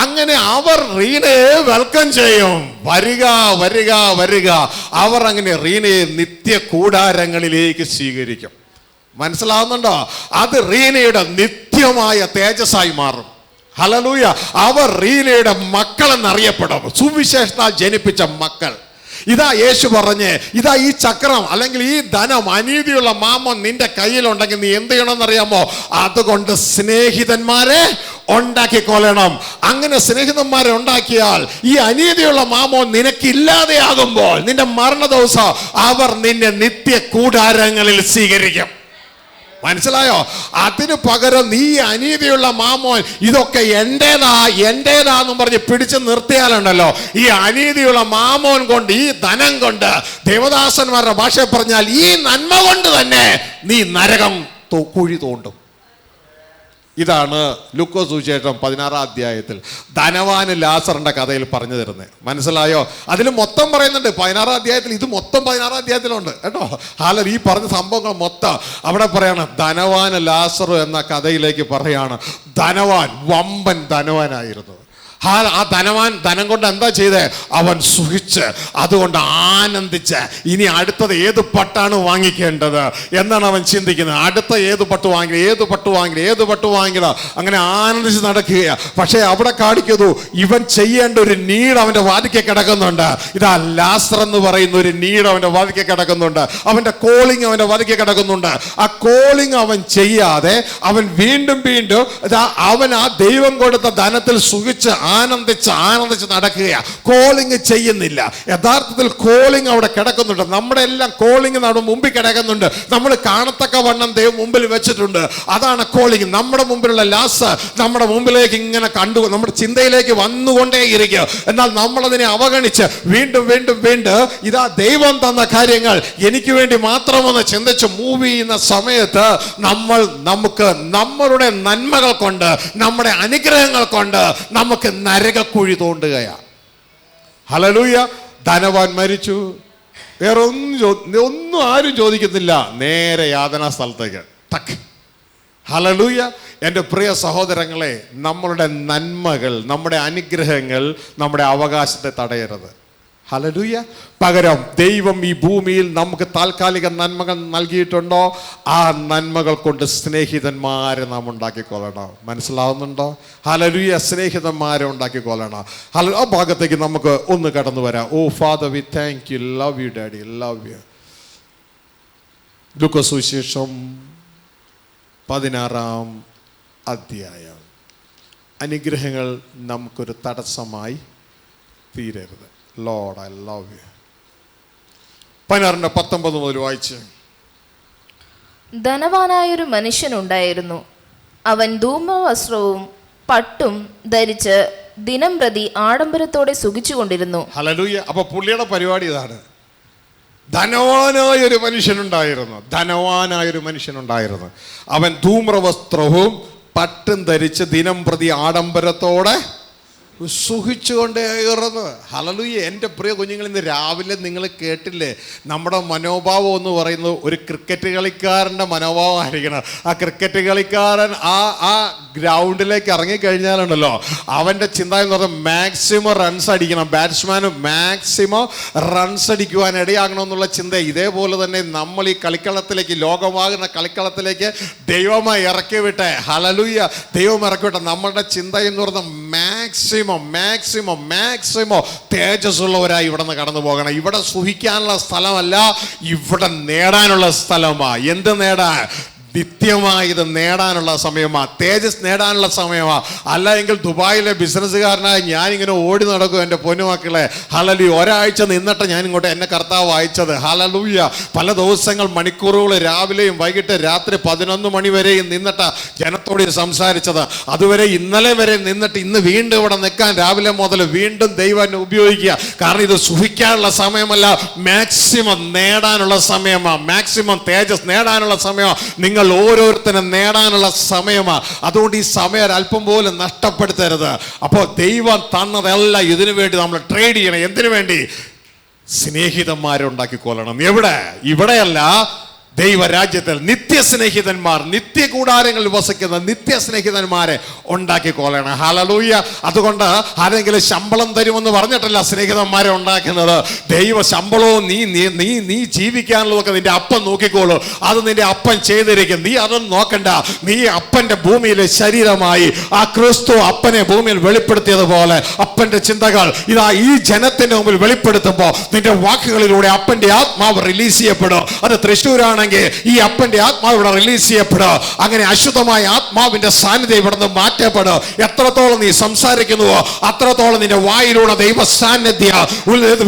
അങ്ങനെ അവർ റീനയെ വെൽക്കം ചെയ്യും. വരിക വരിക വരിക. അവർ അങ്ങനെ റീനയെ നിത്യ കൂടാരങ്ങളിലേക്ക് സ്വീകരിക്കും. മനസ്സിലാവുന്നുണ്ടോ? അത് റീനയുടെ നിത്യമായ തേജസ്സായി മാറും. ഹല്ലേലൂയ. അവർ റീനയുടെ മക്കളെന്നറിയപ്പെടും, സുവിശേഷത്താൽ ജനിപ്പിച്ച മക്കൾ. ഇതാ യേശു പറഞ്ഞ്, ഇതാ ഈ ചക്രം അല്ലെങ്കിൽ ഈ ധനം, അനീതിയുള്ള മാമോൻ നിന്റെ കയ്യിലുണ്ടെങ്കിൽ നീ എന്ത് ചെയ്യണമെന്നറിയാമോ? അതുകൊണ്ട് സ്നേഹിതന്മാരെ ഉണ്ടാക്കിക്കൊള്ളണം. അങ്ങനെ സ്നേഹിതന്മാരെ ഉണ്ടാക്കിയാൽ ഈ അനീതിയുള്ള മാമോൻ നിനക്കില്ലാതെയാകുമ്പോൾ നിന്റെ മരണ ദിവസം അവർ നിന്നെ നിത്യ കൂടാരങ്ങളിൽ സ്വീകരിക്കും. മനസ്സിലായോ? അതിന് പകരം നീ അനീതിയുള്ള മാമോൻ ഇതൊക്കെ എന്റേതാന്നും പറഞ്ഞ് പിടിച്ചു നിർത്തിയാലുണ്ടല്ലോ, ഈ അനീതിയുള്ള മാമോൻ കൊണ്ട്, ഈ ധനം കൊണ്ട്, ദേവദാസന്മാരുടെ ഭാഷ പറഞ്ഞാൽ ഈ നന്മ കൊണ്ട് തന്നെ നീ നരകം കുഴി തോണ്ടും. ഇതാണ് ലൂക്കോസ് സുവിശേഷം 16-ാം അധ്യായത്തിൽ ധനവാന് ലാസറിന്റെ കഥയിൽ പറഞ്ഞു തരുന്നത്. മനസ്സിലായോ? അതിൽ മൊത്തം പറയുന്നുണ്ട് 16-ാം അധ്യായത്തിൽ. ഇത് മൊത്തം 16-ാം അധ്യായത്തിലുണ്ട് കേട്ടോ. ഈ പറഞ്ഞ സംഭവങ്ങൾ മൊത്തം അവിടെ പറയാണ്. ധനവാന് ലാസർ എന്ന കഥയിലേക്ക് പറയാണ്. ധനവാൻ വമ്പൻ ധനവാനായിരുന്നു. ആ ധനവാൻ ധനം കൊണ്ട് എന്താ ചെയ്തേ? അവൻ സുഖിച്ച്, അതുകൊണ്ട് ആനന്ദിച്ച്. ഇനി അടുത്തത് ഏത് പട്ടാണ് വാങ്ങിക്കേണ്ടത് എന്നാണ് അവൻ ചിന്തിക്കുന്നത്. അടുത്ത ഏത് പട്ട് വാങ്ങില്ല. അങ്ങനെ ആനന്ദിച്ച് നടക്കുക. പക്ഷേ അവിടെ കാണിക്കുന്നു, ഇവൻ ചെയ്യേണ്ട ഒരു നീഡ് അവന്റെ വാതിക്കെ കിടക്കുന്നുണ്ട്. ഇതാ ലാസർ എന്ന് പറയുന്ന ഒരു നീഡ് അവന്റെ വാതിക്കെ കിടക്കുന്നുണ്ട്. അവന്റെ കോളിംഗ് അവന്റെ വാതിക്കെ കിടക്കുന്നുണ്ട്. ആ കോളിംഗ് അവൻ ചെയ്യാതെ അവൻ വീണ്ടും അവൻ ആ ദൈവം കൊടുത്ത ധനത്തിൽ സുഖിച്ച് ആനന്ദിച്ച് നടക്കുക. കോളിംഗ് ചെയ്യുന്നില്ല. യഥാർത്ഥത്തിൽ കോളിംഗ് അവിടെ കിടക്കുന്നുണ്ട്. നമ്മുടെ എല്ലാം കോളിംഗ് നമ്മുടെ മുമ്പിൽ കിടക്കുന്നുണ്ട്. നമ്മൾ കാണത്തക്ക വണ്ണം ദൈവം മുമ്പിൽ വെച്ചിട്ടുണ്ട്. അതാണ് കോളിംഗ്. നമ്മുടെ മുമ്പിലുള്ള ലാസ് നമ്മുടെ മുമ്പിലേക്ക് ഇങ്ങനെ നമ്മുടെ ചിന്തയിലേക്ക് വന്നുകൊണ്ടേയിരിക്കും. എന്നാൽ നമ്മളതിനെ അവഗണിച്ച് വീണ്ടും ഇതാ ദൈവം തന്ന കാര്യങ്ങൾ എനിക്ക് വേണ്ടി മാത്രമെന്ന് ചിന്തിച്ച് മൂവ് ചെയ്യുന്ന സമയത്ത് നമുക്ക് നമ്മളുടെ നന്മകൾ കൊണ്ട്, നമ്മുടെ അനുഗ്രഹങ്ങൾ കൊണ്ട് നമുക്ക് നരകക്കുഴി തോണ്ടുകയാണ്. ഹല്ലേലൂയ. ധനവാൻ മരിച്ചു, വേറെ ഒന്നും ആരും ചോദിക്കുന്നില്ല, നേരെ യാതനാ സ്ഥലത്തേക്ക് ടക്ക്. ഹല്ലേലൂയ. എൻ്റെ പ്രിയ സഹോദരങ്ങളെ, നമ്മളുടെ നന്മകൾ, നമ്മുടെ അനുഗ്രഹങ്ങൾ നമ്മുടെ അവകാശത്തെ തടയരുത്. ഹല്ലേലൂയ. പകരം ദൈവം ഈ ഭൂമിയിൽ നമുക്ക് താൽക്കാലിക നന്മകൾ നൽകിയിട്ടുണ്ടോ? ആ നന്മകൾ കൊണ്ട് സ്നേഹിതന്മാരെ നാം ഉണ്ടാക്കിക്കൊള്ളണം. മനസ്സിലാവുന്നുണ്ടോ? ഹല്ലേലൂയ. സ്നേഹിതന്മാരെ ഉണ്ടാക്കിക്കൊള്ളണം. ആ ഭാഗത്തേക്ക് നമുക്ക് ഒന്ന് കടന്നു വരാം. Oh father, we thank you, love you daddy, love you. ലൂക്കാ സുവിശേഷം 16-ാം അധ്യായം. അനുഗ്രഹങ്ങൾ നമുക്കൊരു തടസ്സമായി തീരരുത്. Lord, I love you. 16:19 മുതൽ വായിച്ച്. ധനവാനായൊരു മനുഷ്യനുണ്ടായിരുന്നു. അവൻ ധൂമവസ്ത്രവും പട്ടും ധരിച്ച് ദിനം പ്രതി ആഡംബരത്തോടെ സുഖിച്ചുകൊണ്ടിരുന്നു. ഹല്ലേലൂയ. അപ്പൊ പുള്ളിയുടെ പരിപാടി ഇതാണ്. ധനവാനായൊരു മനുഷ്യനുണ്ടായിരുന്നു. അവൻ ധൂമ്രവസ്ത്രവും പട്ടും ധരിച്ച് ദിനം പ്രതി ആഡംബരത്തോടെ സുഖിച്ചുകൊണ്ടേറുന്നു. ഹല്ലേലൂയ. എൻ്റെ പ്രിയ കുഞ്ഞുങ്ങൾ, ഇന്ന് രാവിലെ നിങ്ങൾ കേട്ടില്ലേ, നമ്മുടെ മനോഭാവം എന്ന് പറയുന്നത് ഒരു ക്രിക്കറ്റ് കളിക്കാരൻ്റെ മനോഭാവം ആയിരിക്കണം. ആ ക്രിക്കറ്റ് കളിക്കാരൻ ആ ഗ്രൗണ്ടിലേക്ക് ഇറങ്ങിക്കഴിഞ്ഞാലുണ്ടല്ലോ, അവൻ്റെ ചിന്ത എന്ന് പറഞ്ഞാൽ മാക്സിമം റൺസ് അടിക്കണം, ബാറ്റ്സ്മാന് മാക്സിമം റൺസ് അടിക്കുവാൻ ഇടയാകണം എന്നുള്ള ചിന്ത. ഇതേപോലെ തന്നെ നമ്മൾ ഈ കളിക്കളത്തിലേക്ക്, ലോകമാകുന്ന കളിക്കളത്തിലേക്ക് ദൈവമായി ഇറക്കി വിട്ടെ. ഹല്ലേലൂയ. ദൈവം ഇറക്കി വിട്ടെ. നമ്മളുടെ ചിന്ത എന്ന് പറഞ്ഞാൽ മാക്സിമം തേജസ്സുള്ളവരായി ഇവിടെ നിന്ന് കടന്നു പോകണം. ഇവിടെ സുഖിക്കാനുള്ള സ്ഥലമല്ല, ഇവിടെ നേടാനുള്ള സ്ഥലമാണ്. എന്ത് നേടാൻ? നിത്യമായി ഇത് നേടാനുള്ള സമയമാണ്, തേജസ് നേടാനുള്ള സമയമാണ്. അല്ല എങ്കിൽ ദുബായിലെ ബിസിനസ്സുകാരനായി ഞാനിങ്ങനെ ഓടി നടക്കും എൻ്റെ പൊന്നുമക്കളെ. ഹല്ലേലൂയ. ഒരാഴ്ച നിന്നിട്ട് ഞാൻ ഇങ്ങോട്ട് എന്നെ കർത്താവ് അയച്ചത്. ഹല്ലേലൂയ. പല ദിവസങ്ങൾ, മണിക്കൂറുകൾ, രാവിലെയും വൈകിട്ട് രാത്രി 11 മണി വരെയും നിന്നിട്ട് ജനത്തോട് സംസാരിച്ചത്. അതുവരെ ഇന്നലെ വരെ നിന്നിട്ട് ഇന്ന് വീണ്ടും ഇവിടെ നിൽക്കാൻ രാവിലെ മുതൽ വീണ്ടും ദൈവം ഉപയോഗിക്കുക. കാരണം ഇത് സുഖിക്കാനുള്ള സമയമല്ല, മാക്സിമം നേടാനുള്ള സമയമാണ്, മാക്സിമം തേജസ് നേടാനുള്ള സമയമാണ്. നിങ്ങൾ ഓരോരുത്തരും നേടാനുള്ള സമയമാണ്. അതുകൊണ്ട് ഈ സമയം അല്പം പോലും നഷ്ടപ്പെടുത്തരുത്. അപ്പോൾ ദൈവം തന്നതെല്ലാം ഇതിനു വേണ്ടി നമ്മൾ ട്രേഡ് ചെയ്യണം. എന്തിനു വേണ്ടി? സ്നേഹിതന്മാരെ ഉണ്ടാക്കിക്കൊള്ളണം. എവിടെ? ഇവിടെയല്ല, ദൈവരാജ്യത്തിൽ നിത്യസ്നേഹിതന്മാർ, നിത്യകൂടാരങ്ങളിൽ വസിക്കുന്ന നിത്യസ്നേഹിതന്മാരെ ഉണ്ടാക്കിക്കൊള്ളണം. ഹല്ലേലൂയ. അതുകൊണ്ട് ആരെങ്കിലും ശമ്പളം തരുമെന്ന് പറഞ്ഞിട്ടല്ല സ്നേഹിതന്മാരെ ഉണ്ടാക്കുന്നത്. ദൈവ ശമ്പളവും നീ ജീവിക്കാനുള്ളതൊക്കെ നിന്റെ അപ്പൻ നോക്കിക്കോളൂ. അത് നിന്റെ അപ്പൻ ചെയ്തിരിക്കും. നീ അതൊന്നും നോക്കണ്ട. നീ അപ്പന്റെ ഭൂമിയിലെ ശരീരമായി ആ ക്രിസ്തു അപ്പനെ ഭൂമിയിൽ വെളിപ്പെടുത്തിയതുപോലെ അപ്പന്റെ ചിന്തകൾ ഇതാ ഈ ജനത്തിന്റെ മുമ്പിൽ വെളിപ്പെടുത്തുമ്പോൾ നിന്റെ വാക്കുകളിലൂടെ അപ്പന്റെ ആത്മാവ് റിലീസ് ചെയ്യപ്പെടും. അത് തൃശ്ശൂരാണ്, ഈ അപ്പന്റെ ആത്മാവ് ഇവിടെ റിലീസ് ചെയ്യപ്പെടുക. അങ്ങനെ അശുദ്ധമായ ആത്മാവിന്റെ സാന്നിധ്യം ഇവിടുന്ന് മാറ്റപ്പെടുക. എത്രത്തോളം നീ സംസാരിക്കുന്നുവോ അത്രത്തോളം നിന്റെ വായിലൂടെ ദൈവ സാന്നിധ്യം,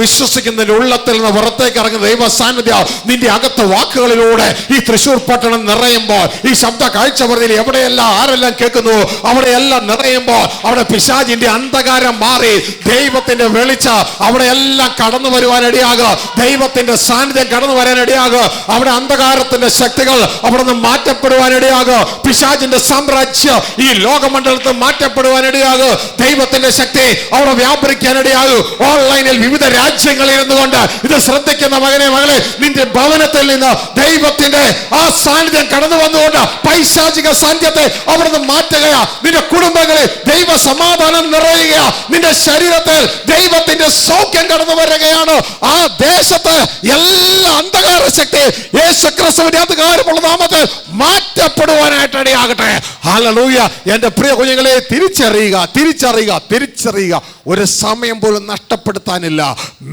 വിശ്വസിക്കുന്നതിന്റെ ഉള്ളത്തിൽ നിന്ന് പുറത്തേക്ക് ഇറങ്ങുന്ന ദൈവ സാന്നിധ്യം നിന്റെ അകത്ത് വാക്കുകളിലൂടെ ഈ തൃശ്ശൂർ പട്ടണം നിറയുമ്പോൾ, ഈ ശബ്ദ കാഴ്ചപരിധിയിൽ എവിടെയെല്ലാം ആരെല്ലാം കേൾക്കുന്നു അവിടെയെല്ലാം നിറയുമ്പോൾ അവിടെ പിശാചിന്റെ അന്ധകാരം മാറി ദൈവത്തിന്റെ വെളിച്ച അവിടെയെല്ലാം കടന്നു വരുവാനിടയാകുക. ദൈവത്തിന്റെ സാന്നിധ്യം കടന്നു വരാനിടയാകുക. അവിടെ അന്ധകാരം അന്ധകാരത്തിന്റെ ശക്തികൾ അവിടുന്ന് മാറ്റപ്പെടുവാനിടയാകുക. പിശാചിന്റെ സാമ്രാജ്യം ഈ ലോകമണ്ഡലത്തിൽ മാറ്റപ്പെടുവാനിടയാകുക. ദൈവത്തിന്റെ ശക്തി അവിടെ വ്യാപരിക്കാനിടയാകും. ഓൺലൈനിൽ വിവിധ രാജ്യങ്ങളിൽ ഇരുന്നുകൊണ്ട് ഇത് ശ്രദ്ധിക്കുന്ന മകനെ, മകളെ, നിന്റെ ഭവനത്തിൽ നിന്ന് ദൈവത്തിന്റെ ആ സാന്നിധ്യം കടന്നു വന്നുകൊണ്ട് പൈശാചിക സാന്നിധ്യത്തെ അവിടുന്ന് മാറ്റുകയാ. നിന്റെ കുടുംബങ്ങളിൽ ദൈവ സമാധാനം നിറയുകയാ. നിന്റെ ശരീരത്തിൽ ദൈവത്തിന്റെ സൗഖ്യം കടന്നു വരികയാണ്. ആ ദേശത്ത് എല്ലാ അന്ധകാര ശക്തി യേശുക്രിസ്തുവിന്റെ അധികാരമുള്ള നാമത്തിൽ മാറ്റപ്പെടുവാനായിട്ട് ഇടയാകട്ടെ. ഹല്ലേലൂയ. എന്റെ പ്രിയ കുഞ്ഞുങ്ങളെ, തിരിച്ചറിയുക, തിരിച്ചറിയുക, തിരിച്ചറിയുക. ഒരു സമയം പോലും നഷ്ടപ്പെടുത്താനില്ല.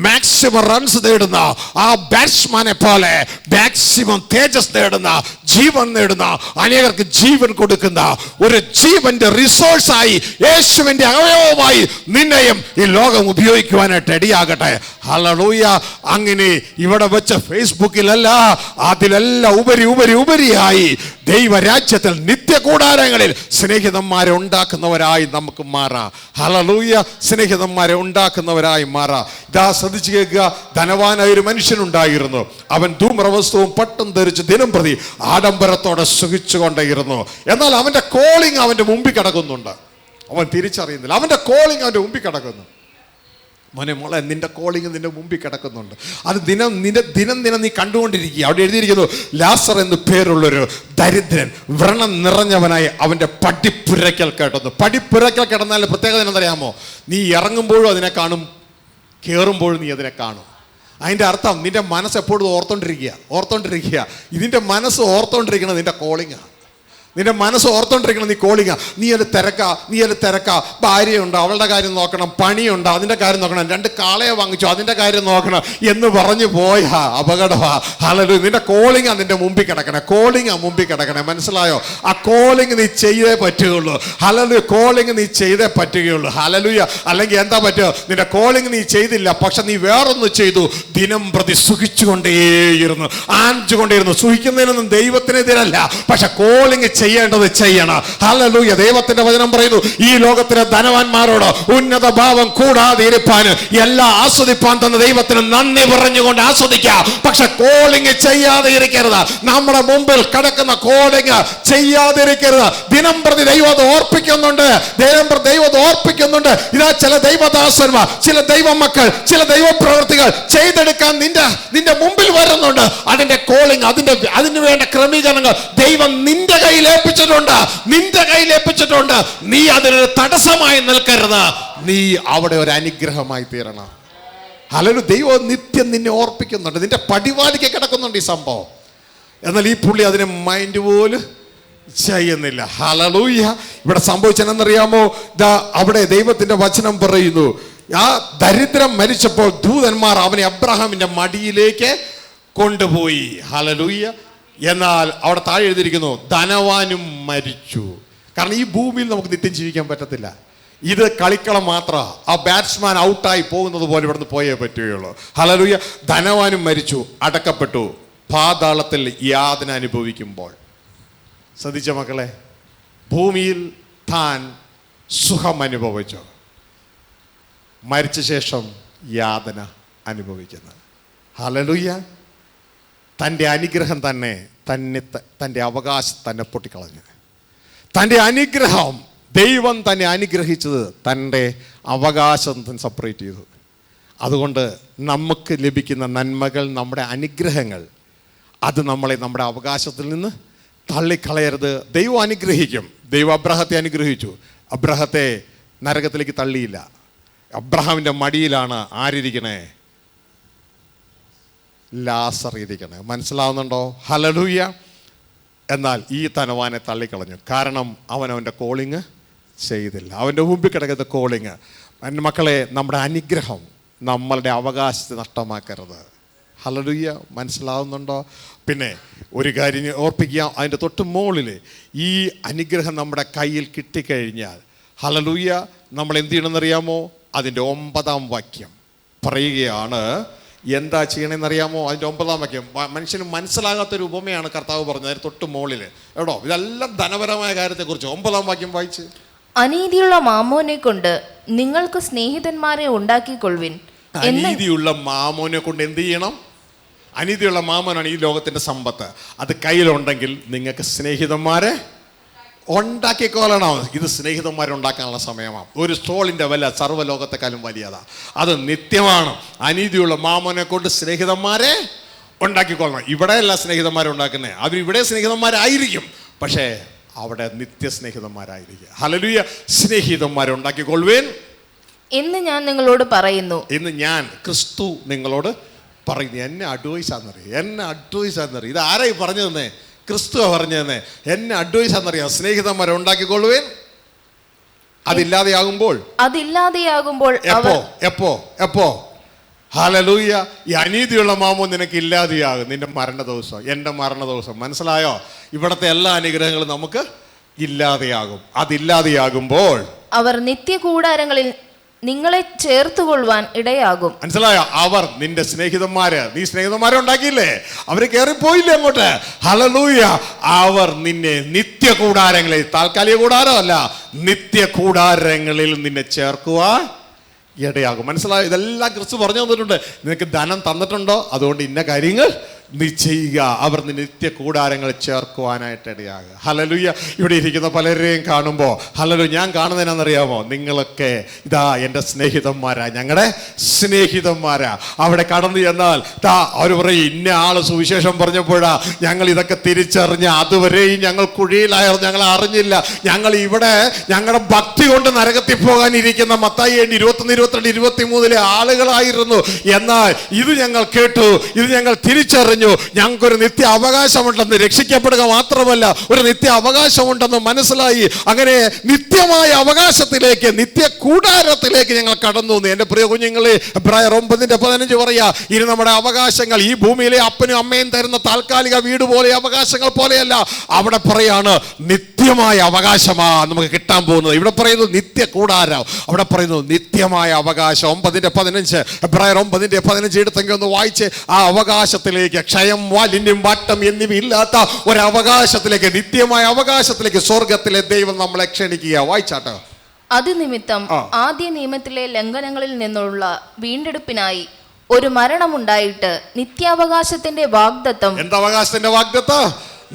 മാക്സിമം റൺസ് നേടുന്ന ആ ബാറ്റ്സ്മാനെ പോലെ മാക്സിമം തേജസ് നേടുന്ന, ജീവൻ നേടുന്ന, അനേകർക്ക് ജീവൻ കൊടുക്കുന്ന ഒരു ജീവന്റെ റിസോഴ്സായി, യേശുവിന്റെ അവയവമായി നിന്നെയും ഈ ലോകം ഉപയോഗിക്കുവാനായിട്ട് ഇടയാകട്ടെ. ഹല്ലേലൂയ. അങ്ങനെ ഇവിടെ വെച്ച ഫേസ്ബുക്കിലല്ല, അതിലെല്ലാം ഉപരിയായി ദൈവരാജ്യത്തിൽ നിത്യകൂടാരങ്ങളിൽ സ്നേഹിതന്മാരെ ഉണ്ടാക്കുന്നവരായി നമുക്ക് മാറാം. ഹല്ലേലൂയ. സ്നേഹിതന്മാരെ ഉണ്ടാക്കുന്നവരായി മാറാം. ഇതാ ശ്രദ്ധിച്ചു കേൾക്കുക. ധനവാനായ ഒരു മനുഷ്യനുണ്ടായിരുന്നു. അവൻ ധൂമ്രവസ്തുവും പട്ടും ധരിച്ച് ദിനം പ്രതി ആഡംബരത്തോടെ സുഖിച്ചുകൊണ്ടേയിരുന്നു. എന്നാൽ അവന്റെ കോളിംഗ് അവന്റെ മുമ്പിൽ കിടക്കുന്നുണ്ട്. അവൻ തിരിച്ചറിയുന്നില്ല. അവന്റെ കോളിംഗ് അവന്റെ മുമ്പിൽ കിടക്കുന്നു. മോളെ, നിന്റെ കോളിംഗ് നിന്റെ മുമ്പിൽ കിടക്കുന്നുണ്ട്. അത് ദിനം നീ കണ്ടുകൊണ്ടിരിക്കുക. അവിടെ എഴുതിയിരിക്കുന്നു, ലാസർ എന്ന് പേരുള്ളൊരു ദരിദ്രൻ വ്രണം നിറഞ്ഞവനായി അവന്റെ പടിപ്പുരയ്ക്കൽ കിടന്നു. പടിപ്പുരയ്ക്കൽ കിടന്നാൽ പ്രത്യേകത എന്നറിയാമോ? നീ ഇറങ്ങുമ്പോഴും അതിനെ കാണും, കയറുമ്പോഴും നീ അതിനെ കാണും. അതിൻ്റെ അർത്ഥം നിന്റെ മനസ്സ് എപ്പോഴും ഓർത്തോണ്ടിരിക്കുക. ഇതിൻ്റെ മനസ്സ് ഓർത്തോണ്ടിരിക്കുന്നത് നിന്റെ കോളിംഗാണ്. നിന്റെ മനസ്സ് ഓർത്തോണ്ടിരിക്കണം നീ കോളിങ്ങ. നീ അത് തിരക്കാ. ഭാര്യയുണ്ട്, അവളുടെ കാര്യം നോക്കണം. പണിയുണ്ട്, അതിൻ്റെ കാര്യം നോക്കണം. 2 കാളയെ വാങ്ങിച്ചു, അതിൻ്റെ കാര്യം നോക്കണം എന്ന് പറഞ്ഞു പോയാ അപകടമാ. ഹല്ലേലൂയ. നിന്റെ കോളിങ്ങാ നിന്റെ മുമ്പിൽ കിടക്കണേ. മനസ്സിലായോ? ആ കോളിങ് നീ ചെയ്തേ പറ്റുകയുള്ളൂ. ഹല്ലേലൂയ. കോളിങ് നീ ചെയ്തേ പറ്റുകയുള്ളൂ. ഹല്ലേലൂയ. അല്ലെങ്കിൽ എന്താ പറ്റുക? നിന്റെ കോളിങ് നീ ചെയ്തില്ല, പക്ഷെ നീ വേറൊന്ന് ചെയ്തു. ദിനം പ്രതി സുഖിച്ചുകൊണ്ടേയിരുന്നു, ആഞ്ചുകൊണ്ടേയിരുന്നു. സുഖിക്കുന്നതിനൊന്നും ദൈവത്തിനെതിരല്ല, പക്ഷെ കോളിങ് ചെയ്യേണ്ടത് ചെയ്യണം. ഹല്ലേലൂയ. ദൈവത്തിന്റെ വചനം പറയുന്നു, ഈ ലോകത്തിലെ ധനവാന്മാരോട് ഉന്നത ഭാവം കൂടാതെ ഇരിപ്പാൻ, എല്ലാം ആസ്വദിപ്പാൻ തന്ന ദൈവത്തിന് നന്ദി പറഞ്ഞുകൊണ്ട് ആസ്വദിക്കാം. പക്ഷെ കോളിങ് ചെയ്യാതെ ഇരിക്കരുത്. നമ്മുടെ മുമ്പിൽ കിടക്കുന്ന കോളിങ് ചെയ്യാതിരിക്കരുത്. ദിനം പ്രതി ദൈവം അത് ഓർപ്പിക്കുന്നുണ്ട്. ഇതാ ചില ദൈവദാസന്മാർ, ചില ദൈവമക്കൾ, ചില ദൈവപ്രവർത്തികൾ ചെയ്തെടുക്കാൻ നിന്റെ മുമ്പിൽ വരുന്നുണ്ട്. അതിന്റെ കോളിങ്, അതിന് വേണ്ട ക്രമീകരണങ്ങൾ ദൈവം നിന്റെ കയ്യിൽ ഏൽപ്പിച്ചിട്ടുണ്ട്. നീ അതിനൊരു തടസ്സമായി നിൽക്കരുത്. നീ അവിടെ ഒരു അനുഗ്രഹമായി തീരണം. ഹല്ലേലൂയ. ദൈവം നിത്യം നിന്നെ ഓർപ്പിക്കുന്നുണ്ട്. നിന്റെ പടിവാതിക്ക് കിടക്കുന്നുണ്ട് ഈ സംഭവം. എന്നാൽ ഈ പുള്ളി അതിനെ മൈൻഡ് പോലും ചെയ്യുന്നില്ല. ഹല്ലേലൂയ. ഇവിടെ സംഭവിച്ചെന്നറിയാമോ? അവിടെ ദൈവത്തിന്റെ വചനം പറയുന്നു, ആ ദരിദ്രം മരിച്ചപ്പോൾ ദൂതന്മാർ അവനെ അബ്രഹാമിന്റെ മടിയിലേക്ക് കൊണ്ടുപോയി. ഹല്ലേലൂയ. എന്നാൽ അവിടെ താഴെ എഴുതിയിരിക്കുന്നു, ധനവാനും മരിച്ചു. കാരണം ഈ ഭൂമിയിൽ നമുക്ക് നിത്യം ജീവിക്കാൻ പറ്റത്തില്ല. ഇത് കളിക്കളം മാത്രമാണ്. ആ ബാറ്റ്സ്മാൻ ഔട്ടായി പോകുന്നത് പോലെ ഇവിടുന്ന് പോയേ പറ്റുകയുള്ളൂ. ഹല്ലേലൂയ. ധനവാനും മരിച്ചു, അടക്കപ്പെട്ടു, പാതാളത്തിൽ യാതന അനുഭവിക്കുമ്പോൾ. ശ്രദ്ധിച്ച മക്കളെ, ഭൂമിയിൽ താൻ സുഖം അനുഭവിച്ചു, മരിച്ച ശേഷം യാതന അനുഭവിക്കുന്നത്. ഹല്ലേലൂയ. തൻ്റെ അനുഗ്രഹം തൻ്റെ അവകാശം തന്നെ പൊട്ടിക്കളഞ്ഞു. തൻ്റെ അനുഗ്രഹം, ദൈവം തന്നെ അനുഗ്രഹിച്ചത് തൻ്റെ അവകാശം സെപ്പറേറ്റ് ചെയ്തു. അതുകൊണ്ട് നമുക്ക് ലഭിക്കുന്ന നന്മകൾ, നമ്മുടെ അനുഗ്രഹങ്ങൾ, അത് നമ്മളെ നമ്മുടെ അവകാശത്തിൽ നിന്ന് തള്ളിക്കളയരുത്. ദൈവം അനുഗ്രഹിക്കും. ദൈവം അബ്രഹത്തെ അനുഗ്രഹിച്ചു. അബ്രഹത്തെ നരകത്തിലേക്ക് തള്ളിയില്ല. അബ്രഹാമിൻ്റെ മടിയിലാണ് ആരിയ്ക്കണേ? ലാസർ ഇരിക്കണേ. മനസ്സിലാവുന്നുണ്ടോ? ഹല്ലേലൂയ. എന്നാൽ ഈ ധനവാനെ തള്ളിക്കളഞ്ഞു. കാരണം അവൻ്റെ കോളിങ് ചെയ്തില്ല. അവൻ്റെ മുമ്പിൽ കിടക്കുന്ന കോളിങ്. എൻ്റെ മക്കളെ, നമ്മുടെ അനുഗ്രഹം നമ്മളുടെ അവകാശത്തെ നഷ്ടമാക്കരുത്. ഹല്ലേലൂയ. മനസ്സിലാവുന്നുണ്ടോ? പിന്നെ ഒരു കാര്യം ഓർപ്പിക്കുക, അതിൻ്റെ തൊട്ട് മുകളിൽ ഈ അനുഗ്രഹം നമ്മുടെ കയ്യിൽ കിട്ടിക്കഴിഞ്ഞാൽ, ഹല്ലേലൂയ, നമ്മൾ എന്ത് ചെയ്യണമെന്നറിയാമോ? അതിൻ്റെ 9-ാം വാക്യം പറയുകയാണ്. എന്താ ചെയ്യണമെന്നറിയാമോ? അതിൻ്റെ 9-ാം വാക്യം മനുഷ്യന് മനസ്സിലാകാത്തൊരു ഉപമയാണ് കർത്താവ് പറഞ്ഞത്. അതിന് തൊട്ട് മുകളിൽ എവിടോ, ഇതെല്ലാം ധനപരമായ കാര്യത്തെക്കുറിച്ച്. 9-ാം വാക്യം വായിച്ച്. അനീതിയുള്ള മാമോനെ കൊണ്ട് നിങ്ങൾക്ക് സ്നേഹിതന്മാരെ ഉണ്ടാക്കിക്കൊള്ളുവിൻ. അനീതിയുള്ള മാമോനെ കൊണ്ട് എന്ത് ചെയ്യണം? അനീതിയുള്ള മാമനാണ് ഈ ലോകത്തിൻ്റെ സമ്പത്ത്. അത് കയ്യിലുണ്ടെങ്കിൽ നിങ്ങൾക്ക് സ്നേഹിതന്മാരെ ഉണ്ടാക്കിക്കൊള്ളണം. ഇത് സ്നേഹിതന്മാരെ ഉണ്ടാക്കാനുള്ള സമയമാണ്. ഒരു സോളിൻ്റെ വില സർവ്വലോകത്തെക്കാളും വലിയതാണ്. അത് നിത്യമാണ്. അനീതിയുള്ള മാമനെ കൊണ്ട് സ്നേഹിതന്മാരെ ഉണ്ടാക്കിക്കൊള്ളണം. ഇവിടെയല്ല സ്നേഹിതന്മാരെ ഉണ്ടാക്കുന്നത്, അവരിവിടെ സ്നേഹിതന്മാരായിരിക്കും, പക്ഷേ അവിടെ നിത്യസ്നേഹിതന്മാരായിരിക്കും. ഹല്ലേലൂയ. സ്നേഹിതന്മാരെ ഉണ്ടാക്കിക്കൊള്ളുവേൻ എന്ന് ഞാൻ നിങ്ങളോട് പറയുന്നു. ഇന്ന് ഞാൻ ക്രിസ്തു നിങ്ങളോട് പറയുന്നു. എന്നെ അഡ്വൈസാന്നറിയാം. ഇത് ആരായി പറഞ്ഞു തന്നെ? ക്രിസ്തു പറഞ്ഞു തന്നെ. എന്നെ അഡ്വൈസാന്നറിയാം. സ്നേഹിതന്മാരെ ഉണ്ടാക്കിക്കൊള്ളുവേൻ. അതില്ലാതെയാകുമ്പോൾ എപ്പോ ഹല്ലേലൂയ. ഈ അനീതിയുള്ള മാമോ നിനക്ക് ഇല്ലാതെയാകും. നിന്റെ മരണ ദിവസം, എൻ്റെ മരണ ദിവസം. മനസ്സിലായോ? ഇവിടുത്തെ എല്ലാ അനുഗ്രഹങ്ങളും നമുക്ക് ഇല്ലാതെയാകും. അതില്ലാതെയാകുമ്പോൾ അവർ നിത്യകൂടാരങ്ങളിൽ നിങ്ങളെ ചേർത്തുകൊള്ളുവാൻ ഇടയാകും. മനസ്സിലായോ? അവർ നിന്റെ സ്നേഹിതന്മാര്, നീ സ്നേഹിതന്മാരെ ഉണ്ടാക്കിയില്ലേ, അവര് കയറിപ്പോയില്ലേ അങ്ങോട്ട്? ഹല്ലേലൂയ. അവർ നിന്നെ നിത്യകൂടാരങ്ങളിൽ, താൽക്കാലിക കൂടാരമല്ല, നിത്യകൂടാരങ്ങളിൽ നിന്നെ ചേർക്കുവാൻ ഇടയാകും. മനസ്സിലായോ? ഇതെല്ലാം ക്രിസ്തു പറഞ്ഞു തന്നിട്ടുണ്ട്. നിനക്ക് ധനം തന്നിട്ടുണ്ടോ? അതുകൊണ്ട് ഇന്ന കാര്യങ്ങൾ നീ ചെയ്യുക. അവർ നിത്യ കൂടാരങ്ങൾ ചേർക്കുവാനായിട്ട് ഇടയാകുക. ഹല്ലേലൂയ. ഇവിടെ ഇരിക്കുന്ന പലരെയും കാണുമ്പോൾ ഹല്ലേലൂയ, ഞാൻ കാണുന്നതിനാണെന്നറിയാമോ? നിങ്ങളൊക്കെ ഇതാ എൻ്റെ സ്നേഹിതന്മാരാ, ഞങ്ങളുടെ സ്നേഹിതന്മാരാ. അവിടെ കടന്നു ചെന്നാൽ അവർ പറയും, ഇന്ന ആള് സുവിശേഷം പറഞ്ഞപ്പോഴാ ഞങ്ങൾ ഇതൊക്കെ തിരിച്ചറിഞ്ഞ, അതുവരെയും ഞങ്ങൾ കുഴിയിലായിരുന്നു, ഞങ്ങൾ അറിഞ്ഞില്ല. ഞങ്ങൾ ഇവിടെ ഞങ്ങളുടെ ഭക്തി കൊണ്ട് നരകത്തിൽ പോകാനിരിക്കുന്ന മത്തായി 21, 22, 23 ആളുകളായിരുന്നു. എന്നാൽ ഇത് ഞങ്ങൾ കേട്ടു, ഇത് ഞങ്ങൾ തിരിച്ചറിഞ്ഞു. ഞങ്ങൾക്കൊരു നിത്യ അവകാശമുണ്ടെന്ന്, രക്ഷിക്കപ്പെടുക മാത്രമല്ല ഒരു നിത്യ അവകാശമുണ്ടെന്ന് മനസ്സിലായി. അങ്ങനെ നിത്യമായ അവകാശത്തിലേക്ക്, നിത്യ കൂടാരത്തിലേക്ക് ഞങ്ങൾ കടന്നു. എൻ്റെ പ്രിയ കുഞ്ഞുങ്ങളെ, എബ്രായർ 9:15 പറയാ, ഇനി നമ്മുടെ അവകാശങ്ങൾ ഈ ഭൂമിയിലെ അപ്പനും അമ്മയും തരുന്ന താൽക്കാലിക വീട് പോലെ അവകാശങ്ങൾ പോലെയല്ല. അവിടെ പറയാണ് നിത്യമായ അവകാശമാ നമുക്ക് കിട്ടാൻ പോകുന്നത്. ഇവിടെ പറയുന്നു നിത്യ കൂടാരം, അവിടെ പറയുന്നു നിത്യമായ അവകാശം. 9:15, എബ്രായർ 9:15 എടുത്തെങ്കിൽ ഒന്ന് വായിച്ച്. ആ അവകാശത്തിലേക്ക്, ക്ഷയം, മാലിന്യം, വാട്ടം എന്നിവയില്ലാത്ത ഒരു അവകാശത്തിലേക്ക്, നിത്യമായ അവകാശത്തിലേക്ക് സ്വർഗത്തിലെ ദൈവം നമ്മളെ ക്ഷണിക്കുക. വായിച്ചാട്ടോ. അത് നിമിത്തം ആദ്യ നിയമത്തിലെ ലംഘനങ്ങളിൽ നിന്നുള്ള വീണ്ടെടുപ്പിനായി ഒരു മരണമുണ്ടായിട്ട് നിത്യാവകാശത്തിന്റെ വാഗ്ദത്തം. എന്തവകാശത്തിന്റെ വാഗ്ദത്തം?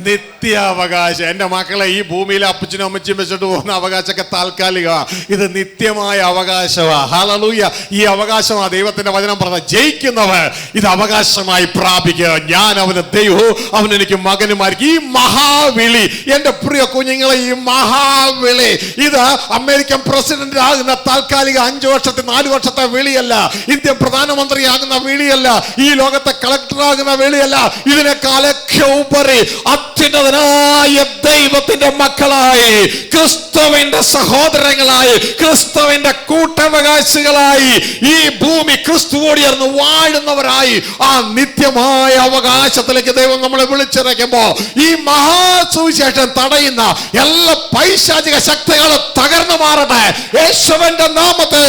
നിത്യാവകാശം. എൻ്റെ മക്കളെ, ഈ ഭൂമിയിലെ അപ്പച്ചനും അമ്മച്ചും വെച്ചിട്ട് പോകുന്ന അവകാശമൊക്കെ താൽക്കാലിക, ഇത് നിത്യമായ അവകാശമാ. ഹല്ലേലൂയ. ഈ അവകാശമാ ദൈവത്തിന്റെ വചനം പറഞ്ഞ, ജയിക്കുന്നവർ ഇത് അവകാശമായി പ്രാപിക്കുക. ഞാൻ അവന് ദൈവവും അവൻ എനിക്ക് മകനുമായിരിക്കും. ഈ മഹാവിളി, എൻ്റെ പ്രിയ കുഞ്ഞുങ്ങളെ, ഈ മഹാവിളി ഇത് അമേരിക്കൻ പ്രസിഡന്റ് ആകുന്ന താൽക്കാലിക 5 വർഷത്തെ 4 വർഷത്തെ വിളിയല്ല, ഇന്ത്യൻ പ്രധാനമന്ത്രിയാകുന്ന വിളിയല്ല, ഈ ലോകത്തെ കളക്ടറാകുന്ന വിളിയല്ല. ഇതിനേക്കാളൊക്കെ ഉപരി അത്യുന്നതനായ ദൈവത്തിന്റെ മക്കളായി, ക്രിസ്തുവിന്റെ സഹോദരങ്ങളായി, ക്രിസ്തുവിന്റെ കൂട്ടവകാശികളായി, ഈ ഭൂമി ക്രിസ്തുവോട് ചേർന്ന് വാഴുന്നവരായി ആ നിത്യമായ അവകാശത്തിലേക്ക് ദൈവം നമ്മളെ വിളിച്ചിറക്കുമ്പോ ഈ മഹാസുവിശേഷം തടയുന്ന എല്ലാ പൈശാചിക ശക്തികളും തകർന്നു മാറട്ടെ യേശുവിന്റെ നാമത്തിൽ.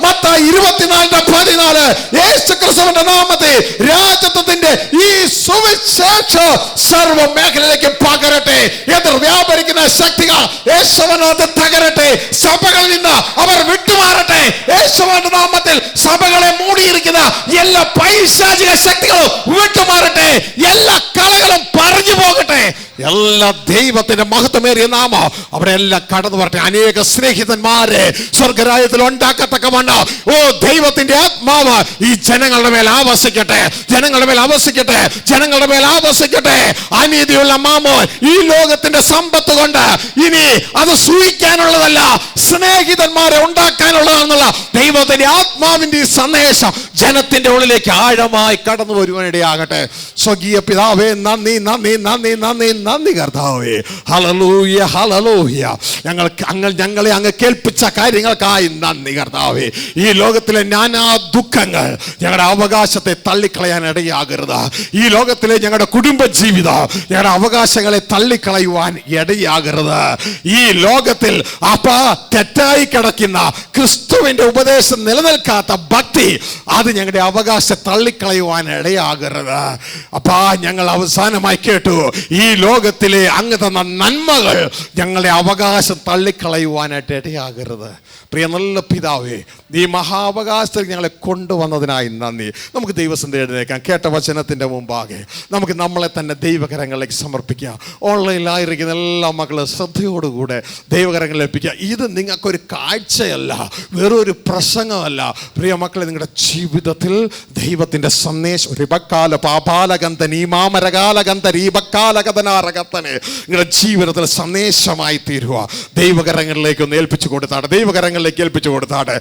മത്തായി 24:14 യേശു ക്രിസ്തുവിന്റെ നാമത്തിൽ രാജത്വത്തിന്റെ ഈ സുവിശേഷം സർവ്വ മേഖലയിലേക്ക് പകരട്ടെ. എതിർ വ്യാപരിക്കുന്ന ശക്തികൾ യേശുവിനകത്ത് തകരട്ടെ. സഭകളിൽ നിന്ന് അവർ വിട്ടുമാറട്ടെ യേശുവിന്റെ നാമത്തിൽ. സഭകളെ മൂടിയിരിക്കുന്ന എല്ലാ പൈശാചിക ശക്തികളും വിട്ടുമാറട്ടെ. എല്ലാ കളകളും പറഞ്ഞു പോകട്ടെ. എല്ലാ ദൈവത്തിന്റെ മഹത്വമേറിയ നാമം അവിടെ എല്ലാം കടന്നു വരട്ടെ. അനേക സ്നേഹിതന്മാരെ സ്വർഗരാജ്യത്തിൽ ഉണ്ടാക്കത്തക്കവണ്ണം ദൈവത്തിന്റെ ആത്മാവ് ഈ ജനങ്ങളുടെ മേൽ ആവസിക്കട്ടെ, ജനങ്ങളുടെ മേൽ ആവസിക്കട്ടെ, ജനങ്ങളുടെ മേൽ ആവസിക്കട്ടെ. അനീതിയുള്ള മാമോൻ ഈ ലോകത്തിന്റെ സമ്പത്ത് കൊണ്ട് ഇനി അത് സൂഹിക്കാനുള്ളതല്ല, സ്നേഹിതന്മാരെ ഉണ്ടാക്കാനുള്ളതാണെന്നുള്ള ദൈവത്തിന്റെ ആത്മാവിന്റെ ഈ സന്ദേശം ജനത്തിന്റെ ഉള്ളിലേക്ക് ആഴമായി കടന്നു വരുവാനിടയാകട്ടെ. സ്വകീയ പിതാവേ, നന്ദി നന്ദി നന്ദി നന്ദി നന്ദി കർത്താവേ. Hallelujah hallelujah. ഞങ്ങളെ അങ്ങ് കേൾപ്പിച്ച കാര്യങ്ങൾക്കായി നന്ദി കർത്താവേ. ഈ ലോകത്തിലെ നാനാ ദുഃഖങ്ങൾ ഞങ്ങളുടെ അവകാശത്തെ തള്ളിക്കളയാൻ ഇടയാകരുത്. ഈ ലോകത്തിലെ ഞങ്ങളുടെ കുടുംബ ജീവിതം ഞങ്ങളുടെ അവകാശങ്ങളെ തള്ളിക്കളയുവാൻ ഇടയാകരുത്. ഈ ലോകത്തിൽ തെറ്റായി കിടക്കുന്ന ക്രിസ്തുവിന്റെ ഉപദേശം നിലനിൽക്കാത്ത ഭക്തി അത് ഞങ്ങളുടെ അവകാശം തള്ളിക്കളയുവാൻ ഇടയാകരുത്. ഞങ്ങൾ അവസാനമായി കേട്ടു, ഈ ലോകത്തിലെ അങ്ങ് തന്ന നന്മകൾ ഞങ്ങളുടെ അവകാശം തള്ളിക്കളയുവാനായിട്ട് ഇടയാകരുത്. പ്രിയ നല്ല പിതാവേ, ഈ മഹാവകാശത്തിൽ ഞങ്ങളെ കൊണ്ടുവന്നതിനായി നന്ദി. നമുക്ക് ദൈവസന്ധി എഴുന്നേക്കാം. കേട്ട വചനത്തിൻ്റെ മുമ്പാകെ നമുക്ക് നമ്മളെ തന്നെ ദൈവകരങ്ങളിലേക്ക് സമർപ്പിക്കാം. ഓൺലൈനിലായിരിക്കുന്ന എല്ലാ മക്കളും ശ്രദ്ധയോടുകൂടെ ദൈവകരങ്ങളിൽ ഏൽപ്പിക്കുക. ഇത് നിങ്ങൾക്കൊരു കാഴ്ചയല്ല, വെറൊരു പ്രസംഗമല്ല. പ്രിയ മക്കളെ, നിങ്ങളുടെ ജീവിതത്തിൽ ദൈവത്തിൻ്റെ സന്ദേശം നിങ്ങളുടെ ജീവിതത്തിൽ സന്ദേശമായി തീരുക. ദൈവകരങ്ങളിലേക്ക് ഒന്ന് ഏൽപ്പിച്ചു കൊടുത്താട്ടെ.